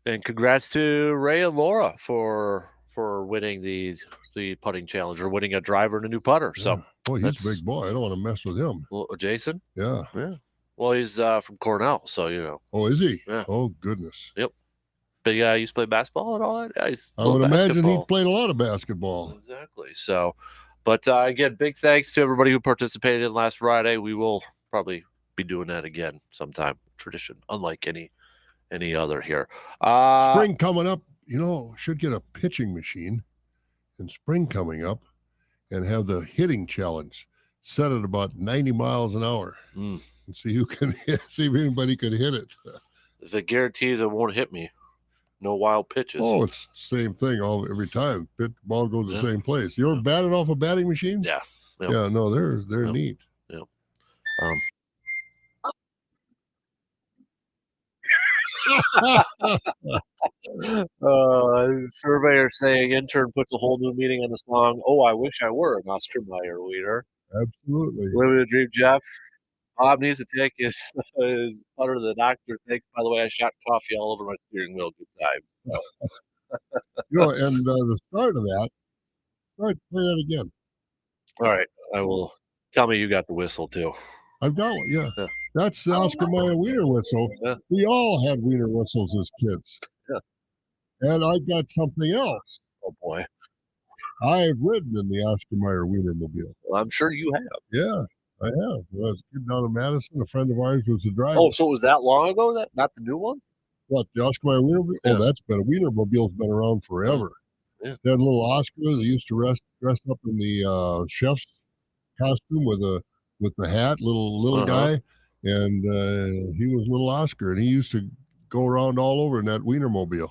and congrats to Ray and Laura for winning the putting challenge, or winning a driver and a new putter. Yeah. So, boy, he's a big boy. I don't want to mess with him. Well, Jason? Yeah. Yeah. Well, he's from Cornell, so you know. Oh, is he? Yeah. Oh, goodness. Yep. But yeah, he used to play basketball and all that. Yeah, I would imagine he played a lot of basketball. Exactly. So, but again, big thanks to everybody who participated last Friday. We will probably be doing that again sometime. Tradition, unlike any other here. Spring coming up, should get a pitching machine in spring coming up and have the hitting challenge set at about 90 miles an hour and see who can see if anybody can hit it. If it guarantees it won't hit me. No wild pitches. Oh, it's the same thing every time. Ball goes the same place. You ever batted off a batting machine? Yeah. Yep. Yeah, no, they're neat. Yep. Surveyor saying intern puts a whole new meaning on the song. Oh, I wish I were an Oscar Mayer leader. Absolutely. Living the dream, Jeff. Bob needs to take his putter to the doctor. Thanks, by the way. I shot coffee all over my steering wheel. Good time. So. And the start of that. All right, play that again. All right, I will. Tell me you got the whistle too. I've got one. Yeah. That's the Oscar Mayer wiener whistle. Yeah. We all had wiener whistles as kids. Yeah. And I've got something else. Oh boy. I've ridden in the Oscar Mayer Wienermobile. Well, I'm sure you have. Yeah, I have. When I was a kid down in Madison, a friend of ours was the driver. Oh, so it was that long ago? That not the new one? What, the Oscar Mayer Wienermobile? Yeah. Oh, that's been a Wienermobile's been around forever. Yeah. That little Oscar that used to dress up in the chef's costume with the hat, little guy, and he was little Oscar, and he used to go around all over in that Wienermobile.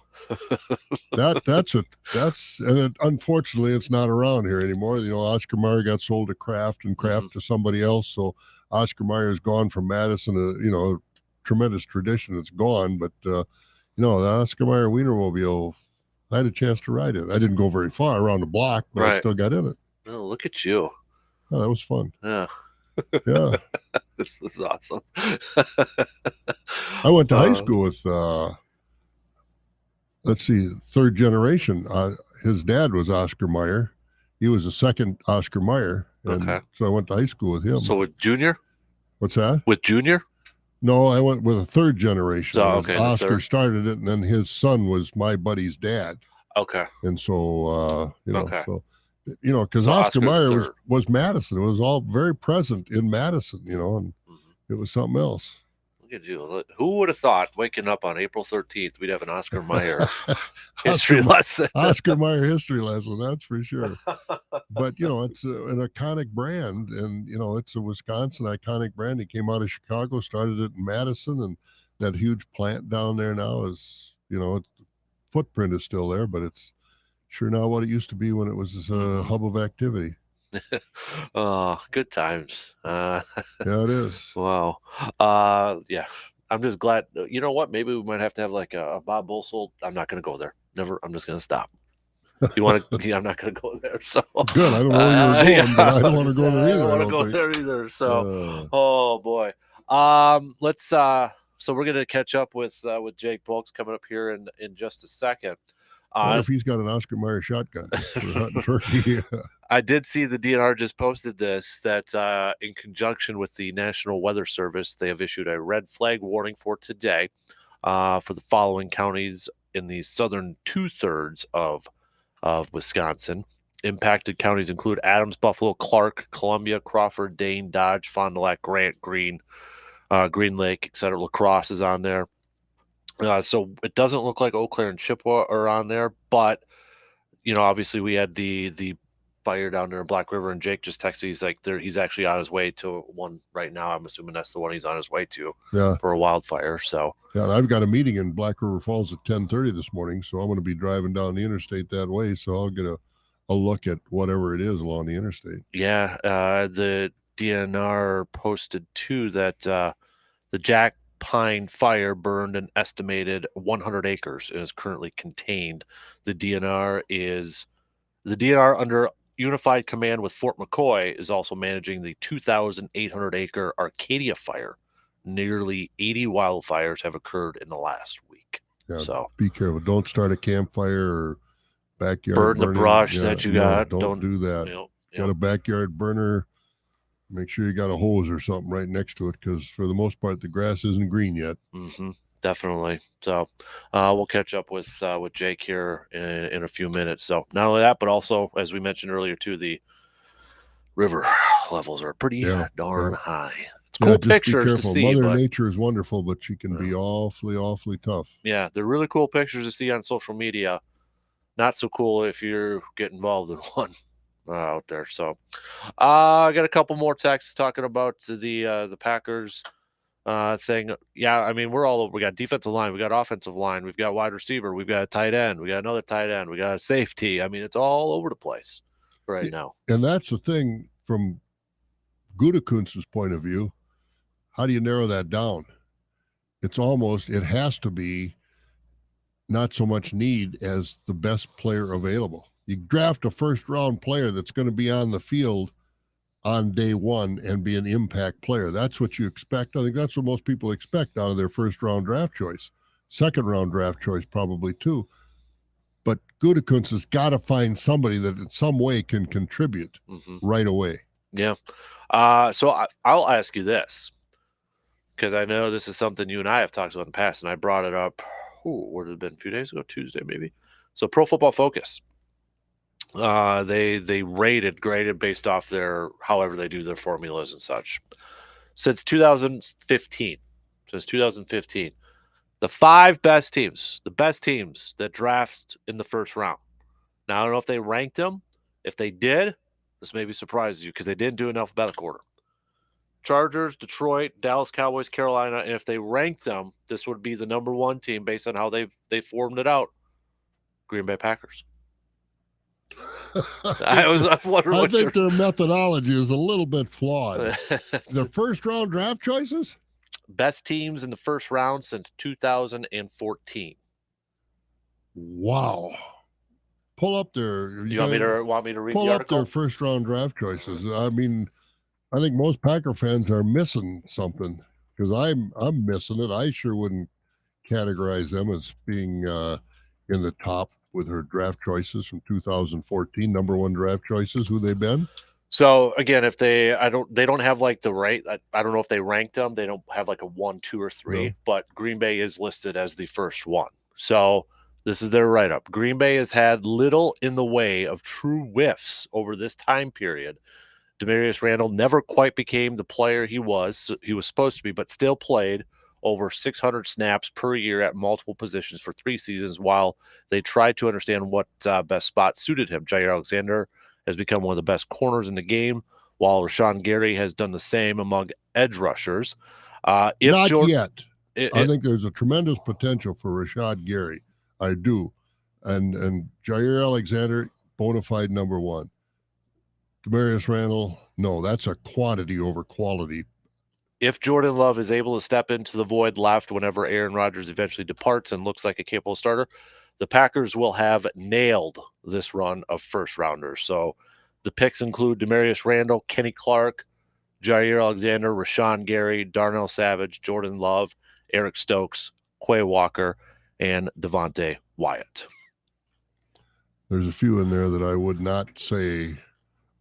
Unfortunately it's not around here anymore. Oscar Mayer got sold to Kraft and Kraft to somebody else, so Oscar Mayer is gone from Madison. A tremendous tradition. It's gone, but the Oscar Mayer Wienermobile, I had a chance to ride it. I didn't go very far around the block, but I still got in it. Oh, look at you. Oh, that was fun. Yeah. Yeah. This is awesome. I went to high school with, third generation. His dad was Oscar Mayer. He was the second Oscar Mayer. And so I went to high school with him. So with Junior? What's that? With Junior? No, I went with a third generation. So, okay. Oscar started it, and then his son was my buddy's dad. Okay. And so, because Oscar Mayer was Madison. It was all very present in Madison, and it was something else. Look at you. Who would have thought waking up on April 13th, we'd have an Oscar Mayer history lesson? Oscar Mayer history lesson, that's for sure. But, it's an iconic brand, and, it's a Wisconsin iconic brand. He came out of Chicago, started it in Madison, and that huge plant down there now is, the footprint is still there, but it's sure not what it used to be when it was a hub of activity. Oh, good times. Yeah, it is. Wow. Yeah. I'm just glad. You know what? Maybe we might have to have like a Bob Bolsold. I'm not going to go there. Never. I'm just going to stop. You want to? I'm not going to go there. So good. I don't know where you're going, but I don't want to go there either. I don't want to go there either. So, oh boy. Let's. So we're going to catch up with Jake Bulks coming up here in just a second. What if he's got an Oscar Mayer shotgun for hunting turkey? I did see the DNR just posted this, that in conjunction with the National Weather Service, they have issued a red flag warning for today for the following counties in the southern 2/3 of Wisconsin. Impacted counties include Adams, Buffalo, Clark, Columbia, Crawford, Dane, Dodge, Fond du Lac, Grant, Green Lake, etc. La Crosse is on there. So it doesn't look like Eau Claire and Chippewa are on there, but obviously we had the fire down there in Black River, and Jake just texted. He's like, he's actually on his way to one right now. I'm assuming that's the one he's on his way to for a wildfire. So yeah, I've got a meeting in Black River Falls at 10:30 this morning, so I'm going to be driving down the interstate that way. So I'll get a look at whatever it is along the interstate. Yeah, the DNR posted too that the Jack Pine fire burned an estimated 100 acres and is currently contained. The DNR under unified command with Fort McCoy is also managing the 2,800-acre Arcadia fire. Nearly 80 wildfires have occurred in the last week. Yeah, so be careful. Don't start a campfire or backyard burn burning. the brush Yeah, that you no, got. Don't do that. Got a backyard burner, make sure you got a hose or something right next to it, because for the most part the grass isn't green yet. Definitely. So we'll catch up with Jake here in a few minutes. So not only that, but also, as we mentioned earlier too, the river levels are pretty darn high. It's cool pictures to see. Mother Nature is wonderful, but she can be awfully tough. Yeah, they're really cool pictures to see on social media. Not so cool if you get involved in one out there. So I got a couple more texts talking about the Packers thing. Yeah, I mean, we're all over. We got defensive line, we got offensive line, we've got wide receiver, we've got a tight end, we got another tight end, we got a safety. I mean, it's all over the place right now. And that's the thing from Gutekunst's point of view. How do you narrow that down? It has to be not so much need as the best player available. You draft a first-round player that's going to be on the field on day one and be an impact player. That's what you expect. I think that's what most people expect out of their first-round draft choice. Second-round draft choice probably too. But Gutekunst has got to find somebody that in some way can contribute right away. Yeah. So I'll ask you this, because I know this is something you and I have talked about in the past, and I brought it up, would it have been a few days ago, Tuesday maybe. So Pro Football Focus, they graded based off their, however they do their formulas and such. Since 2015, the 5 best teams, the best teams that draft in the first round. Now, I don't know if they ranked them. If they did, this maybe surprises you because they didn't do an alphabetical order. Chargers, Detroit, Dallas Cowboys, Carolina, and if they ranked them, this would be the number 1 team based on how they formed it out. Green Bay Packers. I think their methodology is a little bit flawed. Their first round draft choices? Best teams in the first round since 2014. Wow. Pull up their. You want me to read the article? Pull up their first round draft choices. I mean, I think most Packer fans are missing something, because I'm missing it. I sure wouldn't categorize them as being in the top with her draft choices from 2014, number 1 draft choices. Who they been? So again, if they don't have like the right. I don't know if they ranked them. They don't have like a 1, 2, or 3. No. But Green Bay is listed as the first one. So this is their write-up. Green Bay has had little in the way of true whiffs over this time period. Demarius Randall never quite became the player he was supposed to be, but still played over 600 snaps per year at multiple positions for 3 seasons while they tried to understand what best spot suited him. Jair Alexander has become one of the best corners in the game, while Rashawn Gary has done the same among edge rushers. Not yet. I think there's a tremendous potential for Rashawn Gary. I do. And Jair Alexander, bona fide number 1. Demarius Randall, no, that's a quantity over quality. If Jordan Love is able to step into the void left whenever Aaron Rodgers eventually departs and looks like a capable starter, the Packers will have nailed this run of first-rounders. So the picks include Demarius Randall, Kenny Clark, Jair Alexander, Rashawn Gary, Darnell Savage, Jordan Love, Eric Stokes, Quay Walker, and Devontae Wyatt. There's a few in there that I would not say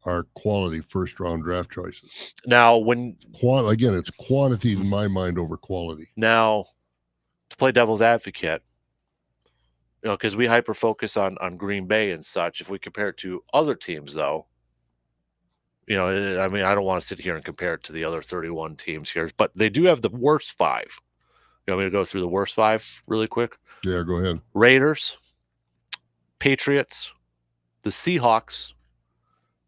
are quality first-round draft choices. Now, again, it's quantity in my mind over quality. Now, to play devil's advocate, because we hyper-focus on Green Bay and such, if we compare it to other teams, though, I mean, I don't want to sit here and compare it to the other 31 teams here, but they do have the worst 5. You want me to go through the worst 5 really quick? Yeah, go ahead. Raiders, Patriots, the Seahawks,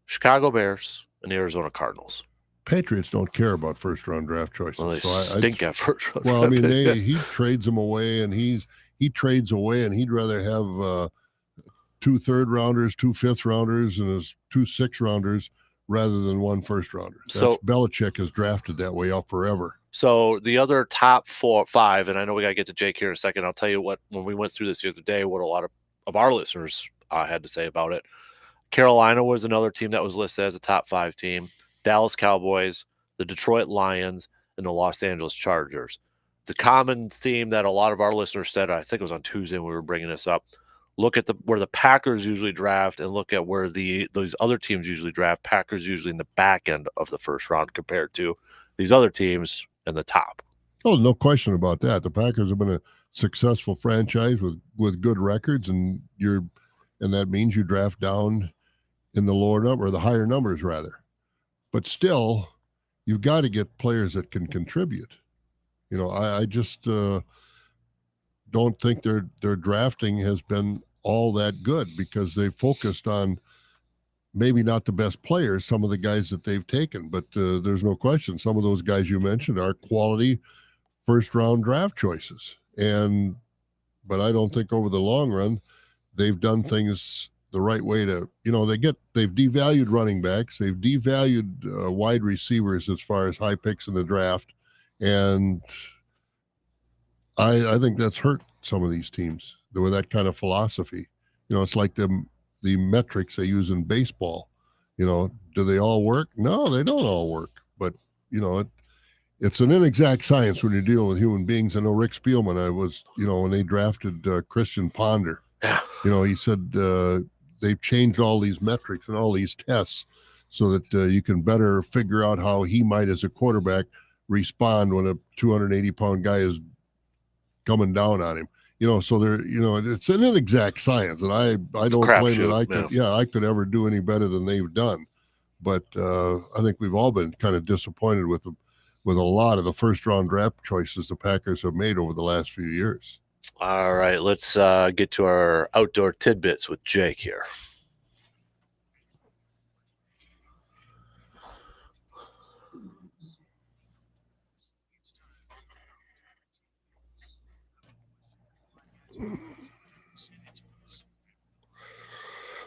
Chicago Bears, and the Arizona Cardinals. Patriots don't care about first-round draft choices. Well, they stink at first-round. Well, I mean, he trades them away, and he trades away, and he'd rather have 2 third-rounders, 2 fifth-rounders, and his 2 sixth-rounders rather than 1 first-rounder. So Belichick has drafted that way up forever. So the other top 5, and I know we got to get to Jake here in a second. I'll tell you what, when we went through this the other day, what a lot of our listeners had to say about it. Carolina was another team that was listed as a top 5 team. Dallas Cowboys, the Detroit Lions, and the Los Angeles Chargers. The common theme that a lot of our listeners said, I think it was on Tuesday when we were bringing this up, look at where the Packers usually draft and look at where those other teams usually draft. Packers usually in the back end of the first round compared to these other teams in the top. Oh, no question about that. The Packers have been a successful franchise with good records, and that means you draft down in the lower number, or the higher numbers rather. But still, you've got to get players that can contribute. I just don't think their drafting has been all that good because they focused on maybe not the best players, some of the guys that they've taken, but there's no question some of those guys you mentioned are quality first-round draft choices. But I don't think over the long run they've done things the right way to, they've devalued running backs, they've devalued wide receivers as far as high picks in the draft, and I think that's hurt some of these teams with that kind of philosophy. It's like the metrics they use in baseball. Do they all work? No, they don't all work. But, it's an inexact science when you're dealing with human beings. I know Rick Spielman, when they drafted Christian Ponder, he said they've changed all these metrics and all these tests so that you can better figure out how he might, as a quarterback, respond when a 280-pound guy is coming down on him. So it's an inexact science, and I don't claim that I could ever do any better than they've done. But I think we've all been kind of disappointed with a lot of the first-round draft choices the Packers have made over the last few years. All right, let's get to our outdoor tidbits with Jake here.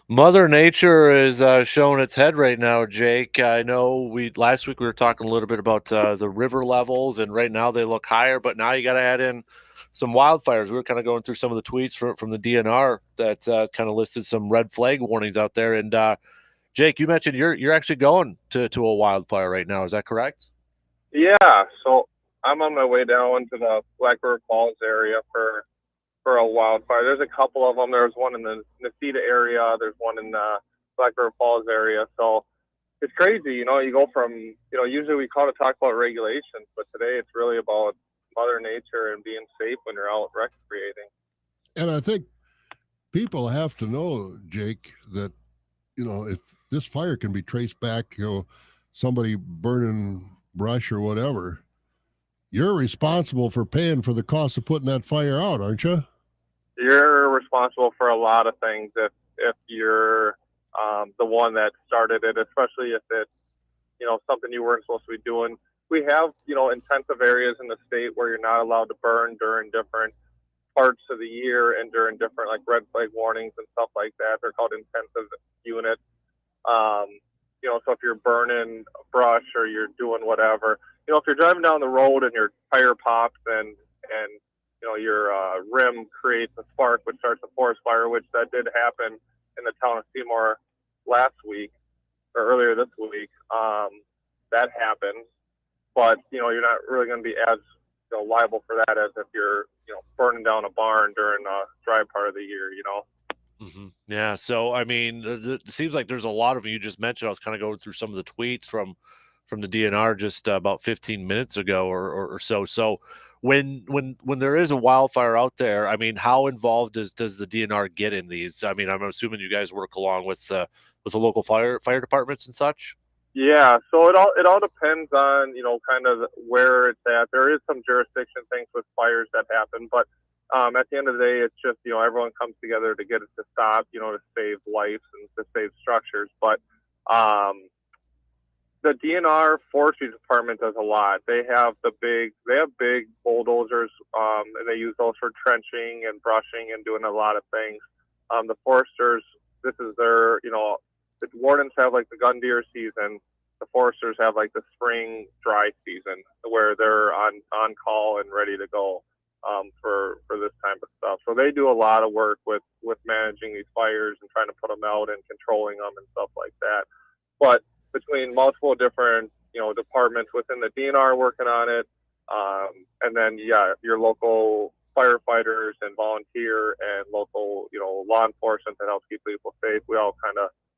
Mother Nature is showing its head right now, Jake. I know last week we were talking a little bit about the river levels, and right now they look higher, but now you got to add in some wildfires. We were kind of going through some of the tweets from the DNR that kind of listed some red flag warnings out there. And Jake, you mentioned you're actually going to a wildfire right now. Is that correct? Yeah. So I'm on my way down to the Black River Falls area for a wildfire. There's a couple of them. There's one in the Necedah area. There's one in the Black River Falls area. So it's crazy. You go from, usually we talk about regulations, but today it's really about Mother Nature and being safe when you're out recreating. And I think people have to know, Jake, that, if this fire can be traced back, somebody burning brush or whatever, you're responsible for paying for the cost of putting that fire out, aren't you? You're responsible for a lot of things if you're the one that started it, especially if it's, something you weren't supposed to be doing. We have, intensive areas in the state where you're not allowed to burn during different parts of the year and during different like red flag warnings and stuff like that. They're called intensive units. So if you're burning brush or you're doing whatever, if you're driving down the road and your tire pops and your rim creates a spark, which starts a forest fire, which that did happen in the town of Seymour last week or earlier this week. That happened, but you're not really going to be as liable for that as if you're burning down a barn during a dry part of the year. Mm-hmm. Yeah. So I mean, it seems like there's a lot of them. You just mentioned. I was kind of going through some of the tweets from the DNR just about 15 minutes ago or so. So when there is a wildfire out there, I mean, how involved does the DNR get in these? I mean, I'm assuming you guys work along with the local fire departments and such. Yeah, so it all depends on kind of where it's at. There is some jurisdiction things with fires that happen, but at the end of the day, it's just everyone comes together to get it to stop, to save lives and to save structures. But the DNR forestry department does a lot. They have big bulldozers, and they use those for trenching and brushing and doing a lot of things. The foresters, this is their the wardens have like the gun deer season. The foresters have like the spring dry season where they're on call and ready to go. for this type of stuff. So they do a lot of work with managing these fires and trying to put them out and controlling them and stuff like that. But between multiple different, departments within the DNR working on it, and then, your local firefighters and volunteer and local, law enforcement that helps keep people safe. We all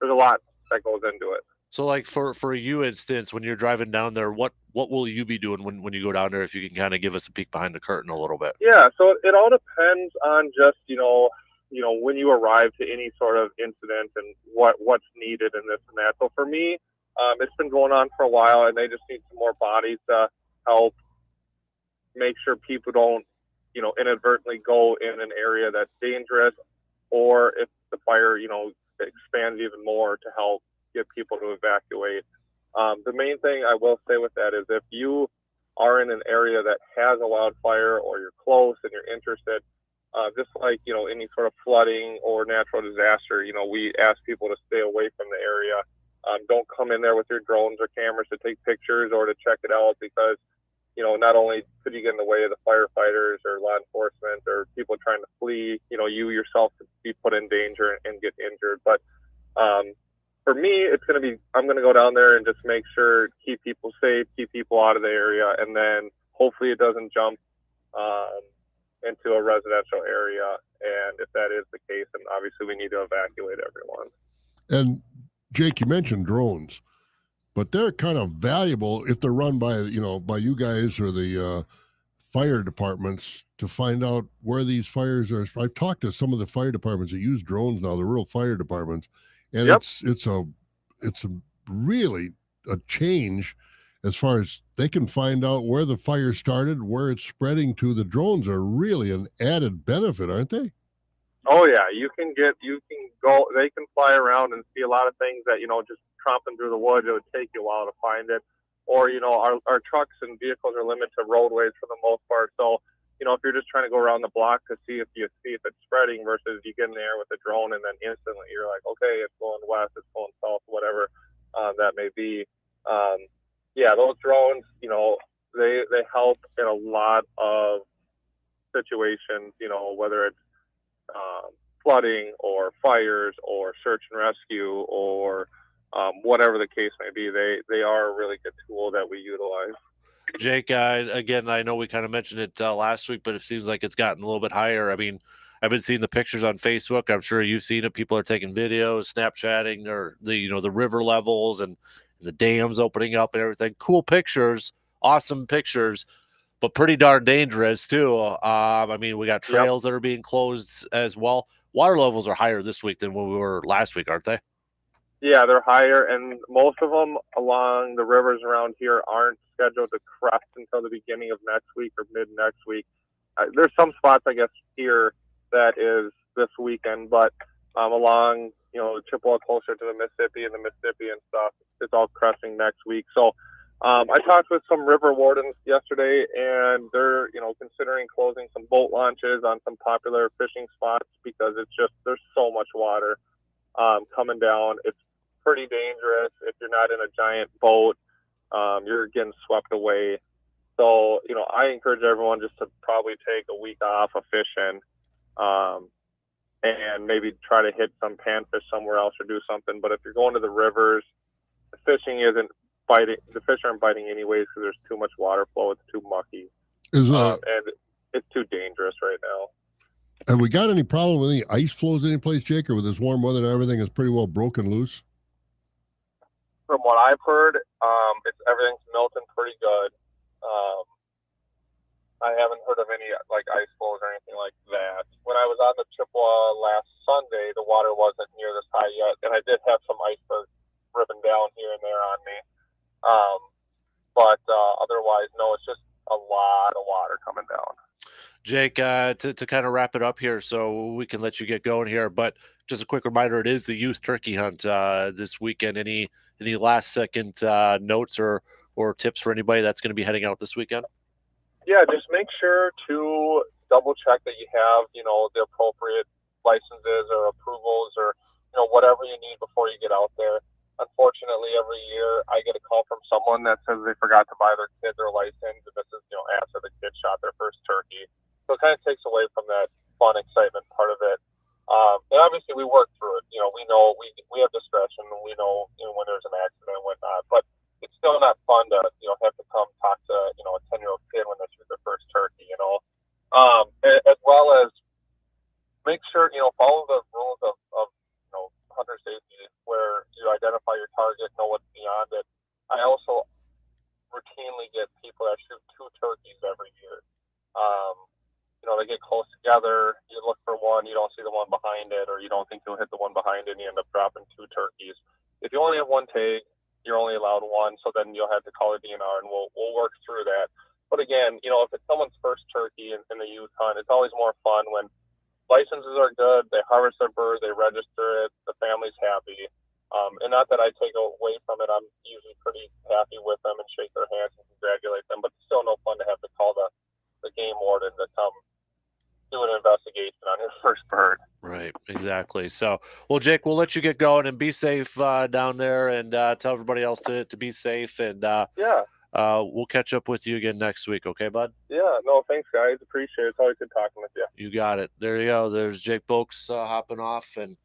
there's a lot that goes into it. So, like for you, instance, when you're driving down there, what will you be doing when you go down there? If you can kind of give us a peek behind the curtain a little bit. Yeah, so it all depends on just when you arrive to any sort of incident and what's needed and this and that. So for me, it's been going on for a while, and they just need some more bodies to help make sure people don't inadvertently go in an area that's dangerous, or if the fire expands even more, to help get people to evacuate. The main thing I will say with that is if you are in an area that has a wildfire or you're close and you're interested, just like, any sort of flooding or natural disaster, we ask people to stay away from the area. Don't come in there with your drones or cameras to take pictures or to check it out, because, not only could you get in the way of the firefighters or law enforcement or people trying to flee, you yourself could be put in danger and get injured. But for me, I'm going to go down there and just make sure, keep people safe, keep people out of the area, and then hopefully it doesn't jump into a residential area. And if that is the case, then obviously we need to evacuate everyone. And Jake, you mentioned drones, but they're kind of valuable if they're run by you guys or the fire departments to find out where these fires are. I've talked to some of the fire departments that use drones now, the rural fire departments, and Yep. it's a really a change as far as they can find out where the fire started, where it's spreading to. The drones are really an added benefit, aren't they? Oh yeah, you can go. They can fly around and see a lot of things that just tromping through the woods, it would take you a while to find it. Or our trucks and vehicles are limited to roadways for the most part. So if you're just trying to go around the block to see if it's spreading, versus you get in the air with a drone and then instantly you're like, okay, it's going west, it's going south, whatever that may be. Those drones, they help in a lot of situations. Whether it's flooding or fires or search and rescue or whatever the case may be, they are a really good tool that we utilize. Jake, again, I know we kind of mentioned it last week, but it seems like it's gotten a little bit higher. I mean, I've been seeing the pictures on Facebook. I'm sure you've seen it. People are taking videos, Snapchatting, or the river levels and the dams opening up and everything. Cool pictures, awesome pictures, but pretty darn dangerous too. I mean, we got trails that are being closed as well. Water levels are higher this week than when we were last week, aren't they? Yeah, they're higher, and most of them along the rivers around here aren't scheduled to crest until the beginning of next week or mid next week. There's some spots, I guess, here that is this weekend, but along, Chippewa closer to the Mississippi and stuff, it's all cresting next week. So I talked with some river wardens yesterday, and they're, considering closing some boat launches on some popular fishing spots because there's so much water coming down. It's pretty dangerous. If you're not in a giant boat, you're getting swept away. So, I encourage everyone just to probably take a week off of fishing, and maybe try to hit some panfish somewhere else or do something. But if you're going to the rivers, the fishing isn't biting. The fish aren't biting anyways because there's too much water flow. It's too mucky. And it's too dangerous right now. Have we got any problem with any ice flows any place, Jake, or with this warm weather and everything is pretty well broken loose? From what I've heard, everything's melting pretty good. I haven't heard of any ice flows or anything like that. When I was on the Chippewa last Sunday, the water wasn't near this high yet, and I did have some icebergs ripping down here and there on me. But otherwise, no, it's just a lot of water coming down. Jake, to kind of wrap it up here so we can let you get going here, but just a quick reminder, it is the youth turkey hunt this weekend. Any last second notes or tips for anybody that's going to be heading out this weekend? Yeah, just make sure to double check that you have, the appropriate licenses or approvals or, whatever you need before you get out there. Unfortunately, every year I get a call from someone that says they forgot to buy their kid their license, and this is, after the kid shot their first turkey. So it kind of takes away from that fun, excitement part of it. And obviously we work through it. We know we have discretion, and we know, when there's an accident and whatnot. But it's still not fun to have to come talk to a 10-year-old kid when they shoot their first turkey. As well as make sure follow the rules of hunter safety, where you identify your target, know what's beyond it. I also routinely get people that shoot 2 turkeys every year. They get close together. You look for one, you don't see the one behind it, or you don't think you'll hit the one behind it, and you end up dropping 2 turkeys. If you only have 1 tag, you're only allowed 1, so then you'll have to call a DNR, and we'll work through that. But again, if it's someone's first turkey in the youth hunt, it's always more fun when licenses are good, they harvest their bird, they register it, the family's happy. And not that I take away from it, I'm usually pretty happy with them and shake their hands and congratulate them, but it's still no fun to have to call the game warden to come do an investigation on his first bird. Right, exactly. So, well, Jake, we'll let you get going and be safe down there, and tell everybody else to be safe. And we'll catch up with you again next week. Okay, bud? Yeah, no, thanks, guys. Appreciate it. It's always good talking with you. You got it. There you go. There's Jake Bolks hopping off and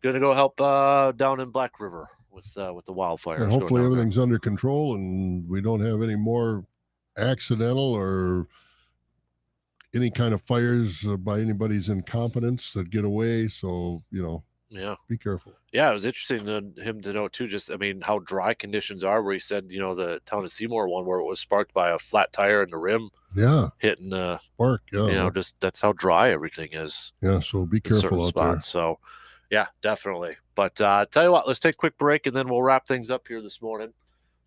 gonna go help down in Black River with the wildfires. And hopefully everything's under control and we don't have any more accidental or any kind of fires by anybody's incompetence that get away. So, be careful. Yeah, it was interesting to him to know too, just, how dry conditions are, where he said, the town of Seymour one where it was sparked by a flat tire in the rim. Yeah. Hitting the spark. Yeah. Just that's how dry everything is. Yeah. So be careful out there. So, yeah, definitely. But tell you what, let's take a quick break and then we'll wrap things up here this morning.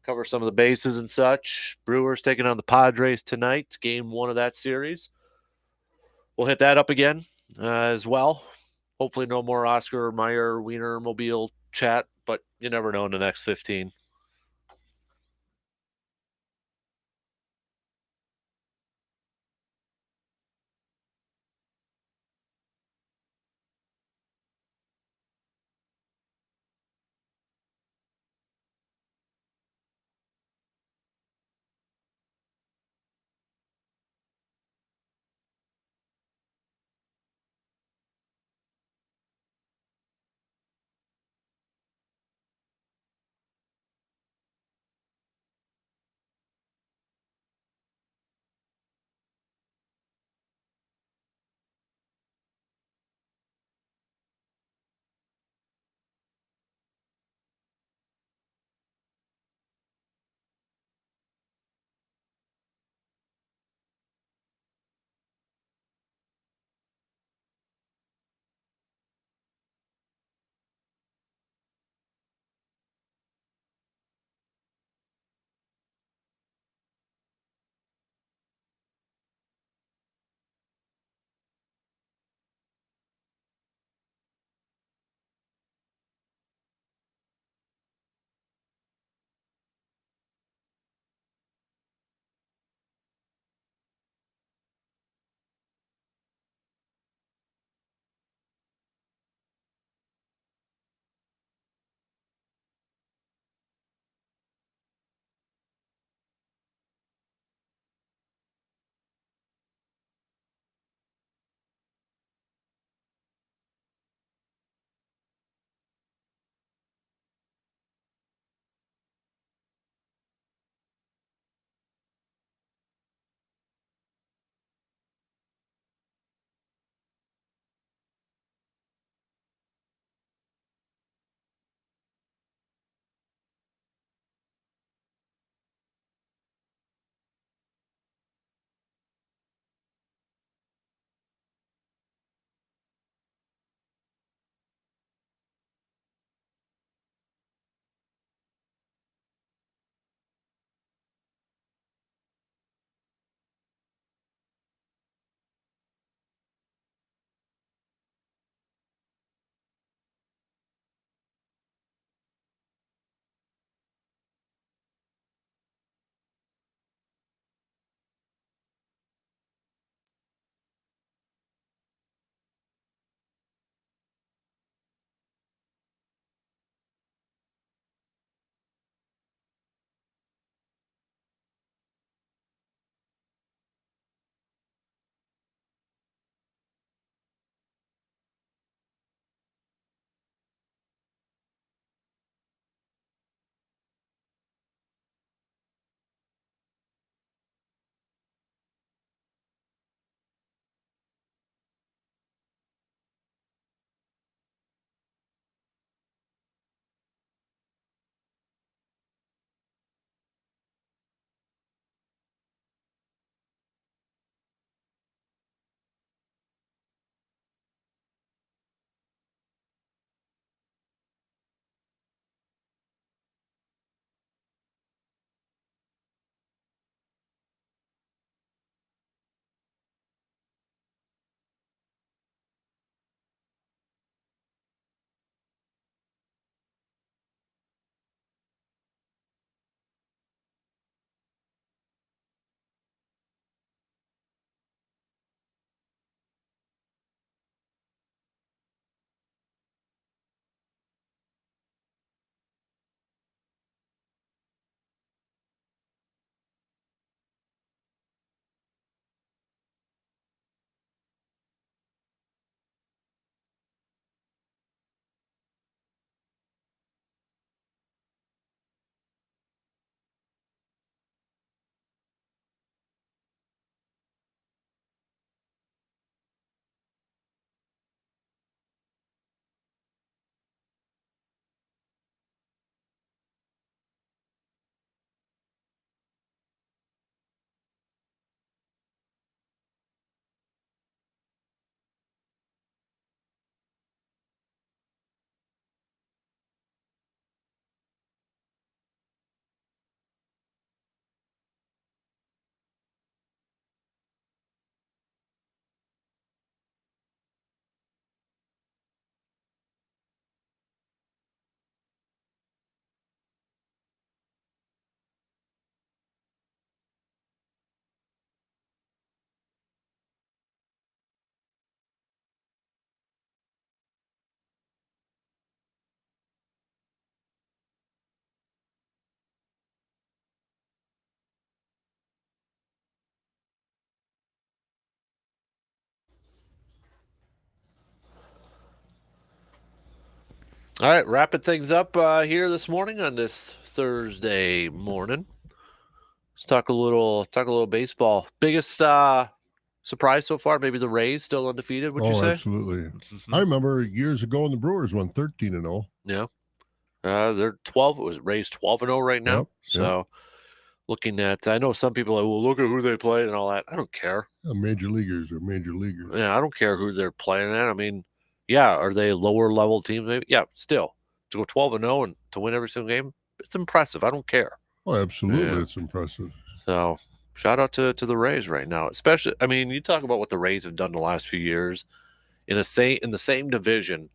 Cover some of the bases and such. Brewers taking on the Padres tonight, game 1 of that series. We'll hit that up again as well. Hopefully no more Oscar Mayer Wiener Mobile chat, but you never know in the next 15. All right, wrapping things up here this morning on this Thursday morning. Let's talk a little baseball. Biggest surprise so far, maybe the Rays still undefeated, would you say? Absolutely. I remember years ago when the Brewers won 13-0. Yeah. They're 12. It was Rays 12-0 right now. Yep, so looking at, I know some people are like, well, look at who they played and all that. I don't care. Major leaguers are major leaguers. Yeah, I don't care who they're playing at. I mean, yeah, are they lower level teams? Maybe? Yeah, still to go 12-0 and to win every single game, it's impressive. I don't care. Oh, absolutely, it's impressive. So shout out to the Rays right now, especially. I mean, you talk about what the Rays have done the last few years in the same division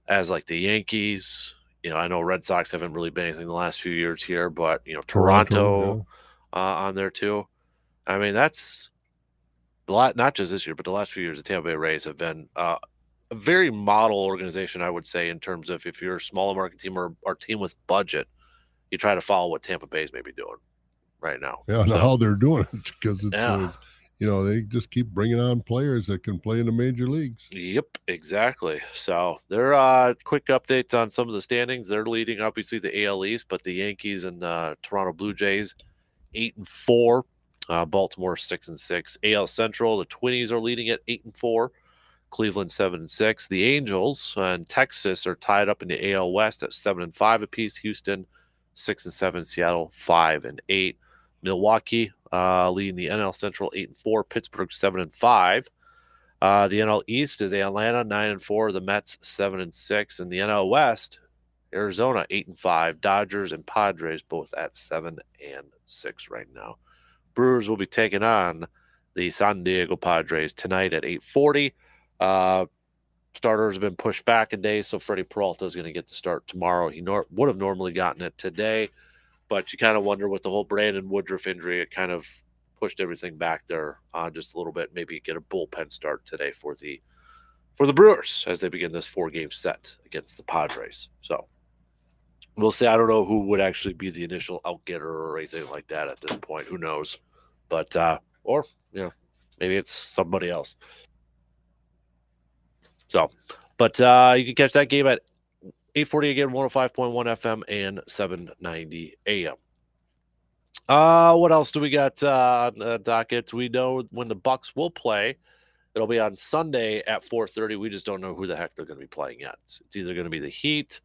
as like the Yankees. I know Red Sox haven't really been anything the last few years here, but Toronto on there too. I mean, that's a lot, not just this year, but the last few years, the Tampa Bay Rays have been a very model organization, I would say, in terms of if you're a smaller market team or a team with budget, you try to follow what Tampa Bay's maybe doing right now. Yeah, how they're doing it, because it's they just keep bringing on players that can play in the major leagues. Yep, exactly. So they're quick updates on some of the standings. They're leading obviously the AL East, but the Yankees and Toronto Blue Jays 8-4, Baltimore 6-6. AL Central, the Twinnies are leading at 8-4. Cleveland 7-6. The Angels and Texas are tied up in the AL West at 7-5 apiece. Houston 6-7. Seattle 5-8. Milwaukee leading the NL Central 8-4. Pittsburgh 7-5. The NL East is Atlanta 9-4. The Mets 7-6. And the NL West, Arizona 8-5. Dodgers and Padres both at 7-6 right now. Brewers will be taking on the San Diego Padres tonight at 8:40. Starters have been pushed back a day, so Freddie Peralta is going to get the start tomorrow. He would have normally gotten it today, but you kind of wonder with the whole Brandon Woodruff injury, it kind of pushed everything back there just a little bit. Maybe get a bullpen start today for the Brewers as they begin this 4-game set against the Padres. So we'll see. I don't know who would actually be the initial outgetter or anything like that at this point. Who knows? But maybe it's somebody else. So, but you can catch that game at 8:40 again, 105.1 FM and 790 AM. What else do we got on the docket? We know when the Bucks will play. It'll be on Sunday at 4:30. We just don't know who the heck they're going to be playing yet. It's either going to be the Heat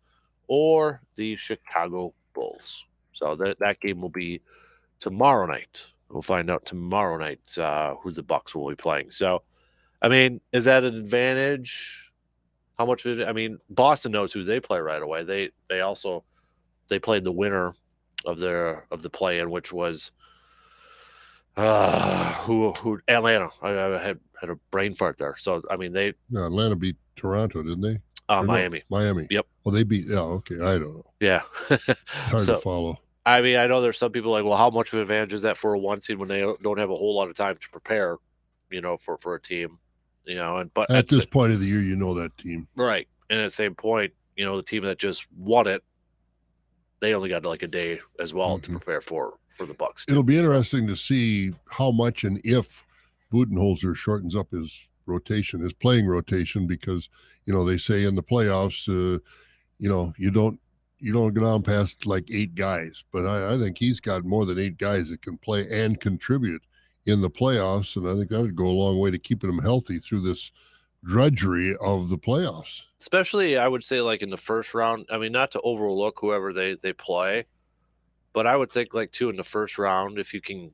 or the Chicago Bulls. So that game will be tomorrow night. We'll find out tomorrow night who the Bucks will be playing. So, I mean, is that an advantage? How much is it? I mean, Boston knows who they play right away. They played the winner of the play-in, which was who Atlanta. I had a brain fart there. So I mean, Atlanta beat Toronto, didn't they? Miami. Miami. Yep. Well, they beat. Yeah. Okay. I don't know. Yeah. Hard to follow. I mean, I know there's some people like, well, how much of an advantage is that for a 1 seed when they don't have a whole lot of time to prepare, for a team, but at this point of the year, that team. Right. And at the same point, the team that just won it, they only got like a day as well to prepare for the Bucks. It'll be interesting to see how much and if Budenholzer shortens up his playing rotation, because, they say in the playoffs, you don't go down past like 8 guys, but I think he's got more than 8 guys that can play and contribute in the playoffs, and I think that would go a long way to keeping him healthy through this drudgery of the playoffs. Especially, I would say, like in the first round. I mean, not to overlook whoever they play, but I would think like too in the first round, if you can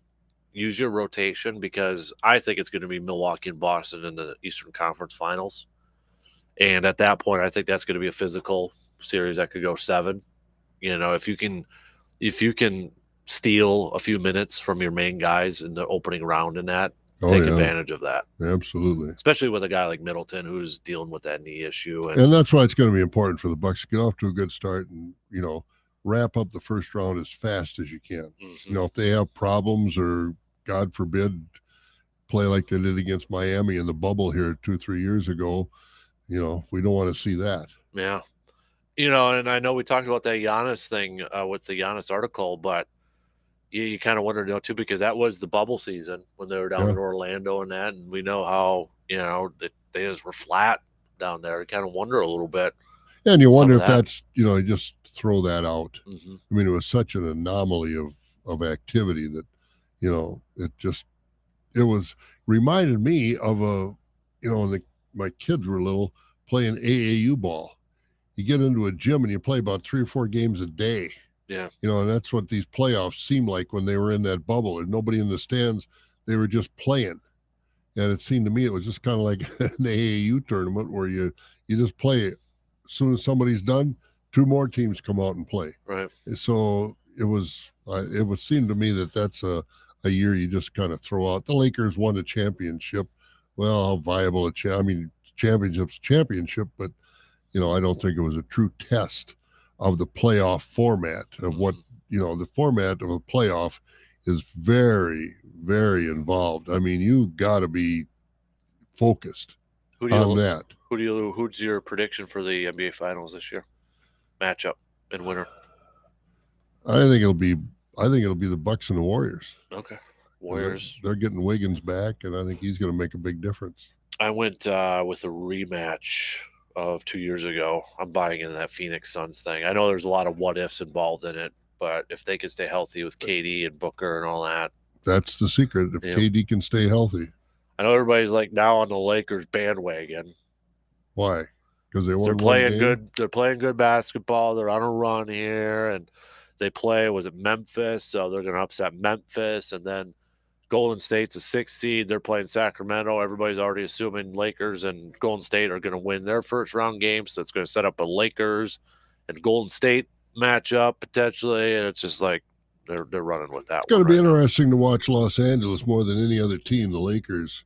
use your rotation, because I think it's going to be Milwaukee and Boston in the Eastern Conference Finals, and at that point, I think that's going to be a physical series that could go 7. If you can steal a few minutes from your main guys in the opening round in that, take advantage of that. Absolutely. Especially with a guy like Middleton who's dealing with that knee issue. And that's why it's going to be important for the Bucks to get off to a good start and, wrap up the first round as fast as you can. Mm-hmm. If they have problems or, God forbid, play like they did against Miami in the bubble here 2-3 years ago, we don't want to see that. Yeah. And I know we talked about that Giannis thing with the Giannis article, but you kind of wonder, too, because that was the bubble season when they were down in Orlando and that, and we know how, they just were flat down there. You kind of wonder a little bit. And you some wonder of if that. that's, you just throw that out. Mhm. I mean, it was such an anomaly of activity that, it was reminded me of when my kids were little playing AAU ball. You get into a gym and you play about 3 or 4 games a day. Yeah. And that's what these playoffs seemed like when they were in that bubble. And nobody in the stands, they were just playing. And it seemed to me it was just kind of like an AAU tournament where you just play. As soon as somebody's done, 2 more teams come out and play. Right. So it would seem to me that that's a year you just kind of throw out. The Lakers won a championship. Well, how viable championship's championship, but I don't think it was a true test of the playoff format of what the format of a playoff is very, very involved. I mean, you got to be focused on that. Who's your prediction for the NBA Finals this year? Matchup and winner. I think it'll be the Bucks and the Warriors. Okay. Warriors. They're getting Wiggins back, and I think he's going to make a big difference. I went with a rematch of 2 years ago. I'm buying into that Phoenix Suns thing. I know there's a lot of what ifs involved in it, but if they can stay healthy with KD and Booker and all that, that's the secret. If KD can stay healthy. I know everybody's like now on the Lakers bandwagon. Why? Because they're playing good. They're playing good basketball. They're on a run here, and they play. Was it Memphis? So they're going to upset Memphis, and then Golden State's a 6th seed. They're playing Sacramento. Everybody's already assuming Lakers and Golden State are going to win their first round game. So it's going to set up a Lakers and Golden State matchup potentially. And it's just like they're running with that. It's going to be interesting to watch Los Angeles more than any other team, the Lakers.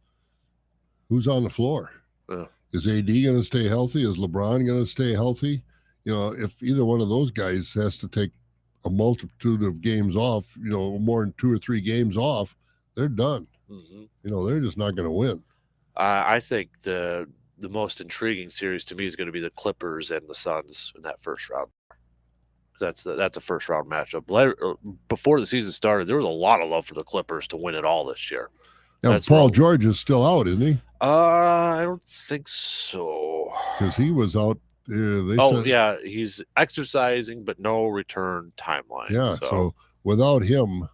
Who's on the floor? Yeah. Is AD going to stay healthy? Is LeBron going to stay healthy? If either one of those guys has to take a multitude of games off, more than 2 or 3 games off, they're done. Mm-hmm. They're just not going to win. I think the most intriguing series to me is going to be the Clippers and the Suns in that first round. That's a first round matchup. Before the season started, there was a lot of love for the Clippers to win it all this year. Yeah, Paul George is still out, isn't he? I don't think so. Because he was out. Yeah, he's exercising, but no return timeline. Yeah, so without him,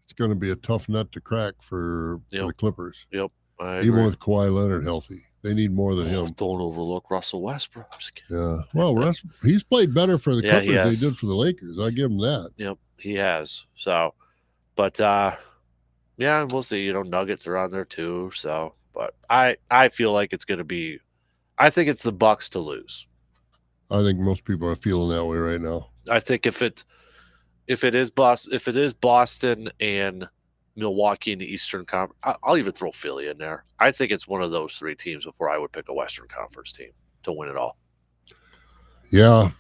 it's going to be a tough nut to crack for the Clippers. Yep, even with Kawhi Leonard healthy, they need more than him. Don't overlook Russell Westbrook. Yeah, well, he's played better for the Clippers than he did for the Lakers. I give him that. Yep, he has. So, but yeah, we'll see. Nuggets are on there too. So, but I feel like it's going to be. I think it's the Bucks to lose. I think most people are feeling that way right now. I think if it is Boston and Milwaukee in the Eastern Conference, I'll even throw Philly in there. I think it's one of those 3 teams before I would pick a Western Conference team to win it all. Yeah,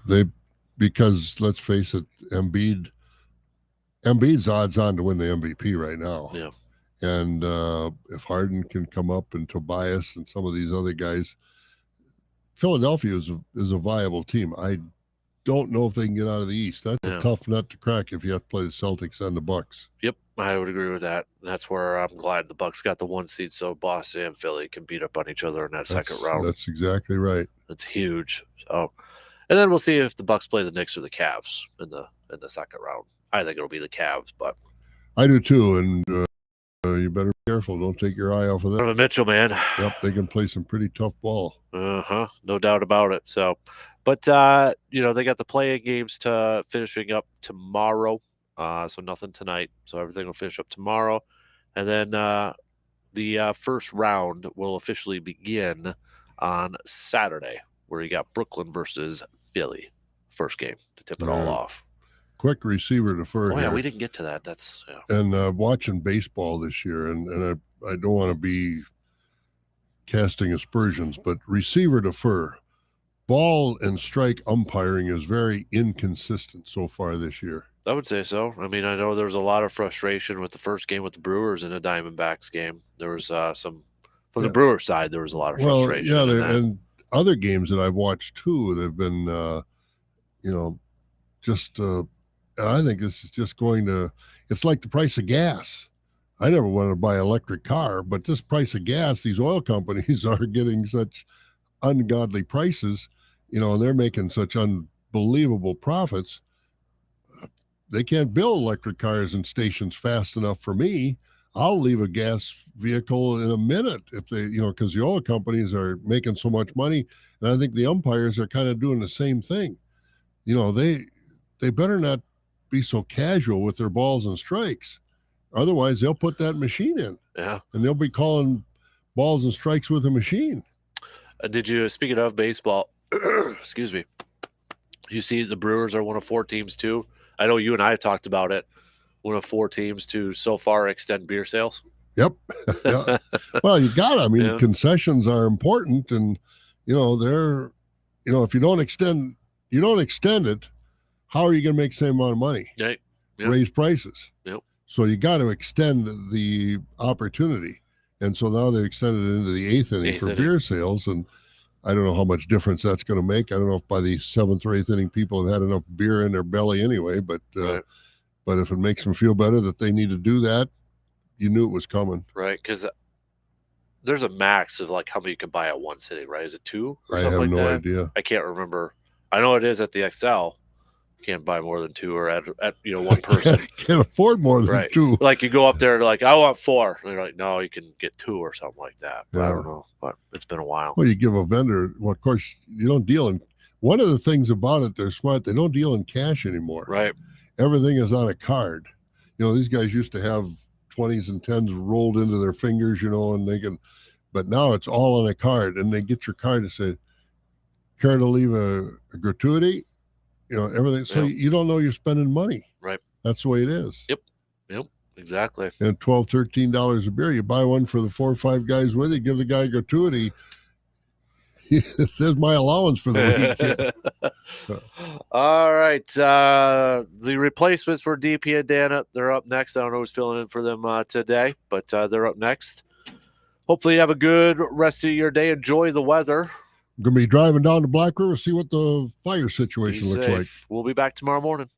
because let's face it, Embiid's odds on to win the MVP right now. Yeah, and if Harden can come up and Tobias and some of these other guys, Philadelphia is a viable team. I don't know if they can get out of the East. That's a tough nut to crack if you have to play the Celtics and the Bucks. Yep, I would agree with that. That's where I'm glad the Bucks got the 1 seed, so Boston and Philly can beat up on each other in that second round. That's exactly right. That's huge. So, and then we'll see if the Bucks play the Knicks or the Cavs in the second round. I think it'll be the Cavs, but I do too. And you better be careful. Don't take your eye off of them. Mitchell, man. Yep, they can play some pretty tough ball. No doubt about it. So, but they got the play-in games finishing up tomorrow. So nothing tonight. So everything will finish up tomorrow, and then the first round will officially begin on Saturday, where you got Brooklyn versus Philly. First game to tip it all off. Quick receiver defer. Oh yeah, we didn't get to that. That's And watching baseball this year, and I don't want to be casting aspersions, but receiver defer, ball and strike umpiring is very inconsistent so far this year. I would say so. I mean, I know there was a lot of frustration with the first game with the Brewers and the Diamondbacks game. There was some from the Brewers side. There was a lot of frustration. Well, yeah, and other games that I've watched too. They've been, just. I think this is just going to. It's like the price of gas. I never wanted to buy an electric car, but this price of gas, these oil companies are getting such ungodly prices. and they're making such unbelievable profits. They can't build electric cars and stations fast enough for me. I'll leave a gas vehicle in a minute if they, because the oil companies are making so much money. And I think the umpires are kind of doing the same thing. They better not be so casual with their balls and strikes. Otherwise, they'll put that machine in. Yeah. And they'll be calling balls and strikes with a machine. Did you, speaking of baseball, excuse me, you see the Brewers are one of 4 teams too. I know you and I have talked about it. One of 4 teams to so far extend beer sales. Yep. Yeah. Well, you got to. I mean, concessions are important, and they're, if you don't extend it, how are you going to make the same amount of money? Right. Yep. Raise prices. Yep. So you got to extend the opportunity, and so now they extended it into the 8th inning for beer sales, and I don't know how much difference that's going to make. I don't know if by the 7th or 8th inning people have had enough beer in their belly anyway, but but if it makes them feel better that they need to do that, you knew it was coming. Right, because there's a max of like how many you can buy at one sitting, right? Is it 2 or I something have like no that? idea. I can't remember. I know it is at the XL. You can't buy more than 2 or at one person. Can't afford more than 2. Like you go up there like, I want 4. And they're like, no, you can get 2 or something like that. But I don't know. But it's been a while. Well, you give a vendor, of course, you don't deal in. One of the things about it, they're smart. They don't deal in cash anymore. Right. Everything is on a card. These guys used to have 20s and 10s rolled into their fingers, and they can, but now it's all on a card, and they get your card to say, care to leave a gratuity? Everything. So you don't know you're spending money. Right. That's the way it is. Yep. Exactly. And $12, $13 a beer, you buy one for the 4 or 5 guys with you, give the guy a gratuity. There's my allowance for the week. All right. The replacements for DP and Dana, they're up next. I don't know who's filling in for them today, but they're up next. Hopefully you have a good rest of your day. Enjoy the weather. I'm going to be driving down to Black River, see what the fire situation looks like. We'll be back tomorrow morning.